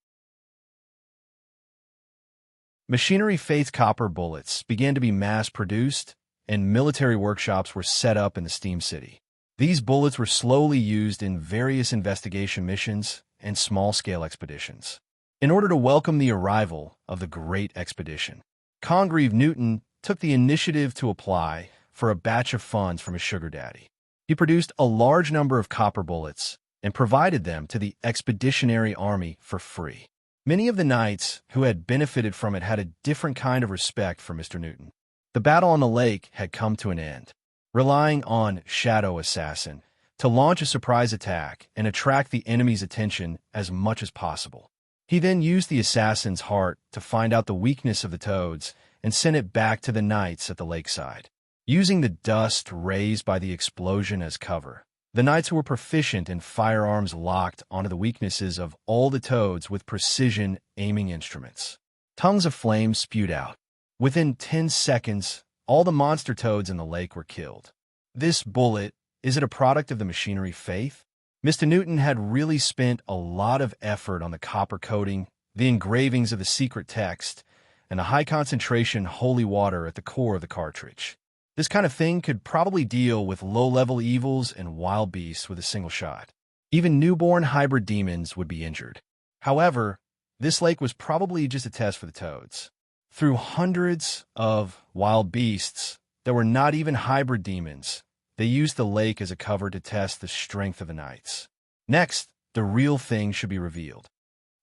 Machinery faith copper bullets began to be mass-produced, and military workshops were set up in the Steam City. These bullets were slowly used in various investigation missions and small-scale expeditions. In order to welcome the arrival of the Great Expedition, Congreve Newton took the initiative to apply for a batch of funds from his sugar daddy. He produced a large number of copper bullets and provided them to the expeditionary army for free. Many of the knights who had benefited from it had a different kind of respect for Mr. Newton. The battle on the lake had come to an end. Relying on Shadow Assassin to launch a surprise attack and attract the enemy's attention as much as possible. He then used the assassin's heart to find out the weakness of the toads and sent it back to the knights at the lakeside. Using the dust raised by the explosion as cover, the knights who were proficient in firearms locked onto the weaknesses of all the toads with precision aiming instruments. Tongues of flame spewed out. Within 10 seconds, all the monster toads in the lake were killed. This bullet, is it a product of the machinery faith? Mr. Newton had really spent a lot of effort on the copper coating, the engravings of the secret text, and the high-concentration holy water at the core of the cartridge. This kind of thing could probably deal with low-level evils and wild beasts with a single shot. Even newborn hybrid demons would be injured. However, this lake was probably just a test for the toads. Through hundreds of wild beasts that were not even hybrid demons, they used the lake as a cover to test the strength of the knights. Next, the real thing should be revealed.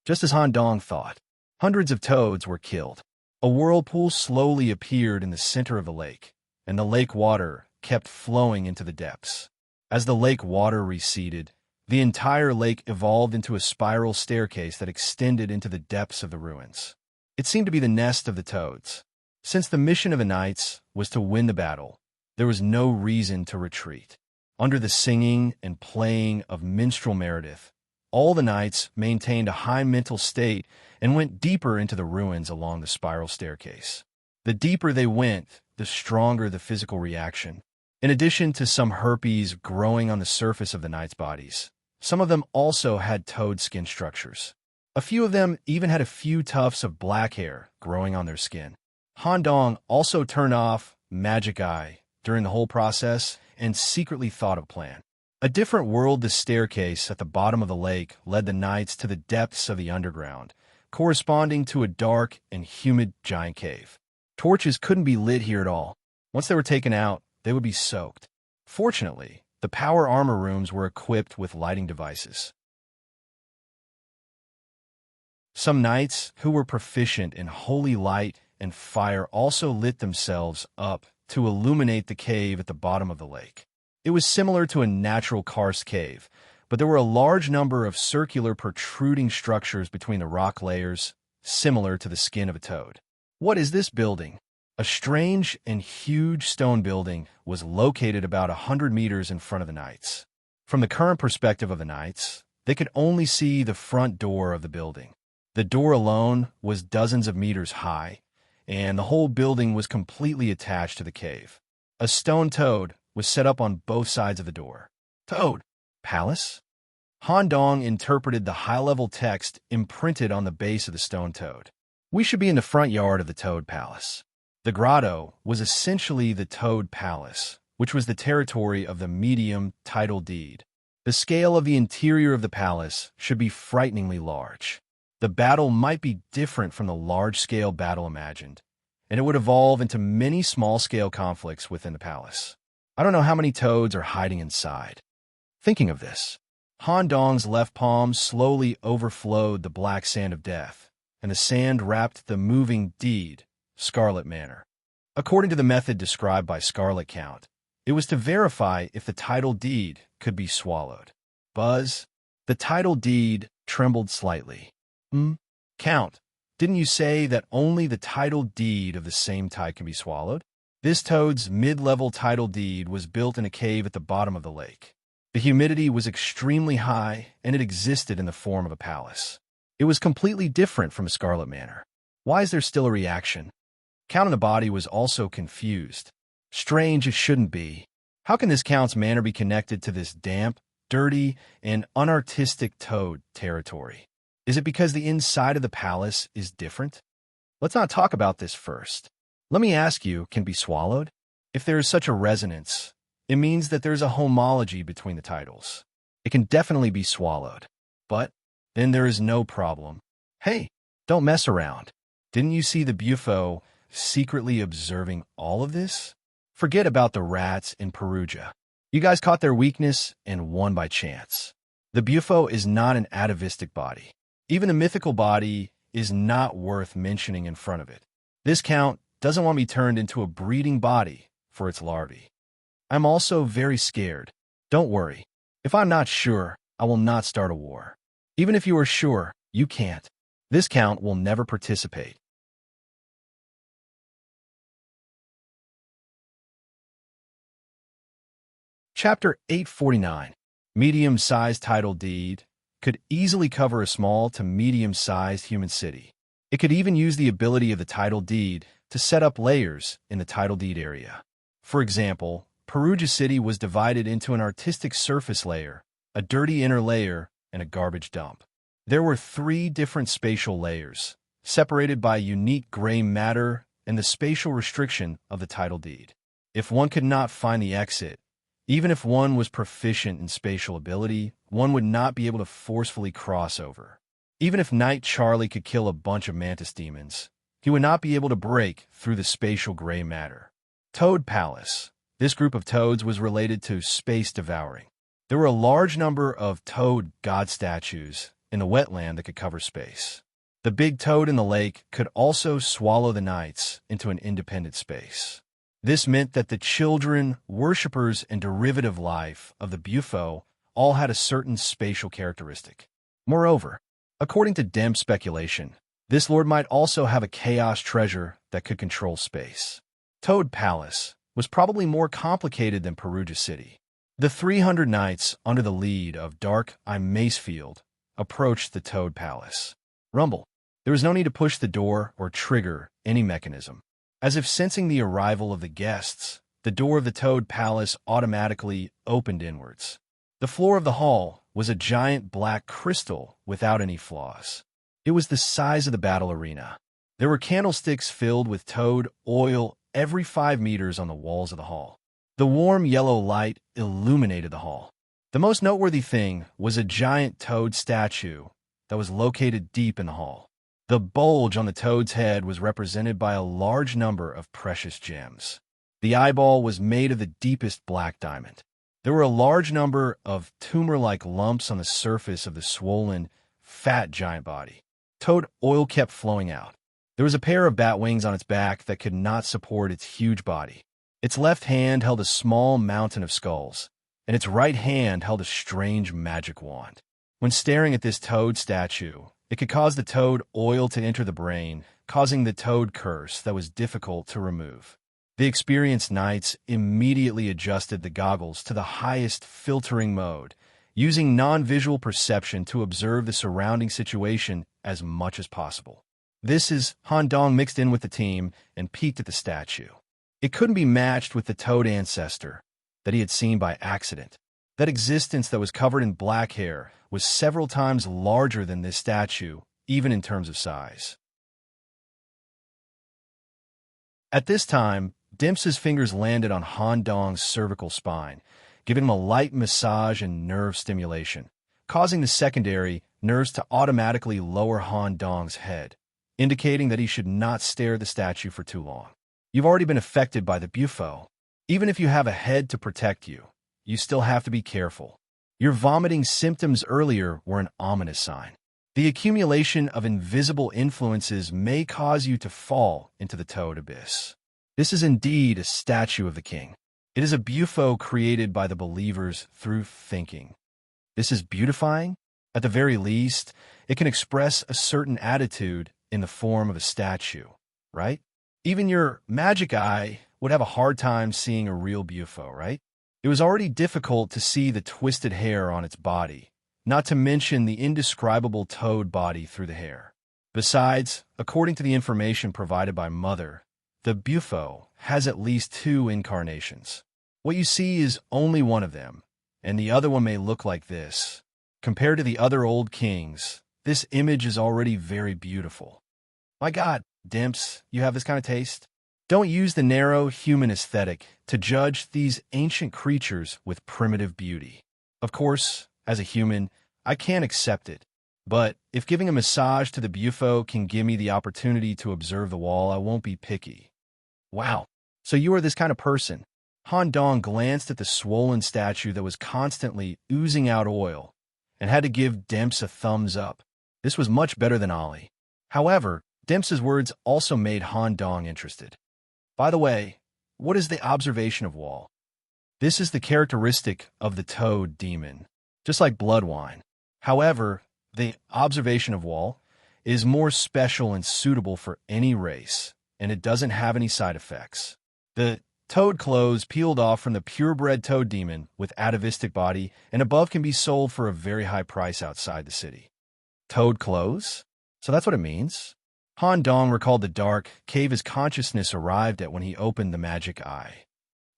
Just as Han Dong thought, hundreds of toads were killed. A whirlpool slowly appeared in the center of the lake, and the lake water kept flowing into the depths. As the lake water receded, the entire lake evolved into a spiral staircase that extended into the depths of the ruins. It seemed to be the nest of the toads. Since the mission of the knights was to win the battle, there was no reason to retreat. Under the singing and playing of minstrel Meredith, all the knights maintained a high mental state and went deeper into the ruins along the spiral staircase. The deeper they went, the stronger the physical reaction. In addition to some herpes growing on the surface of the knights' bodies, some of them also had toad skin structures. A few of them even had a few tufts of black hair growing on their skin. Han Dong also turned off Magic Eye during the whole process and secretly thought of a plan. A different world, the staircase at the bottom of the lake led the knights to the depths of the underground, corresponding to a dark and humid giant cave. Torches couldn't be lit here at all. Once they were taken out, they would be soaked. Fortunately, the power armor rooms were equipped with lighting devices. Some knights who were proficient in holy light and fire also lit themselves up to illuminate the cave at the bottom of the lake. It was similar to a natural karst cave, but there were a large number of circular protruding structures between the rock layers, similar to the skin of a toad. What is this building? A strange and huge stone building was located about 100 meters in front of the knights. From the current perspective of the knights, they could only see the front door of the building. The door alone was dozens of meters high, and the whole building was completely attached to the cave. A stone toad was set up on both sides of the door. Toad. Palace? Han Dong interpreted the high-level text imprinted on the base of the stone toad. We should be in the front yard of the Toad Palace. The grotto was essentially the Toad Palace, which was the territory of the medium title deed. The scale of the interior of the palace should be frighteningly large. The battle might be different from the large-scale battle imagined, and it would evolve into many small-scale conflicts within the palace. I don't know how many toads are hiding inside. Thinking of this, Han Dong's left palm slowly overflowed the black sand of death, and the sand wrapped the moving deed, Scarlet Manor. According to the method described by Scarlet Count, it was to verify if the title deed could be swallowed. Buzz, the title deed trembled slightly. Count, didn't you say that only the title deed of the same type can be swallowed? This toad's mid-level title deed was built in a cave at the bottom of the lake. The humidity was extremely high, and it existed in the form of a palace. It was completely different from a Scarlet Manor. Why is there still a reaction? Count in the body was also confused. Strange it shouldn't be. How can this Count's manor be connected to this damp, dirty, and unartistic toad territory? Is it because the inside of the palace is different? Let's not talk about this first. Let me ask you, can it be swallowed? If there is such a resonance, it means that there's a homology between the titles. It can definitely be swallowed. But then there is no problem. Hey, don't mess around. Didn't you see the Bufo secretly observing all of this? Forget about the rats in Perugia. You guys caught their weakness and won by chance. The Bufo is not an atavistic body. Even the mythical body is not worth mentioning in front of it. This Count doesn't want me turned into a breeding body for its larvae. I'm also very scared. Don't worry. If I'm not sure, I will not start a war. Even if you are sure, you can't. This Count will never participate. Chapter 849. Medium-sized title deed could easily cover a small to medium-sized human city. It could even use the ability of the title deed to set up layers in the title deed area. For example, Perugia City was divided into an artistic surface layer, a dirty inner layer, and a garbage dump. There were 3 different spatial layers, separated by unique gray matter and the spatial restriction of the title deed. If one could not find the exit, even if one was proficient in spatial ability, one would not be able to forcefully cross over. Even if Knight Charlie could kill a bunch of mantis demons, he would not be able to break through the spatial gray matter. Toad Palace. This group of toads was related to space devouring. There were a large number of toad god statues in the wetland that could cover space. The big toad in the lake could also swallow the knights into an independent space. This meant that the children, worshippers, and derivative life of the Bufo all had a certain spatial characteristic. Moreover, according to Dem's speculation, this lord might also have a chaos treasure that could control space. Toad Palace was probably more complicated than Perugia City. The 300 knights under the lead of Dark Eye Macefield approached the Toad Palace. Rumble. There was no need to push the door or trigger any mechanism. As if sensing the arrival of the guests, the door of the Toad Palace automatically opened inwards. The floor of the hall was a giant black crystal without any flaws. It was the size of the battle arena. There were candlesticks filled with toad oil every 5 meters on the walls of the hall. The warm yellow light illuminated the hall. The most noteworthy thing was a giant toad statue that was located deep in the hall. The bulge on the toad's head was represented by a large number of precious gems. The eyeball was made of the deepest black diamond. There were a large number of tumor-like lumps on the surface of the swollen, fat giant body. Toad oil kept flowing out. There was a pair of bat wings on its back that could not support its huge body. Its left hand held a small mountain of skulls, and its right hand held a strange magic wand. When staring at this toad statue, it could cause the toad oil to enter the brain, causing the toad curse that was difficult to remove. The experienced knights immediately adjusted the goggles to the highest filtering mode, using non-visual perception to observe the surrounding situation as much as possible. This is Han Dong mixed in with the team and peeked at the statue. It couldn't be matched with the toad ancestor that he had seen by accident. That existence that was covered in black hair was several times larger than this statue, even in terms of size. At this time, Dimps' fingers landed on Han Dong's cervical spine, giving him a light massage and nerve stimulation, causing the secondary nerves to automatically lower Han Dong's head, indicating that he should not stare at the statue for too long. You've already been affected by the bufo. Even if you have a head to protect you, you still have to be careful. Your vomiting symptoms earlier were an ominous sign. The accumulation of invisible influences may cause you to fall into the toad abyss. This is indeed a statue of the king. It is a bufo created by the believers through thinking. This is beautifying. At the very least, it can express a certain attitude in the form of a statue, right? Even your magic eye would have a hard time seeing a real bufo, right? It was already difficult to see the twisted hair on its body, not to mention the indescribable toad body through the hair. Besides, according to the information provided by Mother, the bufo has at least 2 incarnations. What you see is only one of them, and the other one may look like this. Compared to the other old kings, this image is already very beautiful. My God, Dimps, you have this kind of taste? Don't use the narrow human aesthetic to judge these ancient creatures with primitive beauty. Of course, as a human, I can't accept it. But if giving a massage to the bufo can give me the opportunity to observe the wall, I won't be picky. Wow, so you are this kind of person. Han Dong glanced at the swollen statue that was constantly oozing out oil and had to give Dimps a thumbs up. This was much better than Ollie. However, Dimps' words also made Han Dong interested. By the way, what is the observation of wall? This is the characteristic of the toad demon, just like blood wine. However, the observation of wall is more special and suitable for any race, and it doesn't have any side effects. The toad clothes peeled off from the purebred toad demon with atavistic body and above can be sold for a very high price outside the city. Toad clothes? So that's what it means? Han Dong recalled the dark cave his consciousness arrived at when he opened the magic eye.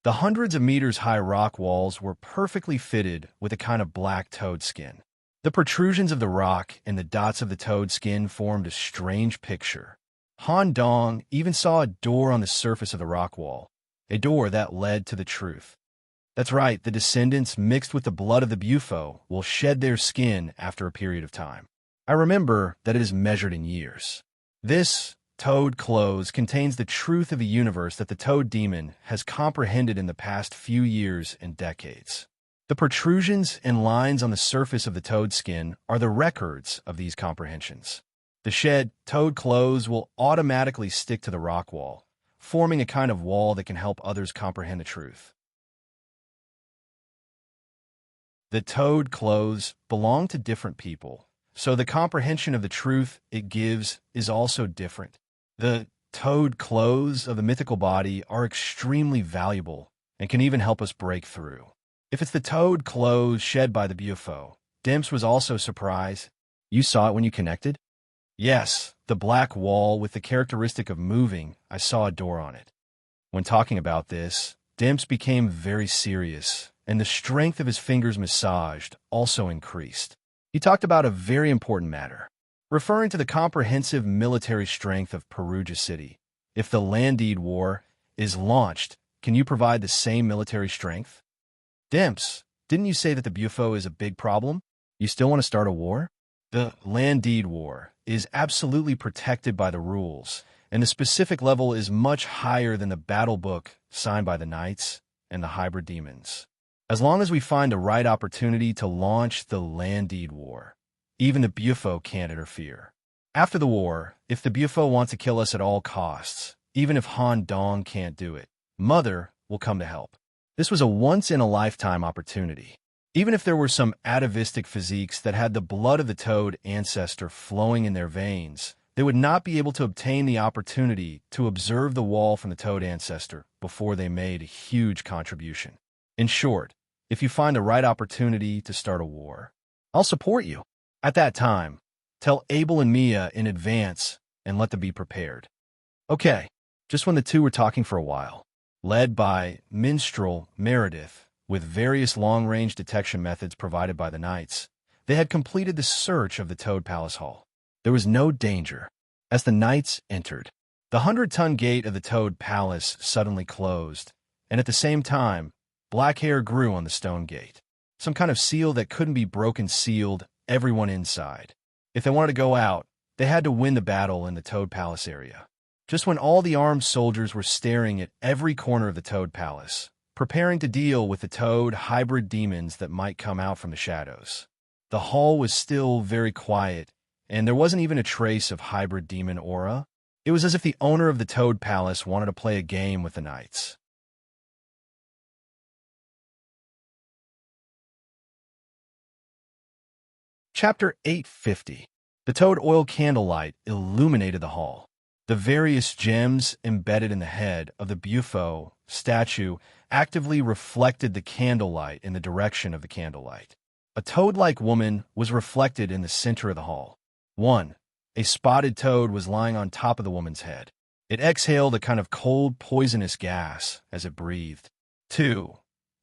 The hundreds of meters high rock walls were perfectly fitted with a kind of black toad skin. The protrusions of the rock and the dots of the toad skin formed a strange picture. Han Dong even saw a door on the surface of the rock wall, a door that led to the truth. That's right, the descendants mixed with the blood of the bufo will shed their skin after a period of time. I remember that it is measured in years. This toad clothes contains the truth of a universe that the toad demon has comprehended in the past few years and decades. The protrusions and lines on the surface of the toad skin are the records of these comprehensions. The shed toad clothes will automatically stick to the rock wall, forming a kind of wall that can help others comprehend the truth. The toad clothes belong to different people, so the comprehension of the truth it gives is also different. The toad clothes of the mythical body are extremely valuable and can even help us break through. If it's the toad clothes shed by the bufo, Dimps was also surprised. You saw it when you connected? Yes, the black wall with the characteristic of moving, I saw a door on it. When talking about this, Dimps became very serious, and the strength of his fingers massaged also increased. He talked about a very important matter, referring to the comprehensive military strength of Perugia City. If the Landede War is launched, can you provide the same military strength? Dimps, didn't you say that the bufo is a big problem? You still want to start a war? The Landede War is absolutely protected by the rules, and the specific level is much higher than the battle book signed by the knights and the hybrid demons. As long as we find the right opportunity to launch the Landede War, even the bufo can't interfere. After the war, if the bufo wants to kill us at all costs, even if Han Dong can't do it, Mother will come to help. This was a once-in-a-lifetime opportunity. Even if there were some atavistic physiques that had the blood of the toad ancestor flowing in their veins, they would not be able to obtain the opportunity to observe the wall from the toad ancestor before they made a huge contribution. In short, if you find the right opportunity to start a war, I'll support you. At that time, tell Abel and Mia in advance and let them be prepared. Okay, just when the two were talking for a while, led by Minstrel Meredith, with various long-range detection methods provided by the knights, they had completed the search of the Toad Palace Hall. There was no danger. As the knights entered, the 100-ton gate of the Toad Palace suddenly closed, and at the same time, black hair grew on the stone gate. Some kind of seal that couldn't be broken sealed everyone inside. If they wanted to go out, they had to win the battle in the Toad Palace area. Just when all the armed soldiers were staring at every corner of the Toad Palace, preparing to deal with the Toad hybrid demons that might come out from the shadows. The hall was still very quiet, and there wasn't even a trace of hybrid demon aura. It was as if the owner of the Toad Palace wanted to play a game with the knights. Chapter 850. The Toad oil candlelight illuminated the hall. The various gems embedded in the head of the Bufo statue actively reflected the candlelight in the direction of the candlelight. A toad-like woman was reflected in the center of the hall. 1. A spotted toad was lying on top of the woman's head. It exhaled a kind of cold, poisonous gas as it breathed. 2.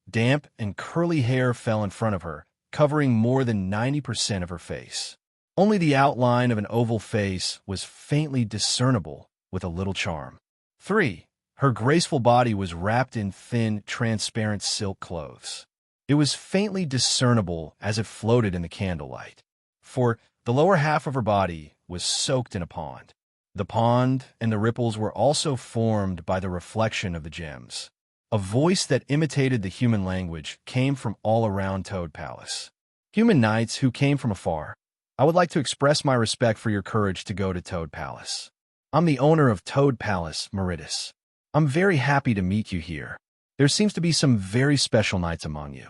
Damp and curly hair fell in front of her, covering more than 90% of her face. Only the outline of an oval face was faintly discernible with a little charm. 3. Her graceful body was wrapped in thin, transparent silk clothes. It was faintly discernible as it floated in the candlelight. 4. The lower half of her body was soaked in a pond. The pond and the ripples were also formed by the reflection of the gems. A voice that imitated the human language came from all around Toad Palace. Human knights who came from afar, I would like to express my respect for your courage to go to Toad Palace. I'm the owner of Toad Palace, Meritus. I'm very happy to meet you here. There seems to be some very special knights among you.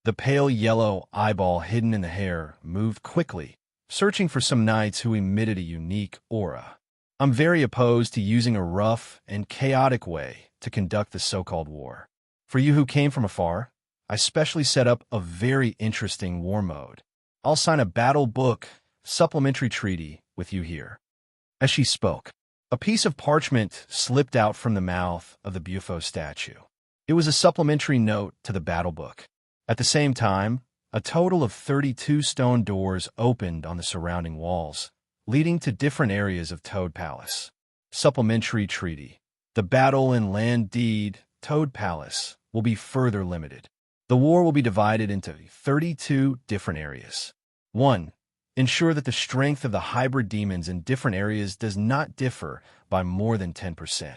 The pale yellow eyeball hidden in the hair moved quickly, searching for some knights who emitted a unique aura. I'm very opposed to using a rough and chaotic way to conduct the so-called war. For you who came from afar, I specially set up a very interesting war mode. I'll sign a battle book, supplementary treaty, with you here. As she spoke, a piece of parchment slipped out from the mouth of the Bufo statue. It was a supplementary note to the battle book. At the same time, a total of 32 stone doors opened on the surrounding walls, leading to different areas of Toad Palace. Supplementary treaty. The battle and land deed, Toad Palace, will be further limited. The war will be divided into 32 different areas. 1. Ensure that the strength of the hybrid demons in different areas does not differ by more than 10%.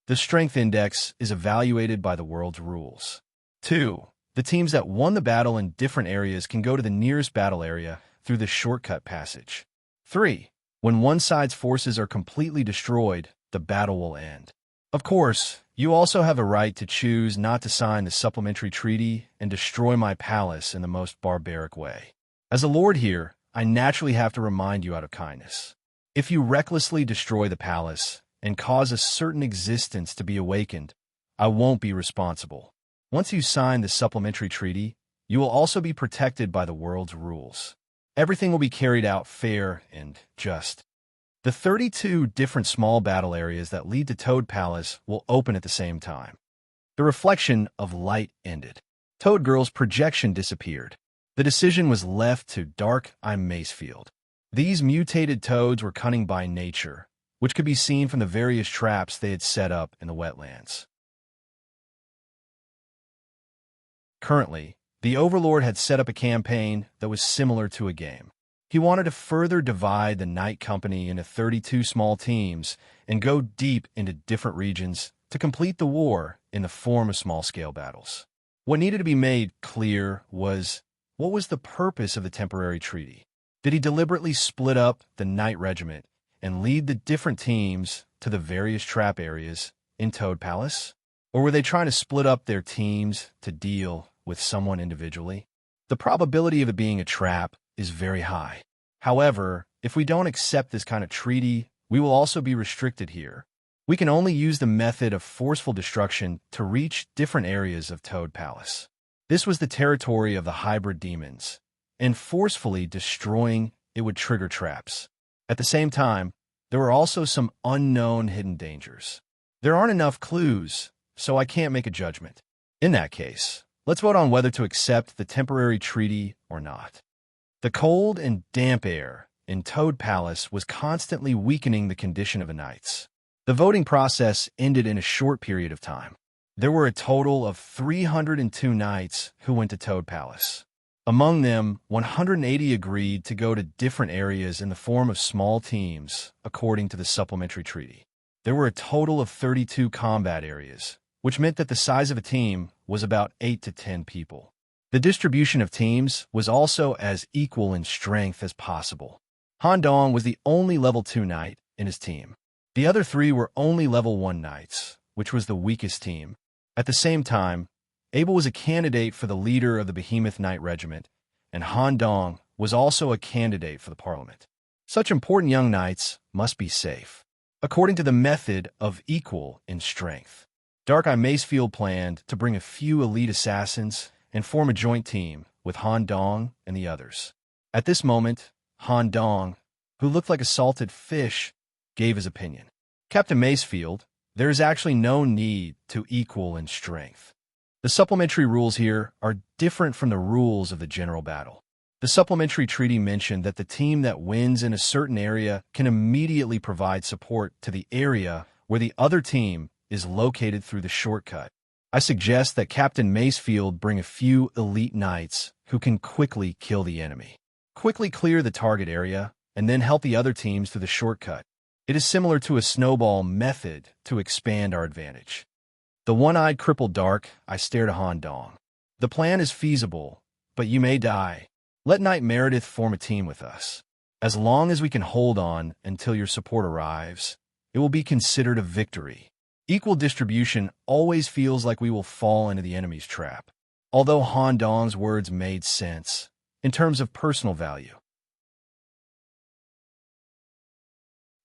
The strength index is evaluated by the world's rules. 2. The teams that won the battle in different areas can go to the nearest battle area through the shortcut passage. 3. When one side's forces are completely destroyed, the battle will end. Of course, you also have a right to choose not to sign the supplementary treaty and destroy my palace in the most barbaric way. As a lord here, I naturally have to remind you out of kindness. If you recklessly destroy the palace and cause a certain existence to be awakened, I won't be responsible. Once you sign the supplementary treaty, you will also be protected by the world's rules. Everything will be carried out fair and just. The 32 different small battle areas that lead to Toad Palace will open at the same time. The reflection of light ended. Toad Girl's projection disappeared. The decision was left to Dark Eye Macefield. These mutated toads were cunning by nature, which could be seen from the various traps they had set up in the wetlands. Currently, the Overlord had set up a campaign that was similar to a game. He wanted to further divide the Knight Company into 32 small teams and go deep into different regions to complete the war in the form of small-scale battles. What needed to be made clear was, what was the purpose of the temporary treaty? Did he deliberately split up the Knight Regiment and lead the different teams to the various trap areas in Toad Palace? Or were they trying to split up their teams to deal with someone individually? The probability of it being a trap is very high. However, if we don't accept this kind of treaty, we will also be restricted here. We can only use the method of forceful destruction to reach different areas of Toad Palace. This was the territory of the hybrid demons, and forcefully destroying it would trigger traps. At the same time, there were also some unknown hidden dangers. There aren't enough clues, so I can't make a judgment. In that case, let's vote on whether to accept the temporary treaty or not. The cold and damp air in Toad Palace was constantly weakening the condition of the knights. The voting process ended in a short period of time. There were a total of 302 knights who went to Toad Palace. Among them, 180 agreed to go to different areas in the form of small teams, according to the supplementary treaty. There were a total of 32 combat areas, which meant that the size of a team was about 8 to 10 people. The distribution of teams was also as equal in strength as possible. Han Dong was the only level 2 knight in his team. The other 3 were only level 1 knights, which was the weakest team. At the same time, Abel was a candidate for the leader of the Behemoth Knight Regiment, and Han Dong was also a candidate for the Parliament. Such important young knights must be safe, according to the method of equal in strength. Dark-Eye Macefield planned to bring a few elite assassins and form a joint team with Han Dong and the others. At this moment, Han Dong, who looked like a salted fish, gave his opinion. Captain Macefield, there is actually no need to equal in strength. The supplementary rules here are different from the rules of the general battle. The supplementary treaty mentioned that the team that wins in a certain area can immediately provide support to the area where the other team is located through the shortcut. I suggest that Captain Macefield bring a few elite knights who can quickly kill the enemy. Quickly clear the target area, and then help the other teams through the shortcut. It is similar to a snowball method to expand our advantage. The one-eyed crippled Dark-Eye stared at Han Dong. The plan is feasible, but you may die. Let Knight Meredith form a team with us. As long as we can hold on until your support arrives, it will be considered a victory. Equal distribution always feels like we will fall into the enemy's trap, although Han Dong's words made sense in terms of personal value.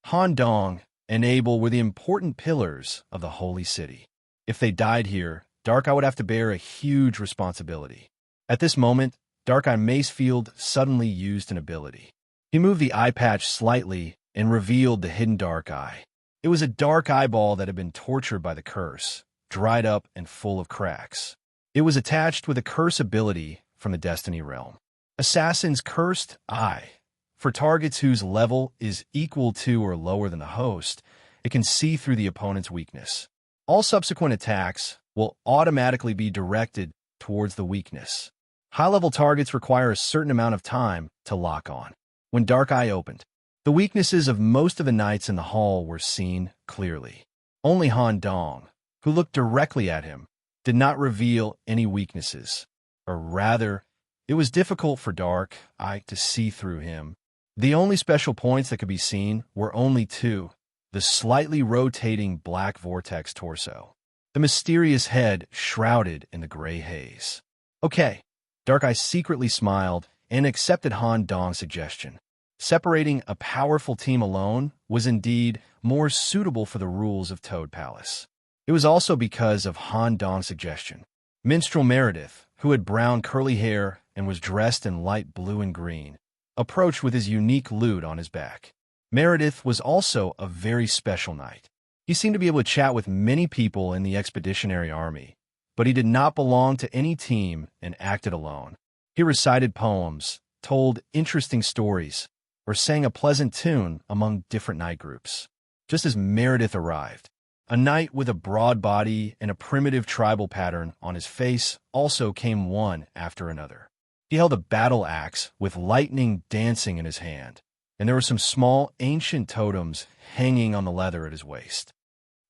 Han Dong and Abel were the important pillars of the holy city. If they died here, Dark-Eye would have to bear a huge responsibility. At this moment, Dark-Eye Macefield suddenly used an ability. He moved the eye patch slightly and revealed the hidden Dark-Eye. It was a dark eyeball that had been tortured by the curse, dried up and full of cracks. It was attached with a curse ability from the Destiny realm. Assassin's Cursed Eye. For targets whose level is equal to or lower than the host, it can see through the opponent's weakness. All subsequent attacks will automatically be directed towards the weakness. High-level targets require a certain amount of time to lock on. When Dark-Eye opened, the weaknesses of most of the knights in the hall were seen clearly. Only Han Dong, who looked directly at him, did not reveal any weaknesses. Or rather, it was difficult for Dark-Eye to see through him. The only special points that could be seen were only 2. The slightly rotating black vortex torso. The mysterious head shrouded in the gray haze. Okay, Dark-Eye secretly smiled and accepted Han Dong's suggestion. Separating a powerful team alone was indeed more suitable for the rules of Toad Palace. It was also because of Han Dong's suggestion. Minstrel Meredith, who had brown curly hair and was dressed in light blue and green, approached with his unique lute on his back. Meredith was also a very special knight. He seemed to be able to chat with many people in the expeditionary army, but he did not belong to any team and acted alone. He recited poems, told interesting stories, or sang a pleasant tune among different knight groups. Just as Meredith arrived, a knight with a broad body and a primitive tribal pattern on his face also came one after another. He held a battle axe with lightning dancing in his hand, and there were some small ancient totems hanging on the leather at his waist.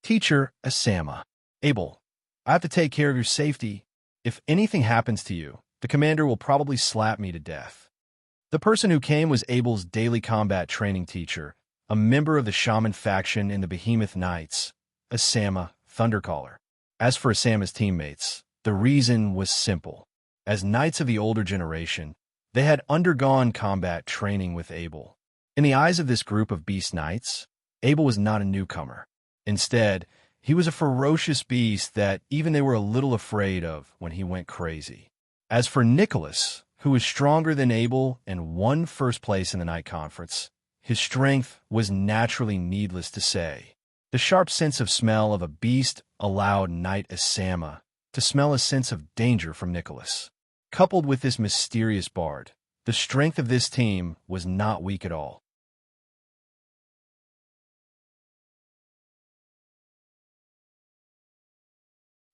Teacher Asama. Abel, I have to take care of your safety. If anything happens to you, the commander will probably slap me to death. The person who came was Abel's daily combat training teacher, a member of the shaman faction in the Behemoth Knights, Asama Thundercaller. As for Asama's teammates, the reason was simple. As knights of the older generation, they had undergone combat training with Abel. In the eyes of this group of beast knights, Abel was not a newcomer. Instead, he was a ferocious beast that even they were a little afraid of when he went crazy. As for Nicholas, who was stronger than Abel and won first place in the night conference, his strength was naturally needless to say. The sharp sense of smell of a beast allowed Knight Asama to smell a sense of danger from Nicholas. Coupled with this mysterious bard, the strength of this team was not weak at all.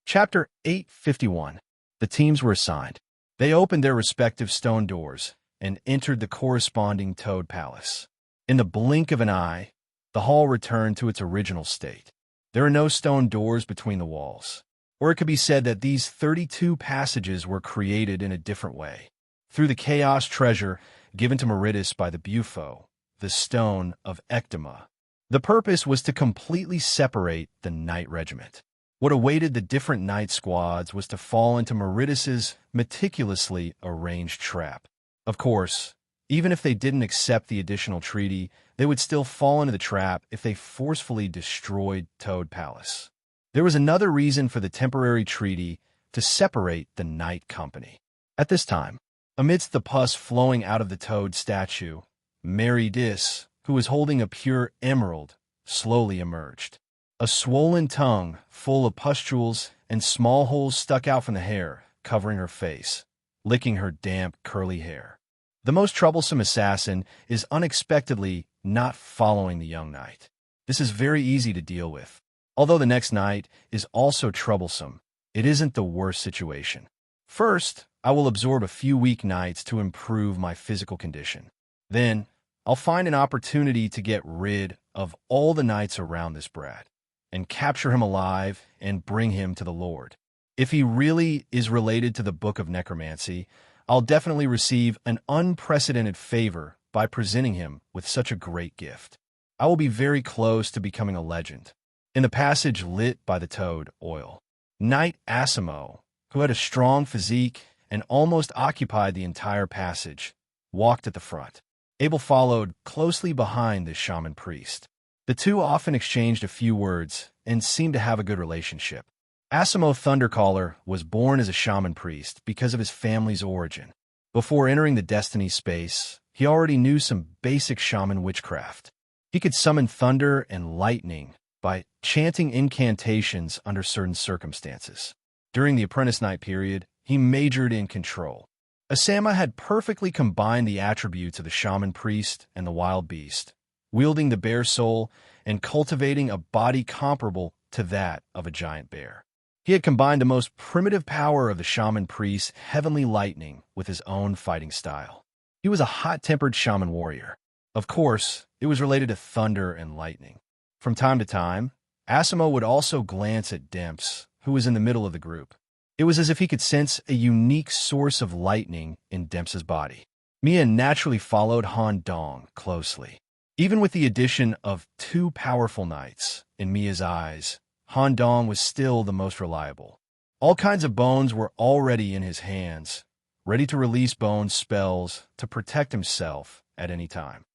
Chapter 851. The teams were assigned. They opened their respective stone doors and entered the corresponding Toad Palace. In the blink of an eye, the hall returned to its original state. There are no stone doors between the walls, or it could be said that these 32 passages were created in a different way, through the chaos treasure given to Meritus by the Bufo, the Stone of Ectoma. The purpose was to completely separate the knight regiment. What awaited the different knight squads was to fall into Meritus's meticulously arranged trap. Of course, even if they didn't accept the additional treaty, they would still fall into the trap if they forcefully destroyed Toad Palace. There was another reason for the temporary treaty to separate the Knight Company. At this time, amidst the pus flowing out of the Toad statue, Mary Dis, who was holding a pure emerald, slowly emerged. A swollen tongue, full of pustules and small holes stuck out from the hair, covering her face, licking her damp, curly hair. The most troublesome assassin is unexpectedly not following the young knight. This is very easy to deal with. Although the next knight is also troublesome, it isn't the worst situation. First, I will absorb a few weak knights to improve my physical condition. Then, I'll find an opportunity to get rid of all the knights around this brat, and capture him alive and bring him to the Lord. If he really is related to the Book of Necromancy, I'll definitely receive an unprecedented favor by presenting him with such a great gift. I will be very close to becoming a legend. In the passage lit by the toad oil, Knight Asamo, who had a strong physique and almost occupied the entire passage, walked at the front. Abel followed closely behind this shaman priest. The two often exchanged a few words and seemed to have a good relationship. Asamo Thundercaller was born as a shaman priest because of his family's origin. Before entering the Destiny space, he already knew some basic shaman witchcraft. He could summon thunder and lightning by chanting incantations under certain circumstances. During the Apprentice Knight period, he majored in control. Asama had perfectly combined the attributes of the shaman priest and the wild beast, wielding the bear soul and cultivating a body comparable to that of a giant bear. He had combined the most primitive power of the shaman priest's heavenly lightning with his own fighting style. He was a hot-tempered shaman warrior. Of course, it was related to thunder and lightning. From time to time, Asamo would also glance at Demps, who was in the middle of the group. It was as if he could sense a unique source of lightning in Demps's body. Mia naturally followed Han Dong closely. Even with the addition of two powerful knights, in Mia's eyes, Han Dong was still the most reliable. All kinds of bones were already in his hands, ready to release bone spells to protect himself at any time.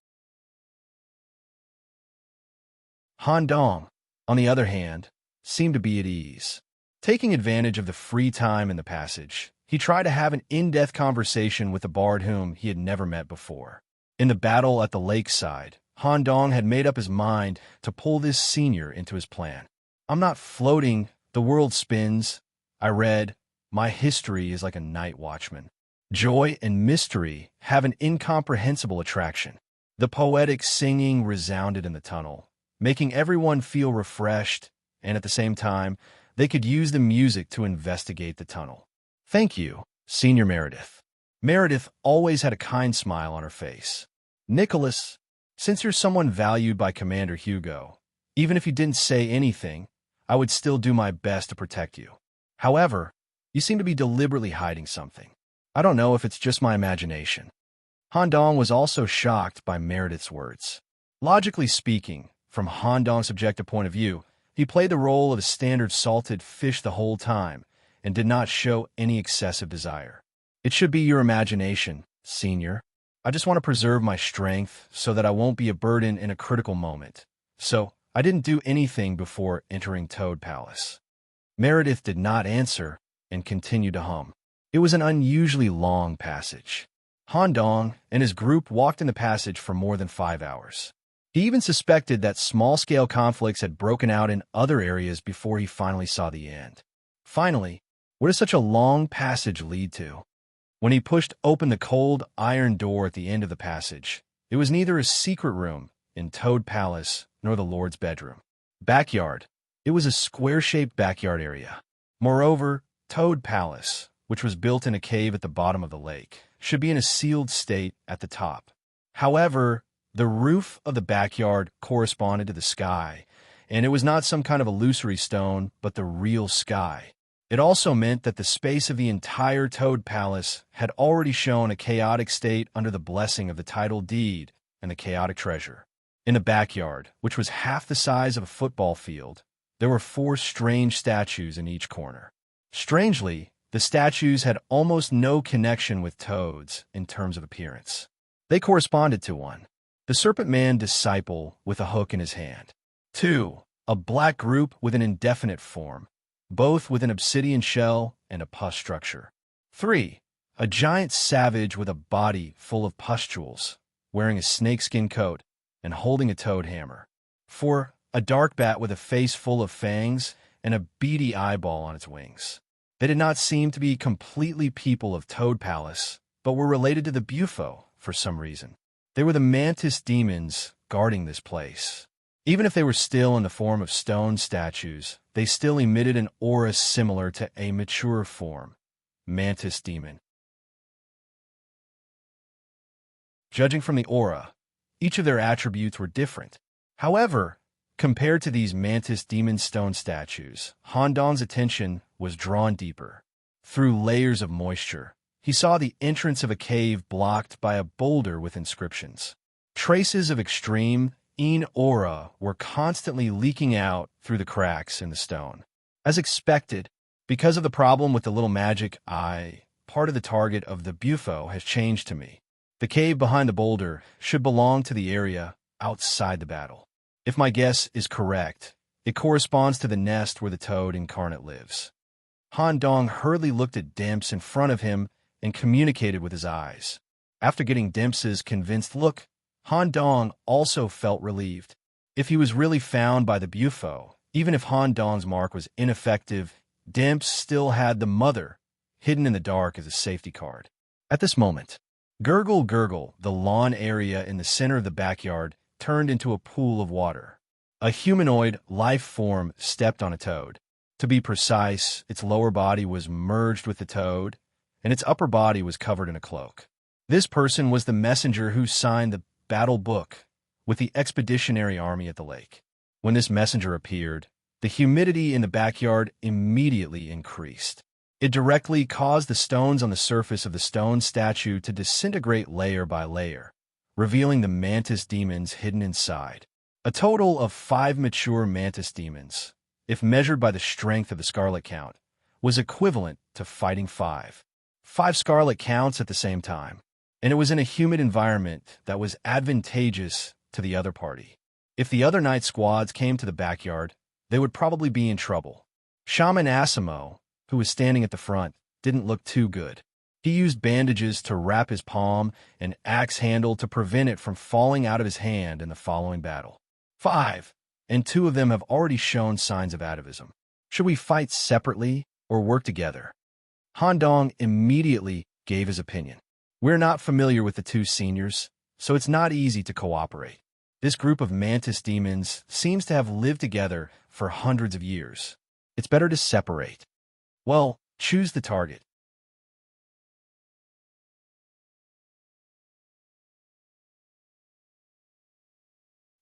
Han Dong, on the other hand, seemed to be at ease. Taking advantage of the free time in the passage, he tried to have an in-depth conversation with a bard whom he had never met before. In the battle at the lakeside, Han Dong had made up his mind to pull this senior into his plan. "I'm not floating, the world spins," I read. "My history is like a night watchman." Joy and mystery have an incomprehensible attraction. The poetic singing resounded in the tunnel, making everyone feel refreshed, and at the same time, they could use the music to investigate the tunnel. "Thank you, Senior Meredith." Meredith always had a kind smile on her face. "Nicholas, since you're someone valued by Commander Hugo, even if you didn't say anything, I would still do my best to protect you. However, you seem to be deliberately hiding something. I don't know if it's just my imagination." Han Dong was also shocked by Meredith's words. Logically speaking, from Han Dong's subjective point of view, He played the role of a standard salted fish the whole time and did not show any excessive desire. It should be your imagination, senior. I just want to preserve my strength so that I won't be a burden in a critical moment. So, I didn't do anything before entering Toad Palace. Meredith did not answer and continued to hum. It was an unusually long passage. Han Dong and his group walked in the passage for more than 5 hours. He even suspected that small-scale conflicts had broken out in other areas before he finally saw the end. Finally, where does such a long passage lead to? When he pushed open the cold iron door at the end of the passage, it was neither a secret room in Toad Palace nor the Lord's bedroom. Backyard. It was a square-shaped backyard area. Moreover, Toad Palace, which was built in a cave at the bottom of the lake, should be in a sealed state at the top. However, the roof of the backyard corresponded to the sky, and it was not some kind of illusory stone, but the real sky. It also meant that the space of the entire Toad Palace had already shown a chaotic state under the blessing of the title deed and the chaotic treasure. In the backyard, which was half the size of a football field, there were 4 strange statues in each corner. Strangely, the statues had almost no connection with toads in terms of appearance. They corresponded to 1, the Serpent Man disciple with a hook in his hand. 2, a black group with an indefinite form, both with an obsidian shell and a pus structure. 3, a giant savage with a body full of pustules, wearing a snakeskin coat and holding a toad hammer. 4, a dark bat with a face full of fangs and a beady eyeball on its wings. They did not seem to be completely people of Toad Palace, but were related to the Bufo for some reason. They were the mantis demons guarding this place. Even if they were still in the form of stone statues, they still emitted an aura similar to a mature form, mantis demon. Judging from the aura, each of their attributes were different. However, compared to these mantis demon stone statues, Han Dong's attention was drawn deeper. Through layers of moisture, he saw the entrance of a cave blocked by a boulder with inscriptions. Traces of extreme aura were constantly leaking out through the cracks in the stone. As expected, because of the problem with the little magic eye, part of the target of the Bufo has changed to me. The cave behind the boulder should belong to the area outside the battle. If my guess is correct, it corresponds to the nest where the toad incarnate lives. Han Dong hurriedly looked at Demps in front of him and communicated with his eyes. After getting Demps's convinced look, Han Dong also felt relieved. If he was really found by the Bufo, even if Han Dong's mark was ineffective, Demps still had the mother hidden in the dark as a safety card. At this moment, Gurgle Gurgle, the lawn area in the center of the backyard, turned into a pool of water. A humanoid life form stepped on a toad. To be precise, its lower body was merged with the toad, and its upper body was covered in a cloak. This person was the messenger who signed the battle book with the expeditionary army at the lake. When this messenger appeared, the humidity in the backyard immediately increased. It directly caused the stones on the surface of the stone statue to disintegrate layer by layer, revealing the mantis demons hidden inside. A total of 5 mature mantis demons, if measured by the strength of the Scarlet Count, was equivalent to fighting 5 Scarlet Counts at the same time, and it was in a humid environment that was advantageous to the other party. If the other night squads came to the backyard, they would probably be in trouble. Shaman Asimo, who was standing at the front, didn't look too good. He used bandages to wrap his palm and axe handle to prevent it from falling out of his hand in the following battle. 5, and 2 of them have already shown signs of atavism. Should we fight separately or work together? Han Dong immediately gave his opinion. We're not familiar with the 2 seniors, so it's not easy to cooperate. This group of mantis demons seems to have lived together for hundreds of years. It's better to separate. Well, choose the target.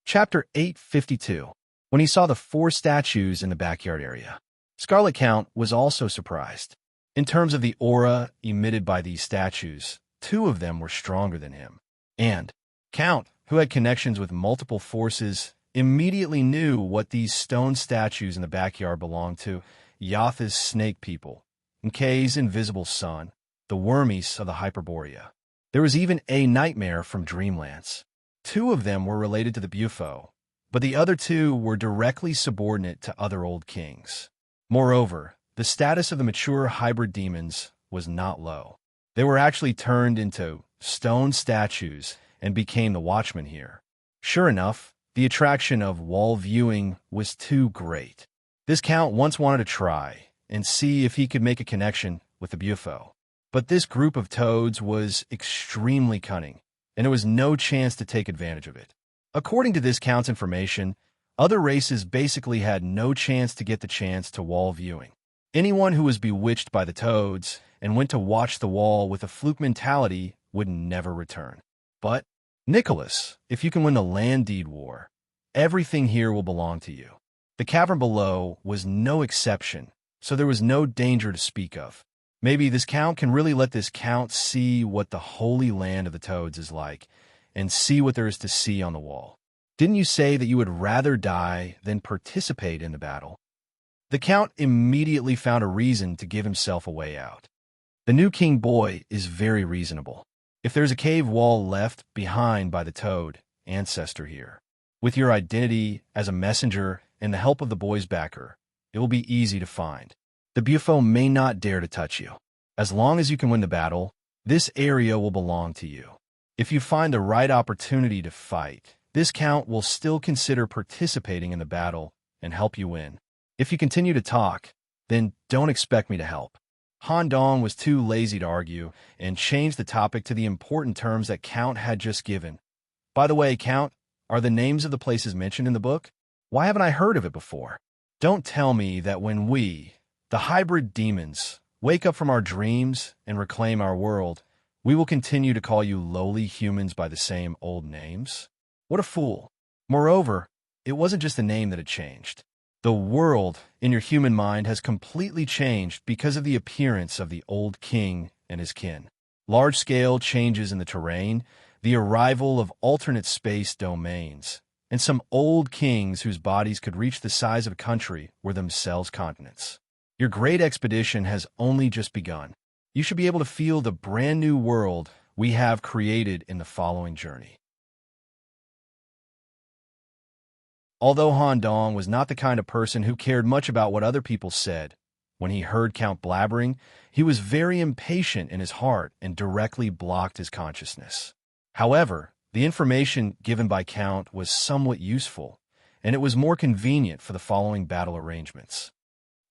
Chapter 852. When he saw the 4 statues in the backyard area, Scarlet Count was also surprised. In terms of the aura emitted by these statues, 2 of them were stronger than him. And Count, who had connections with multiple forces immediately knew what these stone statues in the backyard belonged to: Yatha's snake people, and Kay's invisible son, the wormies of the Hyperborea. There was even a nightmare from Dreamlands. Two of them were related to the Bufo, but the other two were directly subordinate to other old kings. Moreover, the status of the mature hybrid demons was not low. They were actually turned into stone statues and became the watchmen here. Sure enough, the attraction of wall viewing was too great. This count once wanted to try and see if he could make a connection with the Bufo. But this group of toads was extremely cunning, and there was no chance to take advantage of it. According to this count's information, other races basically had no chance to get the chance to wall viewing. Anyone who was bewitched by the toads and went to watch the wall with a fluke mentality would never return. But, Nicholas, if you can win the land deed war, everything here will belong to you. The cavern below was no exception, so there was no danger to speak of. Maybe this count can really let this count see what the holy land of the toads is like, and see what there is to see on the wall. Didn't you say that you would rather die than participate in the battle? The count immediately found a reason to give himself a way out. The new king boy is very reasonable. If there's a cave wall left behind by the toad ancestor here, with your identity as a messenger and the help of the boy's backer, it will be easy to find. The Bufo may not dare to touch you. As long as you can win the battle, this area will belong to you. If you find the right opportunity to fight, this count will still consider participating in the battle and help you win. If you continue to talk, then don't expect me to help. Han Dong was too lazy to argue and changed the topic to the important terms that Count had just given. By the way, Count, are the names of the places mentioned in the book? Why haven't I heard of it before? Don't tell me that when we, the hybrid demons, wake up from our dreams and reclaim our world, we will continue to call you lowly humans by the same old names? What a fool. Moreover, it wasn't just the name that had changed. The world in your human mind has completely changed because of the appearance of the old king and his kin. Large-scale changes in the terrain, the arrival of alternate space domains, and some old kings whose bodies could reach the size of a country were themselves continents. Your great expedition has only just begun. You should be able to feel the brand new world we have created in the following journey. Although Han Dong was not the kind of person who cared much about what other people said, when he heard Count blabbering, he was very impatient in his heart and directly blocked his consciousness. However, the information given by Count was somewhat useful, and it was more convenient for the following battle arrangements.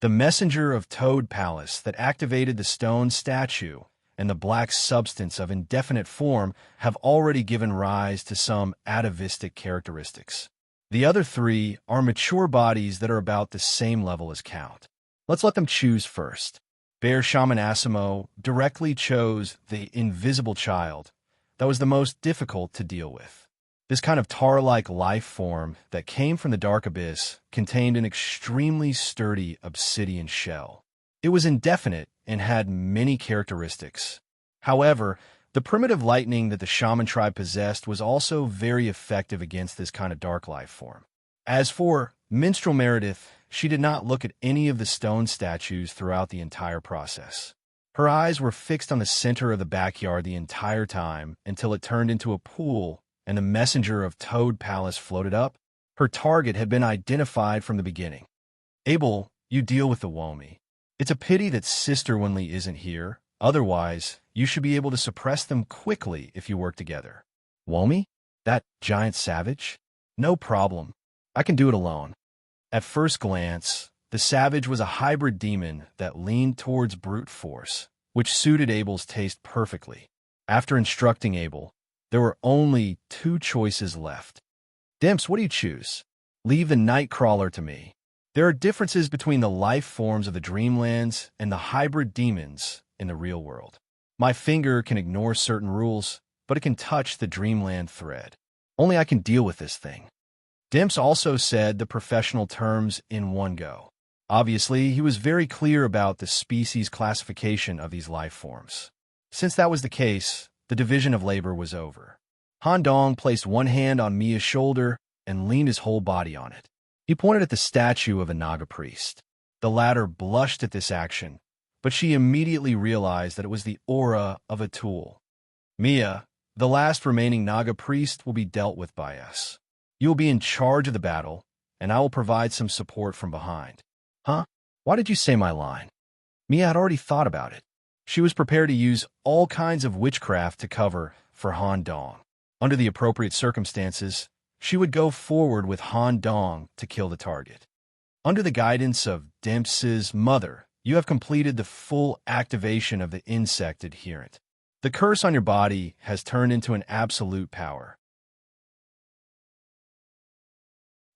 The messenger of Toad Palace that activated the stone statue and the black substance of indefinite form have already given rise to some atavistic characteristics. The other three are mature bodies that are about the same level as Count. Let's let them choose first. Bear Shaman Asimo directly chose the invisible child that was the most difficult to deal with. This kind of tar-like life form that came from the dark abyss contained an extremely sturdy obsidian shell. It was indefinite and had many characteristics. However, the primitive lightning that the shaman tribe possessed was also very effective against this kind of dark life form. As for Minstrel Meredith, she did not look at any of the stone statues throughout the entire process. Her eyes were fixed on the center of the backyard the entire time until it turned into a pool and the messenger of Toad Palace floated up. Her target had been identified from the beginning. Abel, you deal with the Womi. It's a pity that Sister Winley isn't here. Otherwise, you should be able to suppress them quickly if you work together. Womi? That giant savage? No problem. I can do it alone. At first glance, the savage was a hybrid demon that leaned towards brute force, which suited Abel's taste perfectly. After instructing Abel, there were only two choices left. Dimps, what do you choose? Leave the Nightcrawler to me. There are differences between the life forms of the Dreamlands and the hybrid demons in the real world. My finger can ignore certain rules, but it can touch the Dreamland thread. Only I can deal with this thing. Dimps also said the professional terms in one go. Obviously, he was very clear about the species classification of these life forms. Since that was the case, the division of labor was over. Han Dong placed one hand on Mia's shoulder and leaned his whole body on it. He pointed at the statue of a Naga priest. The latter blushed at this action, but she immediately realized that it was the aura of a tool. Mia, the last remaining Naga priest, will be dealt with by us. You will be in charge of the battle, and I will provide some support from behind. Huh? Why did you say my line? Mia had already thought about it. She was prepared to use all kinds of witchcraft to cover for Han Dong. Under the appropriate circumstances, she would go forward with Han Dong to kill the target. Under the guidance of Dempsey's mother, you have completed the full activation of the insect adherent. The curse on your body has turned into an absolute power.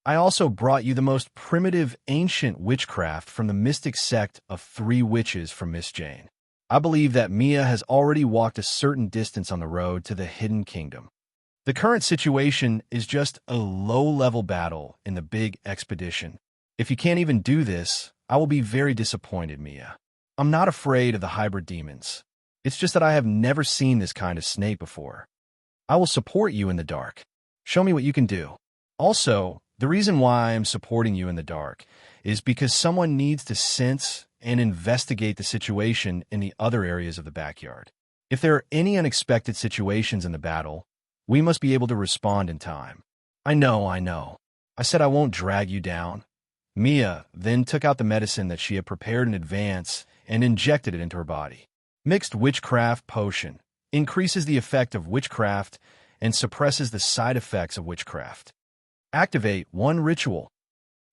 I also brought you the most primitive ancient witchcraft from the mystic sect of 3 witches from Miss Jane. I believe that Mia has already walked a certain distance on the road to the Hidden Kingdom. The current situation is just a low-level battle in the big expedition. If you can't even do this, I will be very disappointed, Mia. I'm not afraid of the hybrid demons. It's just that I have never seen this kind of snake before. I will support you in the dark. Show me what you can do. Also, the reason why I am supporting you in the dark is because someone needs to sense and investigate the situation in the other areas of the backyard. If there are any unexpected situations in the battle, we must be able to respond in time. I know. I said I won't drag you down. Mia then took out the medicine that she had prepared in advance and injected it into her body. Mixed witchcraft potion increases the effect of witchcraft and suppresses the side effects of witchcraft. Activate 1 ritual.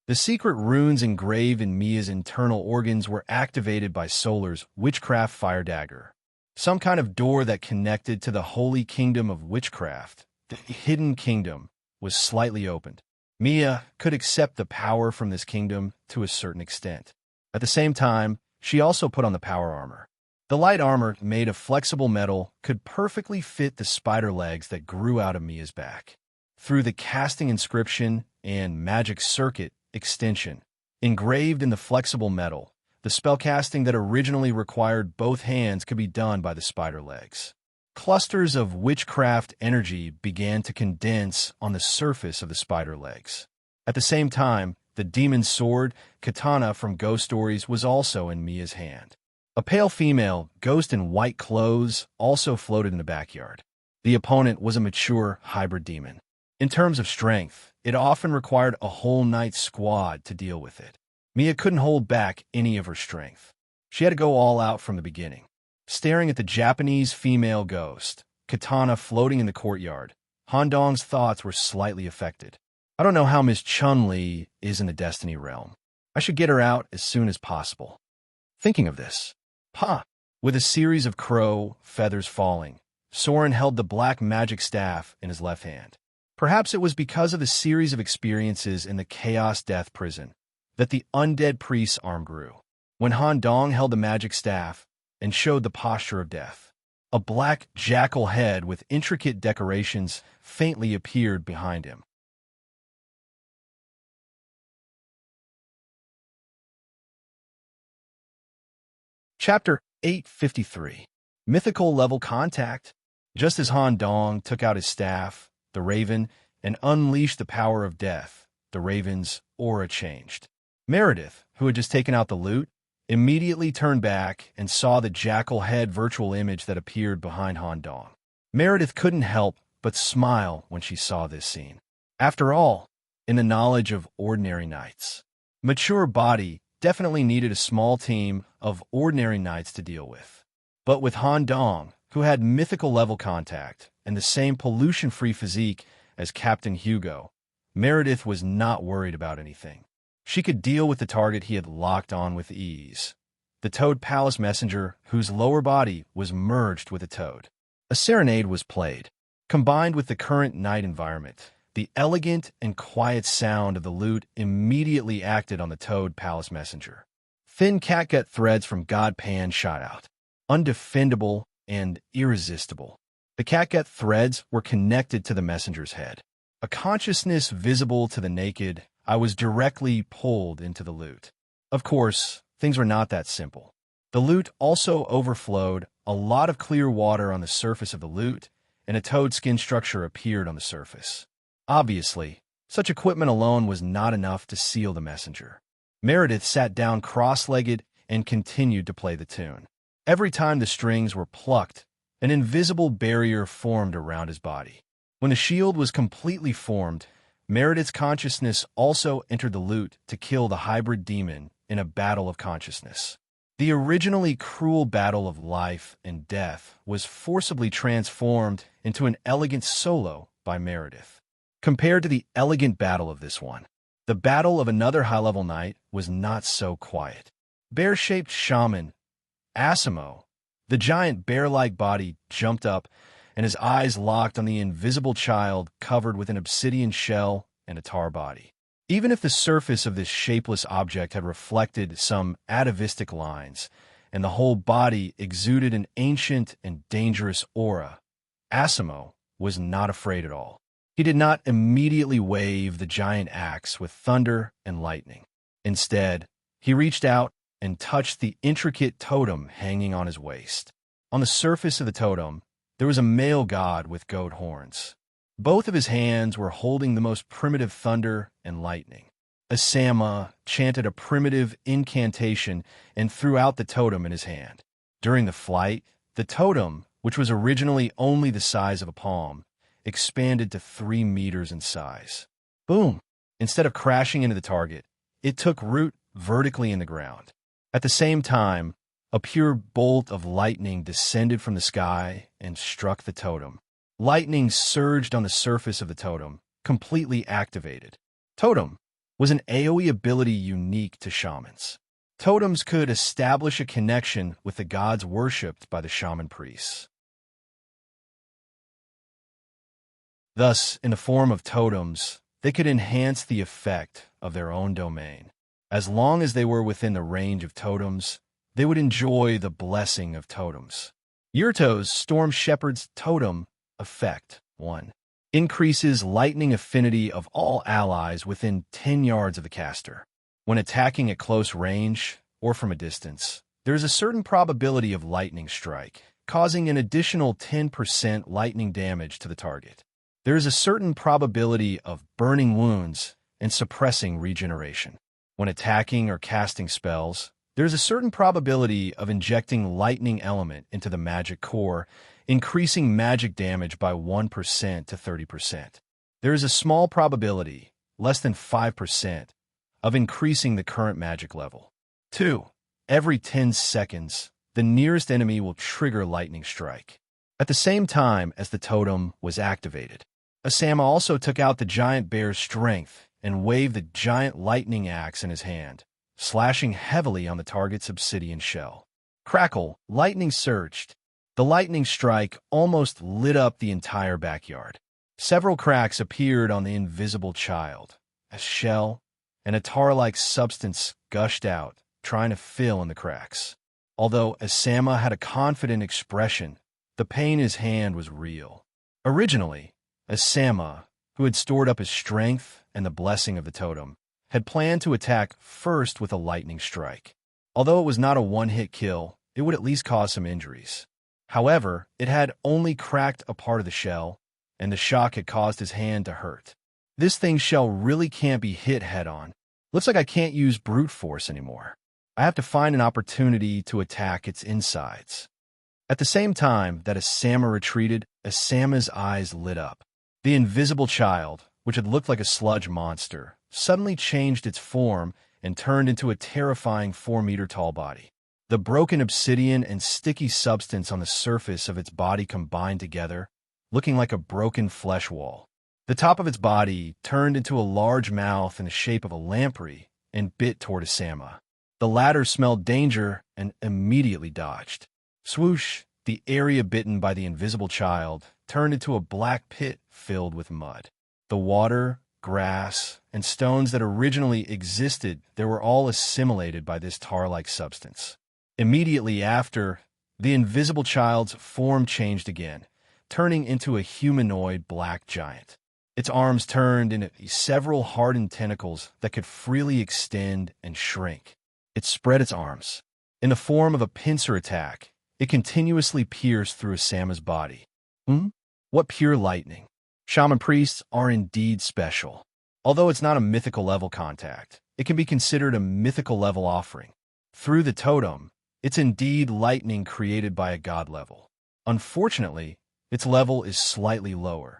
The secret runes engraved in Mia's internal organs were activated by Solar's witchcraft fire dagger. Some kind of door that connected to the holy kingdom of witchcraft, the Hidden Kingdom, was slightly opened. Mia could accept the power from this kingdom to a certain extent. At the same time, she also put on the power armor. The light armor, made of flexible metal, could perfectly fit the spider legs that grew out of Mia's back. Through the casting inscription and magic circuit extension engraved in the flexible metal, the spellcasting that originally required both hands could be done by the spider legs. Clusters of witchcraft energy began to condense on the surface of the spider legs. At the same time, the demon's sword, katana from Ghost Stories, was also in Mia's hand. A pale female, ghost in white clothes, also floated in the backyard. The opponent was a mature hybrid demon. In terms of strength, it often required a whole night squad to deal with it. Mia couldn't hold back any of her strength. She had to go all out from the beginning. Staring at the Japanese female ghost, katana floating in the courtyard, Han Dong's thoughts were slightly affected. I don't know how Miss Chun-Li is in the Destiny realm. I should get her out as soon as possible. Thinking of this, with a series of crow feathers falling, Soren held the black magic staff in his left hand. Perhaps it was because of the series of experiences in the Chaos Death prison that the undead priest's arm grew. When Han Dong held the magic staff and showed the posture of death, a black jackal head with intricate decorations faintly appeared behind him. Chapter 853. Mythical Level Contact. Just as Han Dong took out his staff, the raven, and unleashed the power of death, the raven's aura changed. Meredith, who had just taken out the loot, immediately turned back and saw the jackal head virtual image that appeared behind Han Dong. Meredith couldn't help but smile when she saw this scene. After all, in the knowledge of ordinary knights, mature body definitely needed a small team of ordinary knights to deal with. But with Han Dong, who had mythical level contact and the same pollution-free physique as Captain Hugo, Meredith was not worried about anything. She could deal with the target he had locked on with ease. The Toad Palace messenger, whose lower body was merged with a toad. A serenade was played. Combined with the current night environment, the elegant and quiet sound of the lute immediately acted on the Toad Palace messenger. Thin catgut threads from God Pan shot out, undefendable and irresistible. The catgut threads were connected to the messenger's head. A consciousness visible to the naked, I was directly pulled into the lute. Of course, things were not that simple. The lute also overflowed a lot of clear water on the surface of the lute, and a toad skin structure appeared on the surface. Obviously, Such equipment alone was not enough to seal the messenger. Meredith sat down cross-legged and continued to play the tune. Every time the strings were plucked, an invisible barrier formed around his body. When the shield was completely formed, Meredith's consciousness also entered the lute to kill the hybrid demon in a battle of consciousness. The originally cruel battle of life and death was forcibly transformed into an elegant solo by Meredith. Compared to the elegant battle of this one, the battle of another high-level knight was not so quiet. Bear-shaped shaman, Asimo, the giant bear-like body, jumped up, and his eyes locked on the invisible child covered with an obsidian shell and a tar body. Even if the surface of this shapeless object had reflected some atavistic lines, and the whole body exuded an ancient and dangerous aura, Asimo was not afraid at all. He did not immediately wave the giant axe with thunder and lightning. Instead, he reached out and touched the intricate totem hanging on his waist. On the surface of the totem, there was a male god with goat horns. Both of his hands were holding the most primitive thunder and lightning. Asama chanted a primitive incantation and threw out the totem in his hand. During the flight, the totem, which was originally only the size of a palm, expanded to 3 meters in size. Boom! Instead of crashing into the target, it took root vertically in the ground. At the same time, a pure bolt of lightning descended from the sky and struck the totem. Lightning surged on the surface of the totem, completely activated. Totem was an AoE ability unique to shamans. Totems could establish a connection with the gods worshipped by the shaman priests. Thus, in the form of totems, they could enhance the effect of their own domain. As long as they were within the range of totems, they would enjoy the blessing of totems. Yurto's Storm Shepherd's Totem effect 1. Increases lightning affinity of all allies within 10 yards of the caster. When attacking at close range or from a distance, there is a certain probability of lightning strike, causing an additional 10% lightning damage to the target. There is a certain probability of burning wounds and suppressing regeneration. When attacking or casting spells, there is a certain probability of injecting lightning element into the magic core, increasing magic damage by 1% to 30%. There is a small probability, less than 5%, of increasing the current magic level. 2. Every 10 seconds, the nearest enemy will trigger lightning strike. At the same time as the totem was activated, Asama also took out the giant bear's strength and waved the giant lightning axe in his hand, slashing heavily on the target's obsidian shell. Crackle, lightning surged. The lightning strike almost lit up the entire backyard. Several cracks appeared on the invisible child. A shell and a tar-like substance gushed out, trying to fill in the cracks. Although Asama had a confident expression, the pain in his hand was real. Originally, Asama, who had stored up his strength and the blessing of the totem, had planned to attack first with a lightning strike. Although it was not a one-hit kill, it would at least cause some injuries. However, it had only cracked a part of the shell, and the shock had caused his hand to hurt. This thing's shell really can't be hit head-on. Looks like I can't use brute force anymore. I have to find an opportunity to attack its insides. At the same time that Asama retreated, Asama's eyes lit up. The invisible child, which had looked like a sludge monster, suddenly changed its form and turned into a terrifying 4-meter-tall body. The broken obsidian and sticky substance on the surface of its body combined together, looking like a broken flesh wall. The top of its body turned into a large mouth in the shape of a lamprey and bit toward Asama. The latter smelled danger and immediately dodged. Swoosh! The area bitten by the invisible child turned into a black pit filled with mud. The water, grass, and stones that originally existed there were all assimilated by this tar-like substance. Immediately after, the invisible child's form changed again, turning into a humanoid black giant. Its arms turned into several hardened tentacles that could freely extend and shrink. It spread its arms. In the form of a pincer attack, it continuously pierced through Asama's body. What pure lightning! Shaman priests are indeed special. Although it's not a mythical level contact, it can be considered a mythical level offering. Through the totem, it's indeed lightning created by a god level. Unfortunately, its level is slightly lower.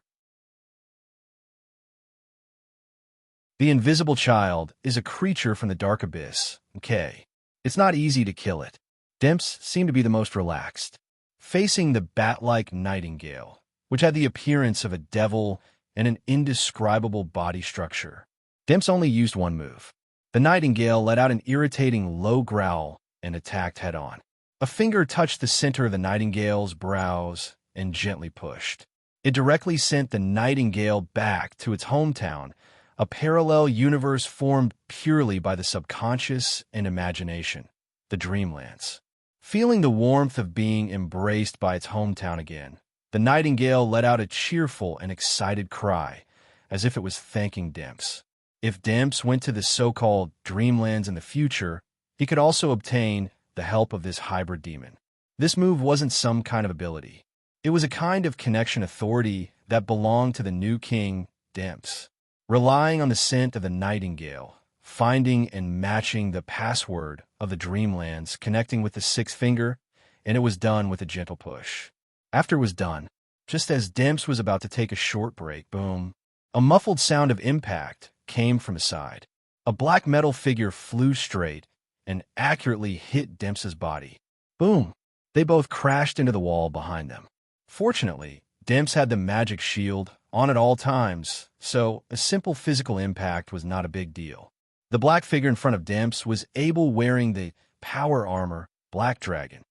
The Invisible Child is a creature from the Dark Abyss, K. It's not easy to kill it. Dimps seem to be the most relaxed. Facing the bat-like nightingale, which had the appearance of a devil and an indescribable body structure, Dimps only used one move. The nightingale let out an irritating low growl and attacked head-on. A finger touched the center of the nightingale's brows and gently pushed. It directly sent the nightingale back to its hometown, a parallel universe formed purely by the subconscious and imagination, the Dreamlands. Feeling the warmth of being embraced by its hometown again, the nightingale let out a cheerful and excited cry, as if it was thanking Dimps. If Dimps went to the so-called Dreamlands in the future, he could also obtain the help of this hybrid demon. This move wasn't some kind of ability. It was a kind of connection authority that belonged to the new king, Dimps. Relying on the scent of the nightingale, finding and matching the password of the Dreamlands, connecting with the sixth finger, and it was done with a gentle push. After it was done, just as Dimps was about to take a short break, boom, a muffled sound of impact came from his side. A black metal figure flew straight and accurately hit Dimps's body. Boom! They both crashed into the wall behind them. Fortunately, Dimps had the magic shield on at all times, so a simple physical impact was not a big deal. The black figure in front of Dimps was Abel wearing the power armor Black Dragon,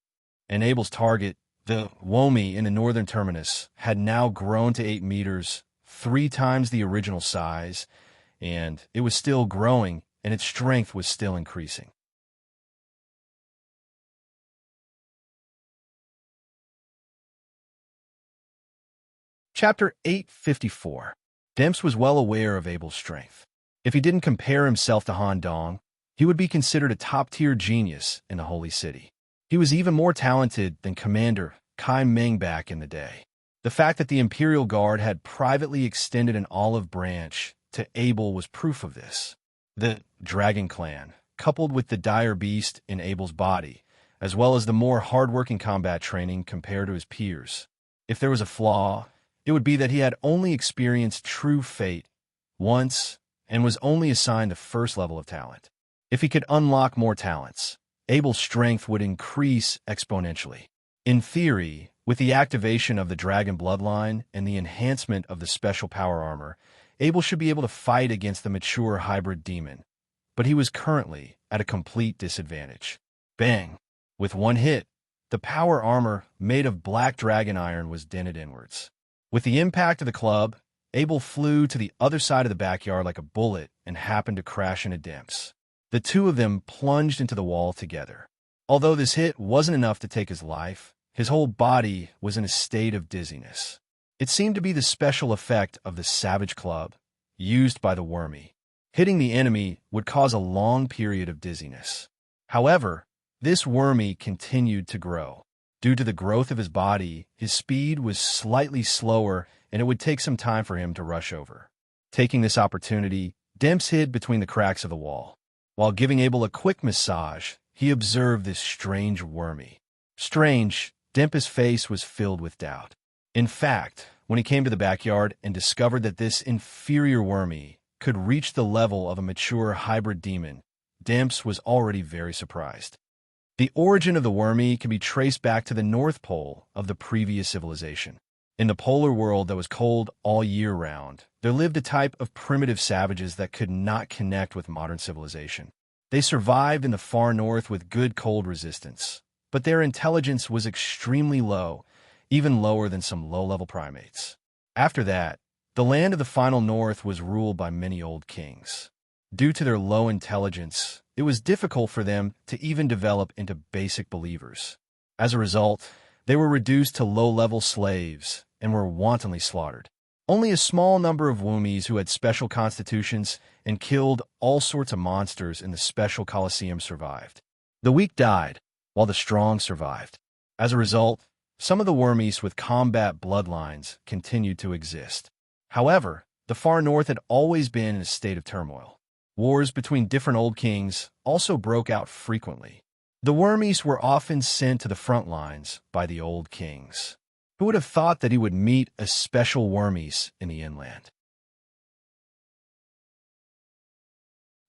and Abel's target, the Womi in the northern terminus, had now grown to 8 meters, 3 times the original size, and it was still growing, and its strength was still increasing. Chapter 854. Dimps was well aware of Abel's strength. If he didn't compare himself to Han Dong, he would be considered a top-tier genius in the Holy City. He was even more talented than Commander Kai Meng back in the day. The fact that the Imperial Guard had privately extended an olive branch to Abel was proof of this. The Dragon Clan, coupled with the dire beast in Abel's body, as well as the more hard-working combat training compared to his peers. If there was a flaw, it would be that he had only experienced true fate once and was only assigned the first level of talent. If he could unlock more talents, Abel's strength would increase exponentially. In theory, with the activation of the Dragon Bloodline and the enhancement of the special power armor, Abel should be able to fight against the mature hybrid demon, but he was currently at a complete disadvantage. Bang! With one hit, the power armor made of black dragon iron was dented inwards. With the impact of the club, Abel flew to the other side of the backyard like a bullet and happened to crash into Dimps. The two of them plunged into the wall together. Although this hit wasn't enough to take his life, his whole body was in a state of dizziness. It seemed to be the special effect of the Savage Club, used by the Wormy. Hitting the enemy would cause a long period of dizziness. However, this Wormy continued to grow. Due to the growth of his body, his speed was slightly slower, and it would take some time for him to rush over. Taking this opportunity, Dimps hid between the cracks of the wall. While giving Abel a quick massage, he observed this strange Wormy. Strange, Dimp's face was filled with doubt. In fact, when he came to the backyard and discovered that this inferior Wormy could reach the level of a mature hybrid demon, Dimps was already very surprised. The origin of the Wormy can be traced back to the North Pole of the previous civilization. In the polar world that was cold all year round, there lived a type of primitive savages that could not connect with modern civilization. They survived in the far north with good cold resistance, but their intelligence was extremely low, even lower than some low-level primates. After that, the land of the final north was ruled by many old kings. Due to their low intelligence, it was difficult for them to even develop into basic believers. As a result, they were reduced to low-level slaves and were wantonly slaughtered. Only a small number of Woomies who had special constitutions and killed all sorts of monsters in the special Colosseum survived. The weak died, while the strong survived. As a result, some of the Wormies with combat bloodlines continued to exist. However, The far north had always been in a state of turmoil. Wars between different old kings also broke out frequently. The wormies were often sent to the front lines by the old kings. Who would have thought that he would meet a special wormies in the inland?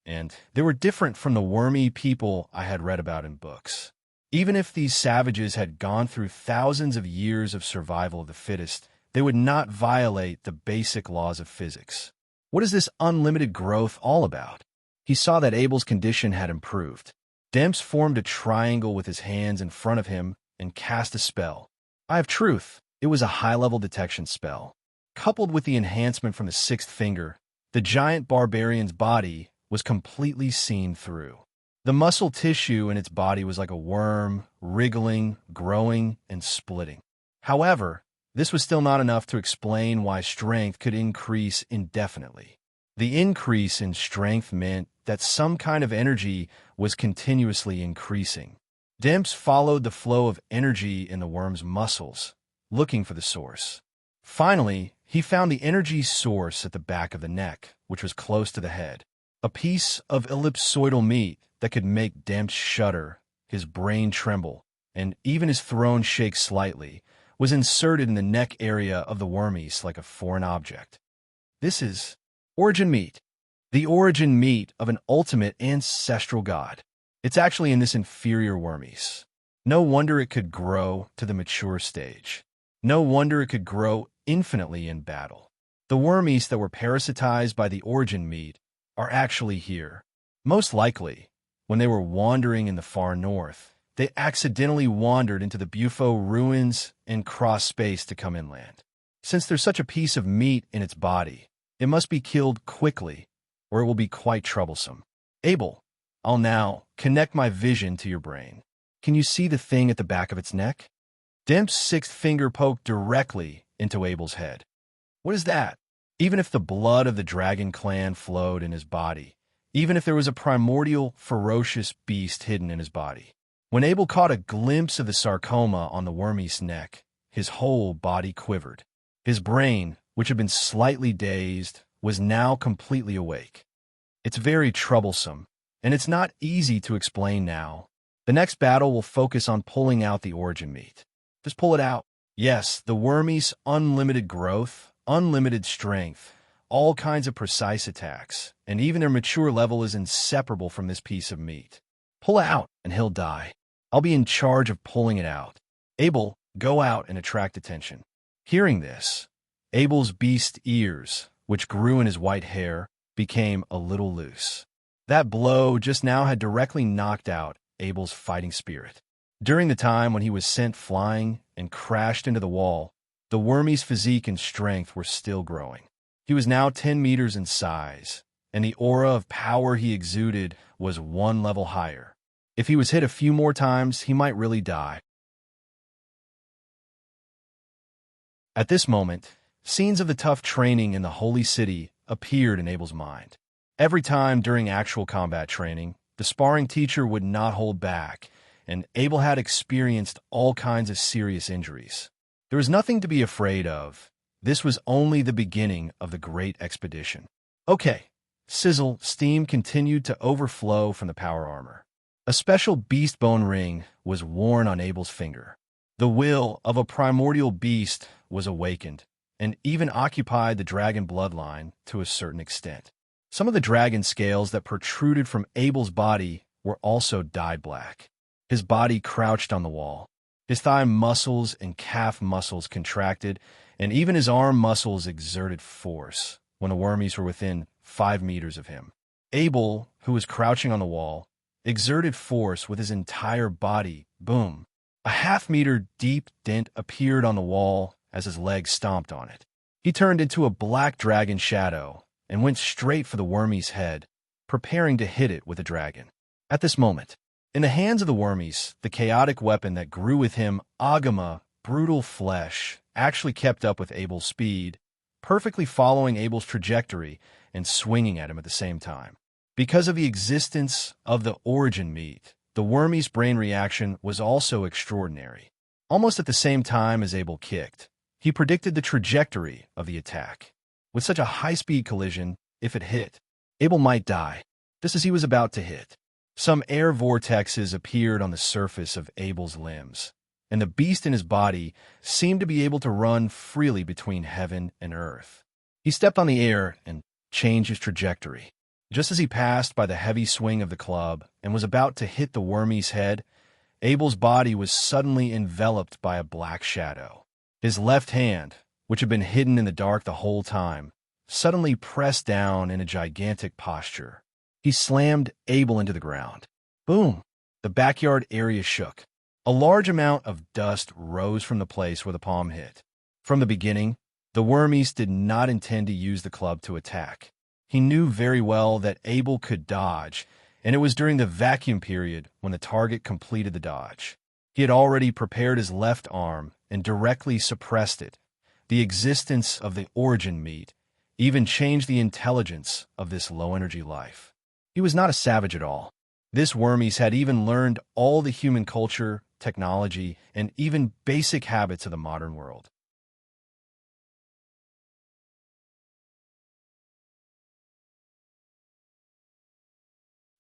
And they were different from the wormy people I had read about in books. Even if these savages had gone through thousands of years of survival of the fittest, they would not violate the basic laws of physics. What is this unlimited growth all about? He saw that Abel's condition had improved. Demps formed a triangle with his hands in front of him and cast a spell. Eye of Truth. It was a high-level detection spell. Coupled with the enhancement from the sixth finger, the giant barbarian's body was completely seen through. The muscle tissue in its body was like a worm, wriggling, growing, and splitting. However, this was still not enough to explain why strength could increase indefinitely. The increase in strength meant that some kind of energy was continuously increasing. Demps followed the flow of energy in the worm's muscles, looking for the source. Finally, he found the energy source at the back of the neck, which was close to the head. A piece of ellipsoidal meat that could make Demps shudder, his brain tremble, and even his throne shake slightly, was inserted in the neck area of the wormies like a foreign object. This is origin meat, the origin meat of an ultimate ancestral god. It's actually in this inferior wormies. No wonder it could grow to the mature stage. No wonder it could grow infinitely in battle. The wormies that were parasitized by the origin meat are actually here. Most likely, when they were wandering in the far north, they accidentally wandered into the Bufo ruins and crossed space to come inland. Since there's such a piece of meat in its body, it must be killed quickly, or it will be quite troublesome. Abel, I'll now connect my vision to your brain. Can you see the thing at the back of its neck? Demp's sixth finger poked directly into Abel's head. What is that? Even if the blood of the dragon clan flowed in his body, even if there was a primordial, ferocious beast hidden in his body. When Abel caught a glimpse of the sarcoma on the wormy's neck, his whole body quivered. His brain, which had been slightly dazed, was now completely awake. It's very troublesome, and it's not easy to explain now. The next battle will focus on pulling out the origin meat. Just pull it out. Yes, the wormy's unlimited growth, unlimited strength, all kinds of precise attacks, and even their mature level is inseparable from this piece of meat. Pull it out, and he'll die. I'll be in charge of pulling it out. Abel, go out and attract attention. Hearing this, Abel's beast ears, which grew in his white hair, became a little loose. That blow just now had directly knocked out Abel's fighting spirit. During the time when he was sent flying and crashed into the wall, the wormy's physique and strength were still growing. He was now 10 meters in size, and the aura of power he exuded was one level higher. If he was hit a few more times, he might really die. At this moment, scenes of the tough training in the Holy City appeared in Abel's mind. Every time during actual combat training, the sparring teacher would not hold back, and Abel had experienced all kinds of serious injuries. There was nothing to be afraid of. This was only the beginning of the great expedition. Okay, sizzle, steam continued to overflow from the power armor. A special beast bone ring was worn on Abel's finger. The will of a primordial beast was awakened, and even occupied the dragon bloodline to a certain extent. Some of the dragon scales that protruded from Abel's body were also dyed black. His body crouched on the wall. His thigh muscles and calf muscles contracted, and even his arm muscles exerted force when the wormies were within 5 meters of him. Abel, who was crouching on the wall, exerted force with his entire body. Boom! A half-meter deep dent appeared on the wall as his legs stomped on it. He turned into a black dragon shadow and went straight for the wormy's head, preparing to hit it with a dragon. At this moment, in the hands of the wormies, the chaotic weapon that grew with him, Agama, brutal flesh, actually kept up with Abel's speed, perfectly following Abel's trajectory and swinging at him at the same time. Because of the existence of the origin meat, the wormy's brain reaction was also extraordinary. Almost at the same time as Abel kicked, he predicted the trajectory of the attack. With such a high-speed collision, if it hit, Abel might die, just as he was about to hit. Some air vortexes appeared on the surface of Abel's limbs, and the beast in his body seemed to be able to run freely between heaven and earth. He stepped on the air and changed his trajectory. Just as he passed by the heavy swing of the club and was about to hit the wormy's head, Abel's body was suddenly enveloped by a black shadow. His left hand, which had been hidden in the dark the whole time, suddenly pressed down in a gigantic posture. He slammed Abel into the ground. Boom! The backyard area shook. A large amount of dust rose from the place where the palm hit. From the beginning, the wormies did not intend to use the club to attack. He knew very well that Abel could dodge, and it was during the vacuum period when the target completed the dodge. He had already prepared his left arm and directly suppressed it. The existence of the origin meat even changed the intelligence of this low-energy life. He was not a savage at all. This wormies had even learned all the human culture, technology, and even basic habits of the modern world.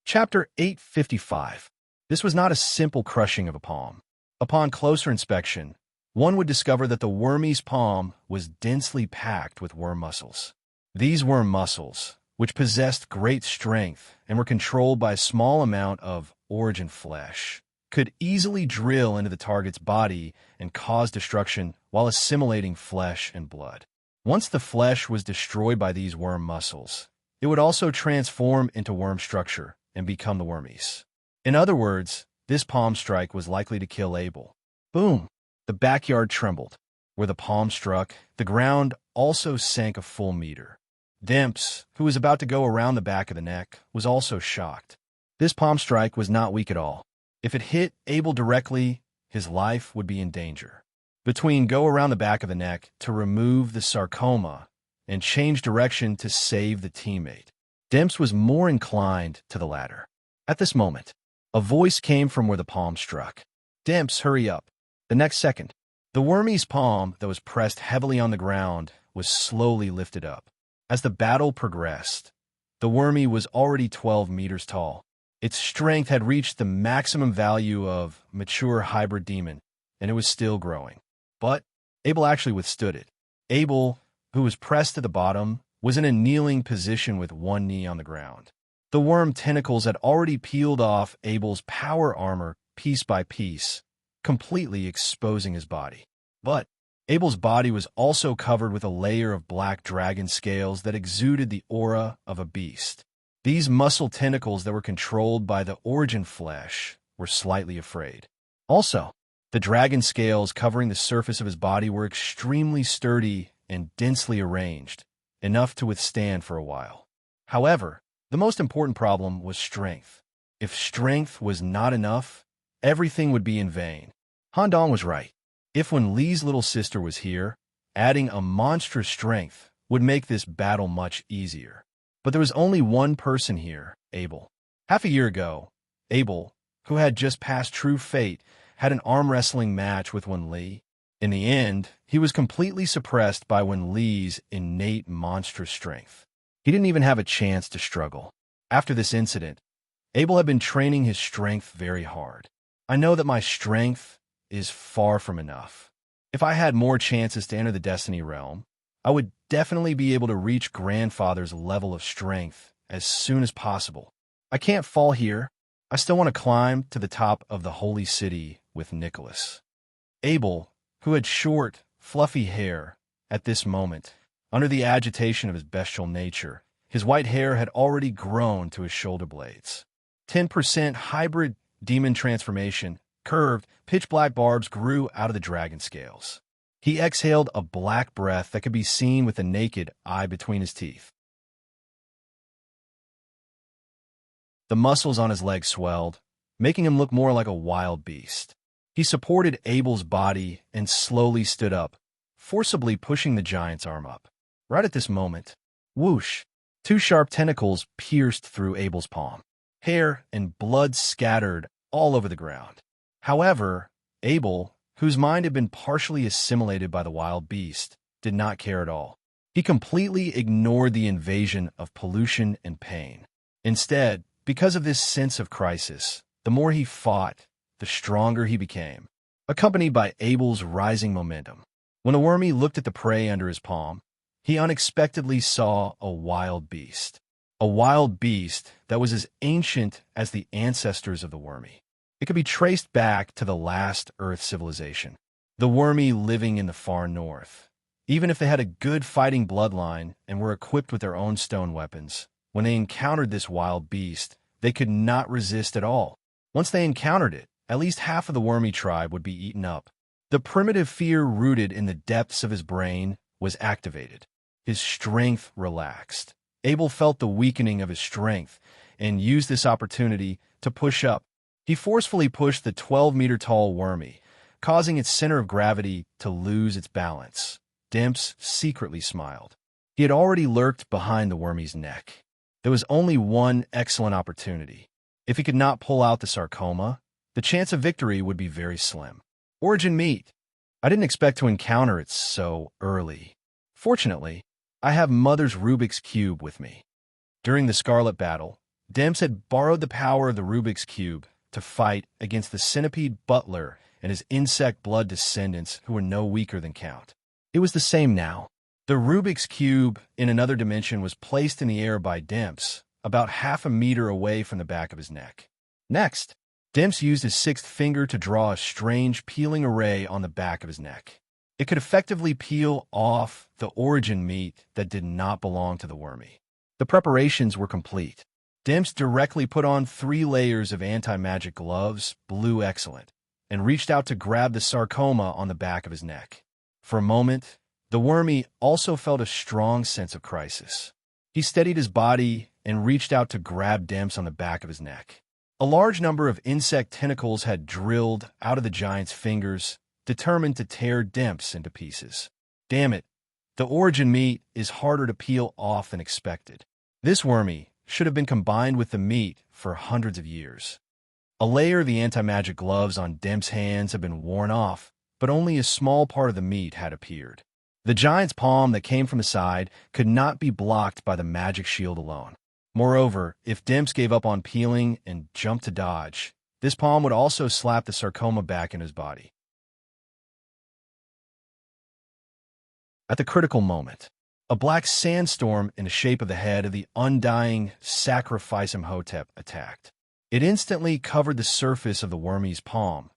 Chapter 855. This was not a simple crushing of a palm. Upon closer inspection, one would discover that the wormy's palm was densely packed with worm muscles. These worm muscles, which possessed great strength and were controlled by a small amount of origin flesh, could easily drill into the target's body and cause destruction while assimilating flesh and blood. Once the flesh was destroyed by these worm muscles, it would also transform into worm structure and become the wormies. In other words, this palm strike was likely to kill Abel. Boom! The backyard trembled. Where the palm struck, the ground also sank a full meter. Demps, who was about to go around the back of the neck, was also shocked. This palm strike was not weak at all. If it hit Abel directly, his life would be in danger. Between go around the back of the neck to remove the sarcoma and change direction to save the teammate, Demps was more inclined to the latter. At this moment, a voice came from where the palm struck. Demps, hurry up. The next second, the wormy's palm that was pressed heavily on the ground was slowly lifted up. As the battle progressed, the wormy was already 12 meters tall. Its strength had reached the maximum value of mature hybrid demon, and it was still growing. But Abel actually withstood it. Abel, who was pressed to the bottom, was in a kneeling position with one knee on the ground. The worm tentacles had already peeled off Abel's power armor piece by piece, completely exposing his body. But Abel's body was also covered with a layer of black dragon scales that exuded the aura of a beast. These muscle tentacles that were controlled by the origin flesh were slightly afraid. Also, the dragon scales covering the surface of his body were extremely sturdy and densely arranged, enough to withstand for a while. However, the most important problem was strength. If strength was not enough, everything would be in vain. Han Dong was right. If when Li's little sister was here, adding a monstrous strength would make this battle much easier. But there was only one person here, Abel. Half a year ago, Abel, who had just passed true fate, had an arm wrestling match with Wen Li. In the end, he was completely suppressed by Wen Li's innate monstrous strength. He didn't even have a chance to struggle. After this incident, Abel had been training his strength very hard. I know that my strength is far from enough. If I had more chances to enter the Destiny realm, I would definitely be able to reach Grandfather's level of strength as soon as possible. I can't fall here. I still want to climb to the top of the holy city with Nicholas. Abel, who had short, fluffy hair, at this moment, under the agitation of his bestial nature, his white hair had already grown to his shoulder blades. 10% hybrid demon transformation, curved, pitch-black barbs grew out of the dragon scales. He exhaled a black breath that could be seen with the naked eye between his teeth. The muscles on his legs swelled, making him look more like a wild beast. He supported Abel's body and slowly stood up, forcibly pushing the giant's arm up. Right at this moment, whoosh, two sharp tentacles pierced through Abel's palm. Hair and blood scattered all over the ground. However, Abel, whose mind had been partially assimilated by the wild beast, did not care at all. He completely ignored the invasion of pollution and pain. Instead, because of this sense of crisis, the more he fought, the stronger he became, accompanied by Abel's rising momentum. When the wormy looked at the prey under his palm, he unexpectedly saw a wild beast. A wild beast that was as ancient as the ancestors of the wormy. It could be traced back to the last Earth civilization, the wormy living in the far north. Even if they had a good fighting bloodline and were equipped with their own stone weapons, when they encountered this wild beast, they could not resist at all. Once they encountered it, at least half of the wormy tribe would be eaten up. The primitive fear rooted in the depths of his brain was activated. His strength relaxed. Abel felt the weakening of his strength and used this opportunity to push up. He forcefully pushed the 12-meter-tall wormy, causing its center of gravity to lose its balance. Demps secretly smiled. He had already lurked behind the wormy's neck. There was only one excellent opportunity. If he could not pull out the sarcoma, the chance of victory would be very slim. Origin meat. I didn't expect to encounter it so early. Fortunately, I have Mother's Rubik's Cube with me. During the Scarlet Battle, Demps had borrowed the power of the Rubik's Cube to fight against the centipede butler and his insect blood descendants who were no weaker than Count. It was the same now. The Rubik's Cube in another dimension was placed in the air by Demps, about half a meter away from the back of his neck. Next, Demps used his sixth finger to draw a strange peeling array on the back of his neck. It could effectively peel off the origin meat that did not belong to the wormy. The preparations were complete. Demps directly put on 3 layers of anti-magic gloves, blue excellent, and reached out to grab the sarcoma on the back of his neck. For a moment, the wormy also felt a strong sense of crisis. He steadied his body and reached out to grab Demps on the back of his neck. A large number of insect tentacles had drilled out of the giant's fingers, determined to tear Demps into pieces. Damn it, the origin meat is harder to peel off than expected. This wormy should have been combined with the meat for hundreds of years. A layer of the anti-magic gloves on Demps' hands had been worn off, but only a small part of the meat had appeared. The giant's palm that came from the side could not be blocked by the magic shield alone. Moreover, if Demps gave up on peeling and jumped to dodge, this palm would also slap the sarcoma back in his body. At the critical moment, a black sandstorm in the shape of the head of the undying Sacrifice Imhotep attacked. It instantly covered the surface of the wormy's palm.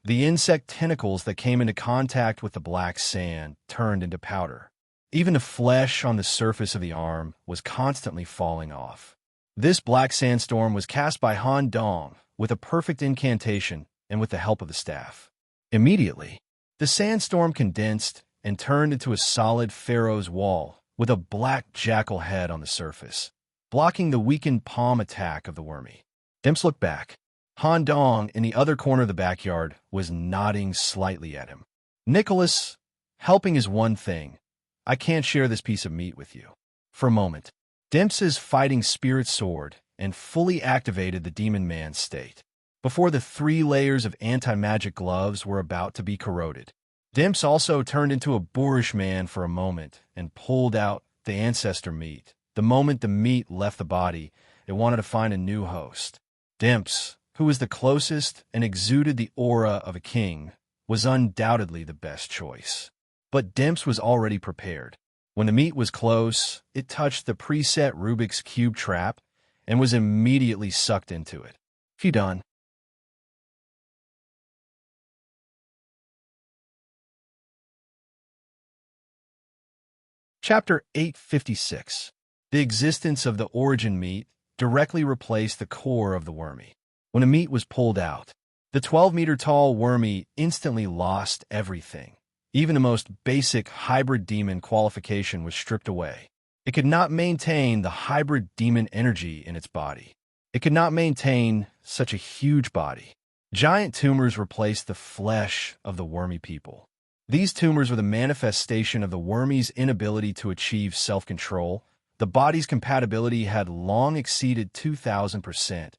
The insect tentacles that came into contact with the black sand turned into powder. Even the flesh on the surface of the arm was constantly falling off. This black sandstorm was cast by Han Dong with a perfect incantation and with the help of the staff. Immediately, the sandstorm condensed and turned into a solid pharaoh's wall with a black jackal head on the surface, blocking the weakened palm attack of the wormy. Demps looked back. Han Dong, in the other corner of the backyard, was nodding slightly at him. Nicholas, helping is one thing. I can't share this piece of meat with you. For a moment, Demps' fighting spirit soared and fully activated the demon man's state. Before the 3 layers of anti-magic gloves were about to be corroded, Demps also turned into a boorish man for a moment and pulled out the ancestor meat. The moment the meat left the body, it wanted to find a new host. Demps, who was the closest and exuded the aura of a king, was undoubtedly the best choice. But Demps was already prepared. When the meat was close, it touched the preset Rubik's Cube trap and was immediately sucked into it. "You done?" Chapter 856. The existence of the origin meat directly replaced the core of the wormy. When the meat was pulled out, the 12-meter-tall wormy instantly lost everything. Even the most basic hybrid demon qualification was stripped away. It could not maintain the hybrid demon energy in its body. It could not maintain such a huge body. Giant tumors replaced the flesh of the wormy people. These tumors were the manifestation of the wormy's inability to achieve self-control. The body's compatibility had long exceeded 2,000%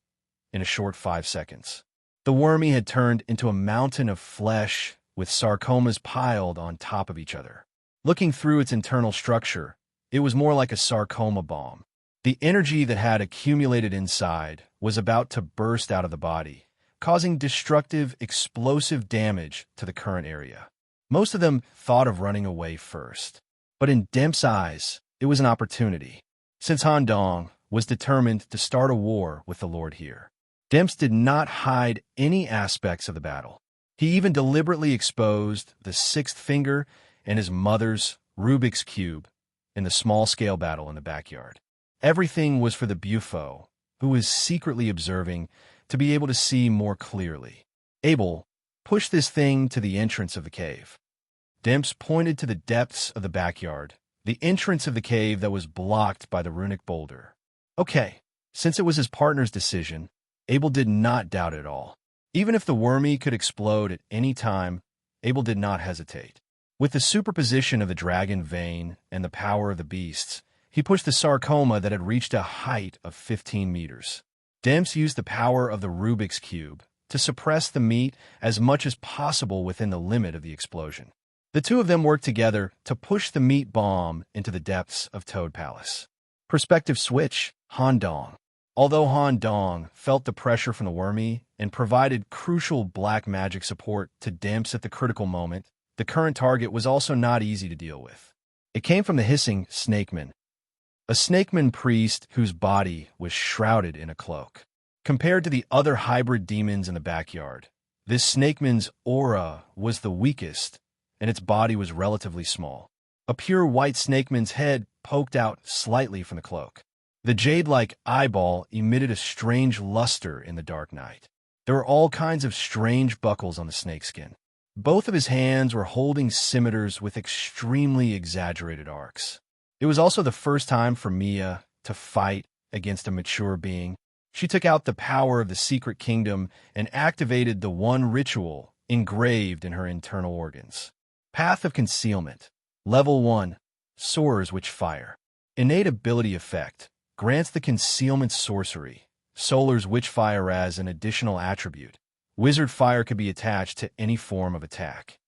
in a short 5 seconds. The wormy had turned into a mountain of flesh with sarcomas piled on top of each other. Looking through its internal structure, it was more like a sarcoma bomb. The energy that had accumulated inside was about to burst out of the body, causing destructive, explosive damage to the current area. Most of them thought of running away first. But in Demp's eyes, it was an opportunity, since Han Dong was determined to start a war with the Lord here. Demps did not hide any aspects of the battle. He even deliberately exposed the sixth finger and his mother's Rubik's Cube in the small-scale battle in the backyard. Everything was for the Bufo, who was secretly observing, to be able to see more clearly. Abel pushed this thing to the entrance of the cave. Demps pointed to the depths of the backyard, the entrance of the cave that was blocked by the runic boulder. Okay, since it was his partner's decision, Abel did not doubt it at all. Even if the wormy could explode at any time, Abel did not hesitate. With the superposition of the dragon vein and the power of the beasts, he pushed the sarcoma that had reached a height of 15 meters. Demps used the power of the Rubik's Cube to suppress the meat as much as possible within the limit of the explosion. The two of them worked together to push the meat bomb into the depths of Toad Palace. Perspective switch, Han Dong. Although Han Dong felt the pressure from the wormy and provided crucial black magic support to Demps at the critical moment, the current target was also not easy to deal with. It came from the hissing snakeman, a snakeman priest whose body was shrouded in a cloak. Compared to the other hybrid demons in the backyard, this snakeman's aura was the weakest, and its body was relatively small. A pure white snakeman's head poked out slightly from the cloak. The jade-like eyeball emitted a strange luster in the dark night. There were all kinds of strange buckles on the snakeskin. Both of his hands were holding scimitars with extremely exaggerated arcs. It was also the first time for Mia to fight against a mature being. She took out the power of the secret kingdom and activated the one ritual engraved in her internal organs. Path of Concealment. Level 1. Soarer's Witchfire. Innate ability effect. Grants the Concealment Sorcery, Solar's Witchfire as an additional attribute. Wizard Fire could be attached to any form of attack.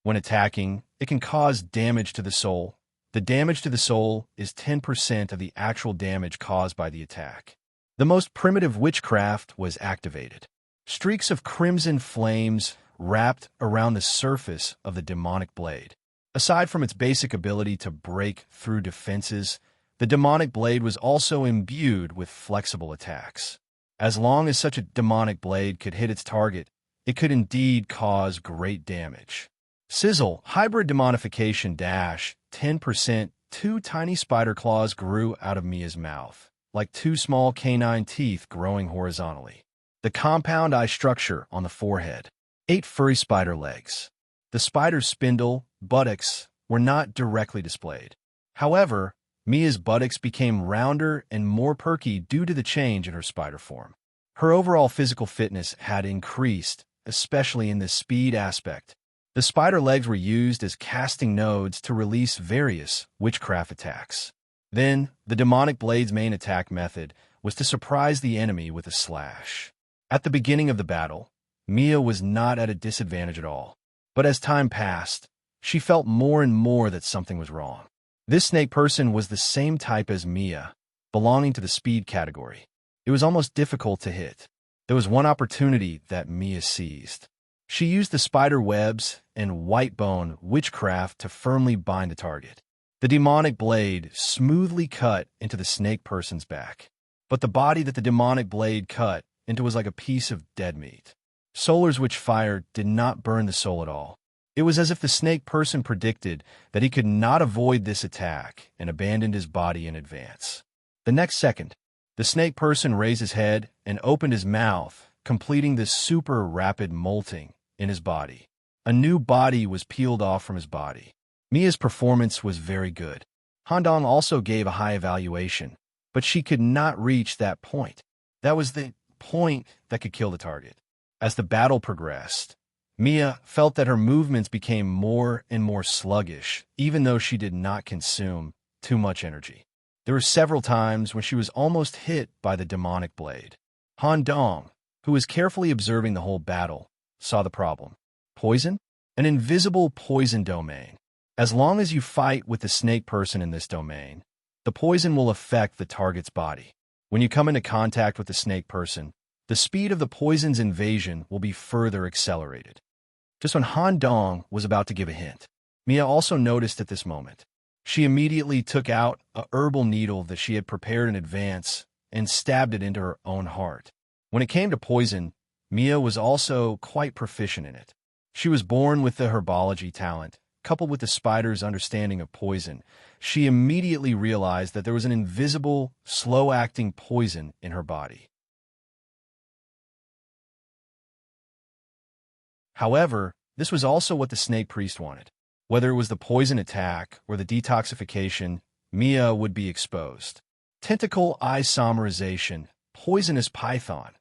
When attacking, it can cause damage to the soul. The damage to the soul is 10% of the actual damage caused by the attack. The most primitive witchcraft was activated. Streaks of crimson flames wrapped around the surface of the demonic blade. Aside from its basic ability to break through defenses, the demonic blade was also imbued with flexible attacks. As long as such a demonic blade could hit its target, it could indeed cause great damage. Sizzle, Hybrid Demonification Dash, 10%. Two tiny spider claws grew out of Mia's mouth, like two small canine teeth growing horizontally. The compound eye structure on the forehead. 8 furry spider legs. The spider's spindle, buttocks, were not directly displayed. However, Mia's buttocks became rounder and more perky due to the change in her spider form. Her overall physical fitness had increased, especially in the speed aspect. The spider legs were used as casting nodes to release various witchcraft attacks. Then, the demonic blade's main attack method was to surprise the enemy with a slash. At the beginning of the battle, Mia was not at a disadvantage at all. But as time passed, she felt more and more that something was wrong. This snake person was the same type as Mia, belonging to the speed category. It was almost difficult to hit. There was one opportunity that Mia seized. She used the spider webs and white bone witchcraft to firmly bind the target. The demonic blade smoothly cut into the snake person's back. But the body that the demonic blade cut into was like a piece of dead meat. Solar's Witchfire did not burn the soul at all. It was as if the snake person predicted that he could not avoid this attack and abandoned his body in advance. The next second, the snake person raised his head and opened his mouth, completing this super rapid molting in his body. A new body was peeled off from his body. Mia's performance was very good. Handong also gave a high evaluation, but she could not reach that point. That was the point that could kill the target. As the battle progressed, Mia felt that her movements became more and more sluggish, even though she did not consume too much energy. There were several times when she was almost hit by the demonic blade. Han Dong, who was carefully observing the whole battle, saw the problem. Poison? An invisible poison domain. As long as you fight with the snake person in this domain, the poison will affect the target's body. When you come into contact with the snake person, the speed of the poison's invasion will be further accelerated. Just when Han Dong was about to give a hint, Mia also noticed at this moment. She immediately took out a herbal needle that she had prepared in advance and stabbed it into her own heart. When it came to poison, Mia was also quite proficient in it. She was born with the herbology talent. Coupled with the spider's understanding of poison, she immediately realized that there was an invisible, slow-acting poison in her body. However, this was also what the snake priest wanted. Whether it was the poison attack or the detoxification, Mia would be exposed. Tentacle isomerization, poisonous python.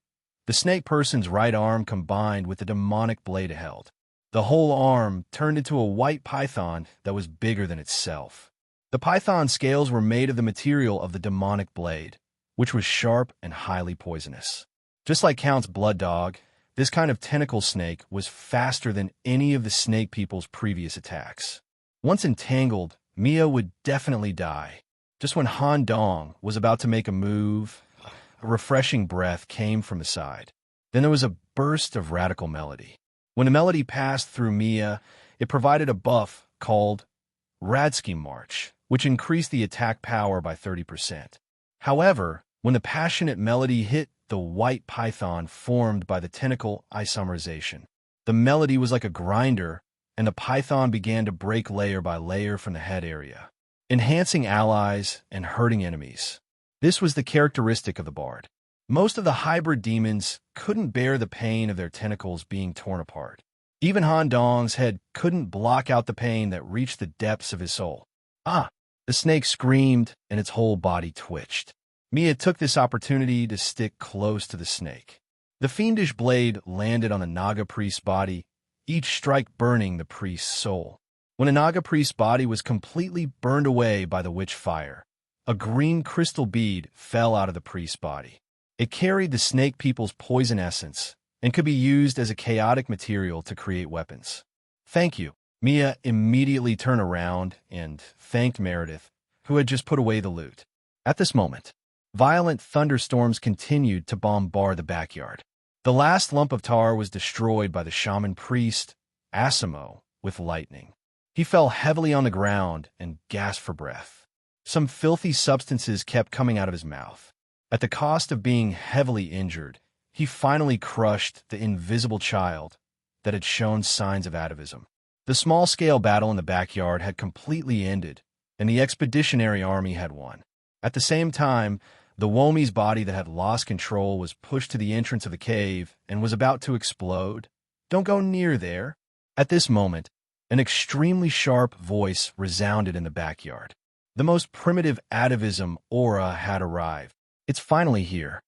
The snake person's right arm combined with the demonic blade it held. The whole arm turned into a white python that was bigger than itself. The python scales were made of the material of the demonic blade, which was sharp and highly poisonous. Just like Count's blood dog, this kind of tentacle snake was faster than any of the snake people's previous attacks. Once entangled, Mia would definitely die. Just when Han Dong was about to make a move, a refreshing breath came from the side. Then there was a burst of radical melody. When the melody passed through Mia, it provided a buff called Radsky March, which increased the attack power by 30%. However, when the passionate melody hit the white python formed by the tentacle isomerization, the melody was like a grinder, and the python began to break layer by layer from the head area, enhancing allies and hurting enemies. This was the characteristic of the bard. Most of the hybrid demons couldn't bear the pain of their tentacles being torn apart. Even Han Dong's head couldn't block out the pain that reached the depths of his soul. Ah! The snake screamed, and its whole body twitched. Mia took this opportunity to stick close to the snake. The fiendish blade landed on the Naga priest's body, each strike burning the priest's soul. When the Naga priest's body was completely burned away by the witch fire, a green crystal bead fell out of the priest's body. It carried the snake people's poison essence and could be used as a chaotic material to create weapons. Thank you. Mia immediately turned around and thanked Meredith, who had just put away the loot. At this moment, violent thunderstorms continued to bombard the backyard. The last lump of tar was destroyed by the shaman priest, Asimo, with lightning. He fell heavily on the ground and gasped for breath. Some filthy substances kept coming out of his mouth. At the cost of being heavily injured, he finally crushed the invisible child that had shown signs of atavism. The small-scale battle in the backyard had completely ended, and the expeditionary army had won. At the same time, the Womi's body that had lost control was pushed to the entrance of the cave and was about to explode. Don't go near there. At this moment, an extremely sharp voice resounded in the backyard. The most primitive atavism aura had arrived. It's finally here.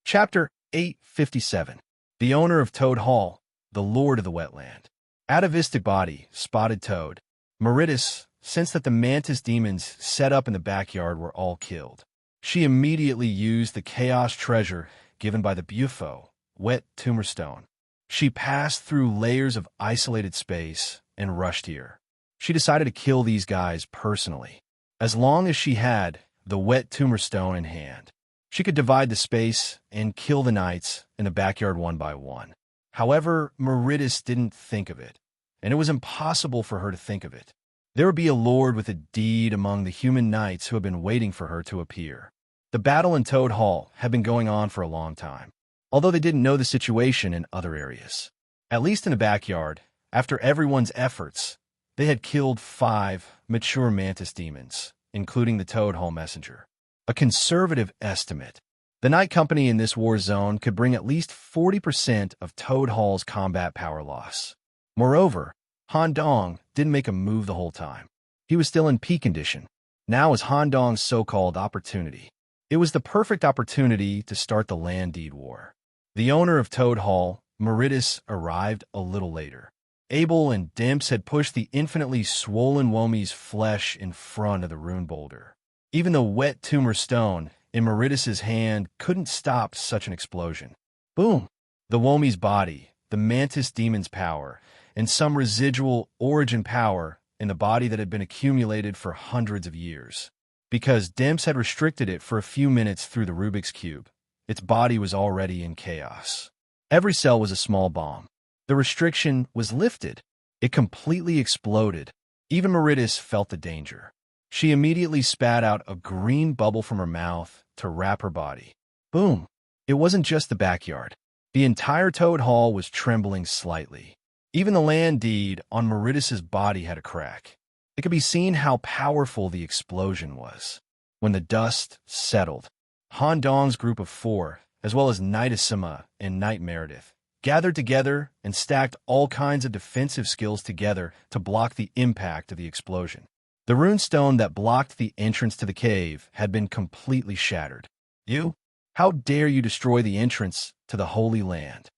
Chapter 857. The owner of Toad Hall, the lord of the wetland. Atavistic body, spotted toad. Meritus sensed that the mantis demons set up in the backyard were all killed. She immediately used the chaos treasure given by the Bufo, wet tumor stone. She passed through layers of isolated space and rushed here. She decided to kill these guys personally. As long as she had the wet tumor stone in hand, she could divide the space and kill the knights in the backyard one by one. However, Meritus didn't think of it, and it was impossible for her to think of it. There would be a lord with a deed among the human knights who had been waiting for her to appear. The battle in Toad Hall had been going on for a long time, although they didn't know the situation in other areas. At least in the backyard, after everyone's efforts, they had killed 5 mature mantis demons, including the Toad Hall messenger. A conservative estimate. The Night Company in this war zone could bring at least 40% of Toad Hall's combat power loss. Moreover, Han Dong didn't make a move the whole time. He was still in peak condition. Now was Han Dong's so-called opportunity. It was the perfect opportunity to start the land deed war. The owner of Toad Hall, Meritus, arrived a little later. Abel and Dimps had pushed the infinitely swollen Womi's flesh in front of the rune boulder. Even the wet tumor stone in Meridus's hand couldn't stop such an explosion. Boom! The Womi's body, the mantis demon's power, and some residual origin power in the body that had been accumulated for hundreds of years. Because Demps had restricted it for a few minutes through the Rubik's Cube, its body was already in chaos. Every cell was a small bomb. The restriction was lifted. It completely exploded. Even Meridus felt the danger. She immediately spat out a green bubble from her mouth to wrap her body. Boom! It wasn't just the backyard. The entire Toad Hall was trembling slightly. Even the land deed on Meridus's body had a crack. It could be seen how powerful the explosion was. When the dust settled, Han Dong's group of 4, as well as Nightissima and Knight Meredith, gathered together and stacked all kinds of defensive skills together to block the impact of the explosion. The runestone that blocked the entrance to the cave had been completely shattered. You? How dare you destroy the entrance to the Holy Land?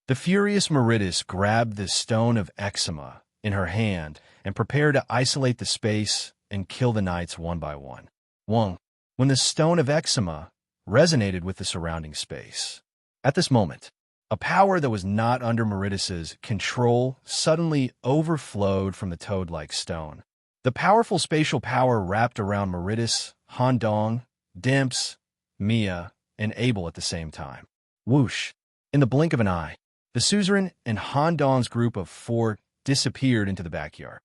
The furious Meridus grabbed the stone of eczema in her hand and prepared to isolate the space and kill the knights one by one. When the stone of eczema resonated with the surrounding space. At this moment, a power that was not under Meridus's control suddenly overflowed from the toad-like stone. The powerful spatial power wrapped around Meridus, Han Dong, Demps, Mia, and Abel at the same time. Whoosh! In the blink of an eye, the suzerain and Han Dong's group of 4 disappeared into the backyard.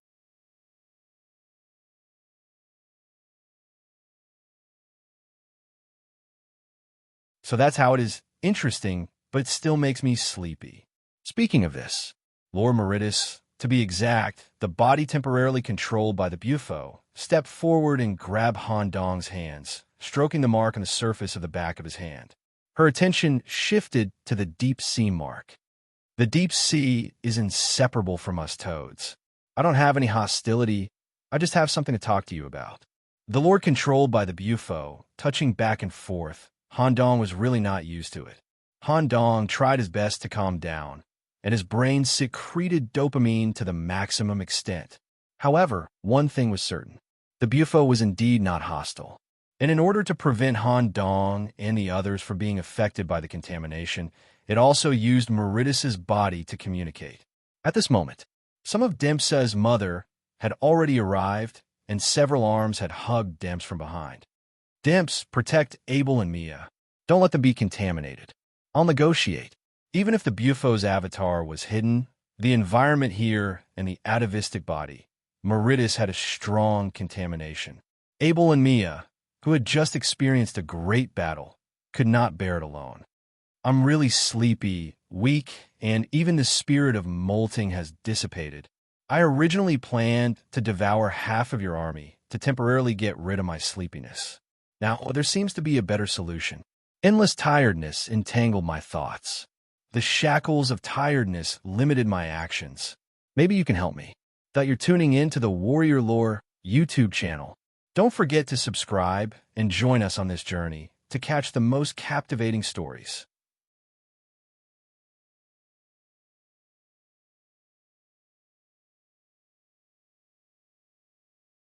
So that's how it is. Interesting, but it still makes me sleepy. Speaking of this, Lord Meridus, to be exact, the body temporarily controlled by the Bufo, stepped forward and grabbed Han Dong's hands, stroking the mark on the surface of the back of his hand. Her attention shifted to the deep sea mark. The deep sea is inseparable from us toads. I don't have any hostility. I just have something to talk to you about. The lord controlled by the Bufo, touching back and forth, Han Dong was really not used to it. Han Dong tried his best to calm down, and his brain secreted dopamine to the maximum extent. However, one thing was certain. The Bufo was indeed not hostile. And in order to prevent Han Dong and the others from being affected by the contamination, it also used Meridus's body to communicate. At this moment, some of Dempsa's mother had already arrived, and several arms had hugged Demps from behind. Demps, protect Abel and Mia. Don't let them be contaminated. I'll negotiate. Even if the Bufo's avatar was hidden, the environment here and the atavistic body, Meridus had a strong contamination. Abel and Mia, who had just experienced a great battle, could not bear it alone. I'm really sleepy, weak, and even the spirit of molting has dissipated. I originally planned to devour half of your army to temporarily get rid of my sleepiness. Now, there seems to be a better solution. Endless tiredness entangled my thoughts. The shackles of tiredness limited my actions. Maybe you can help me. That you're tuning in to the Warrior Lore YouTube channel. Don't forget to subscribe and join us on this journey to catch the most captivating stories.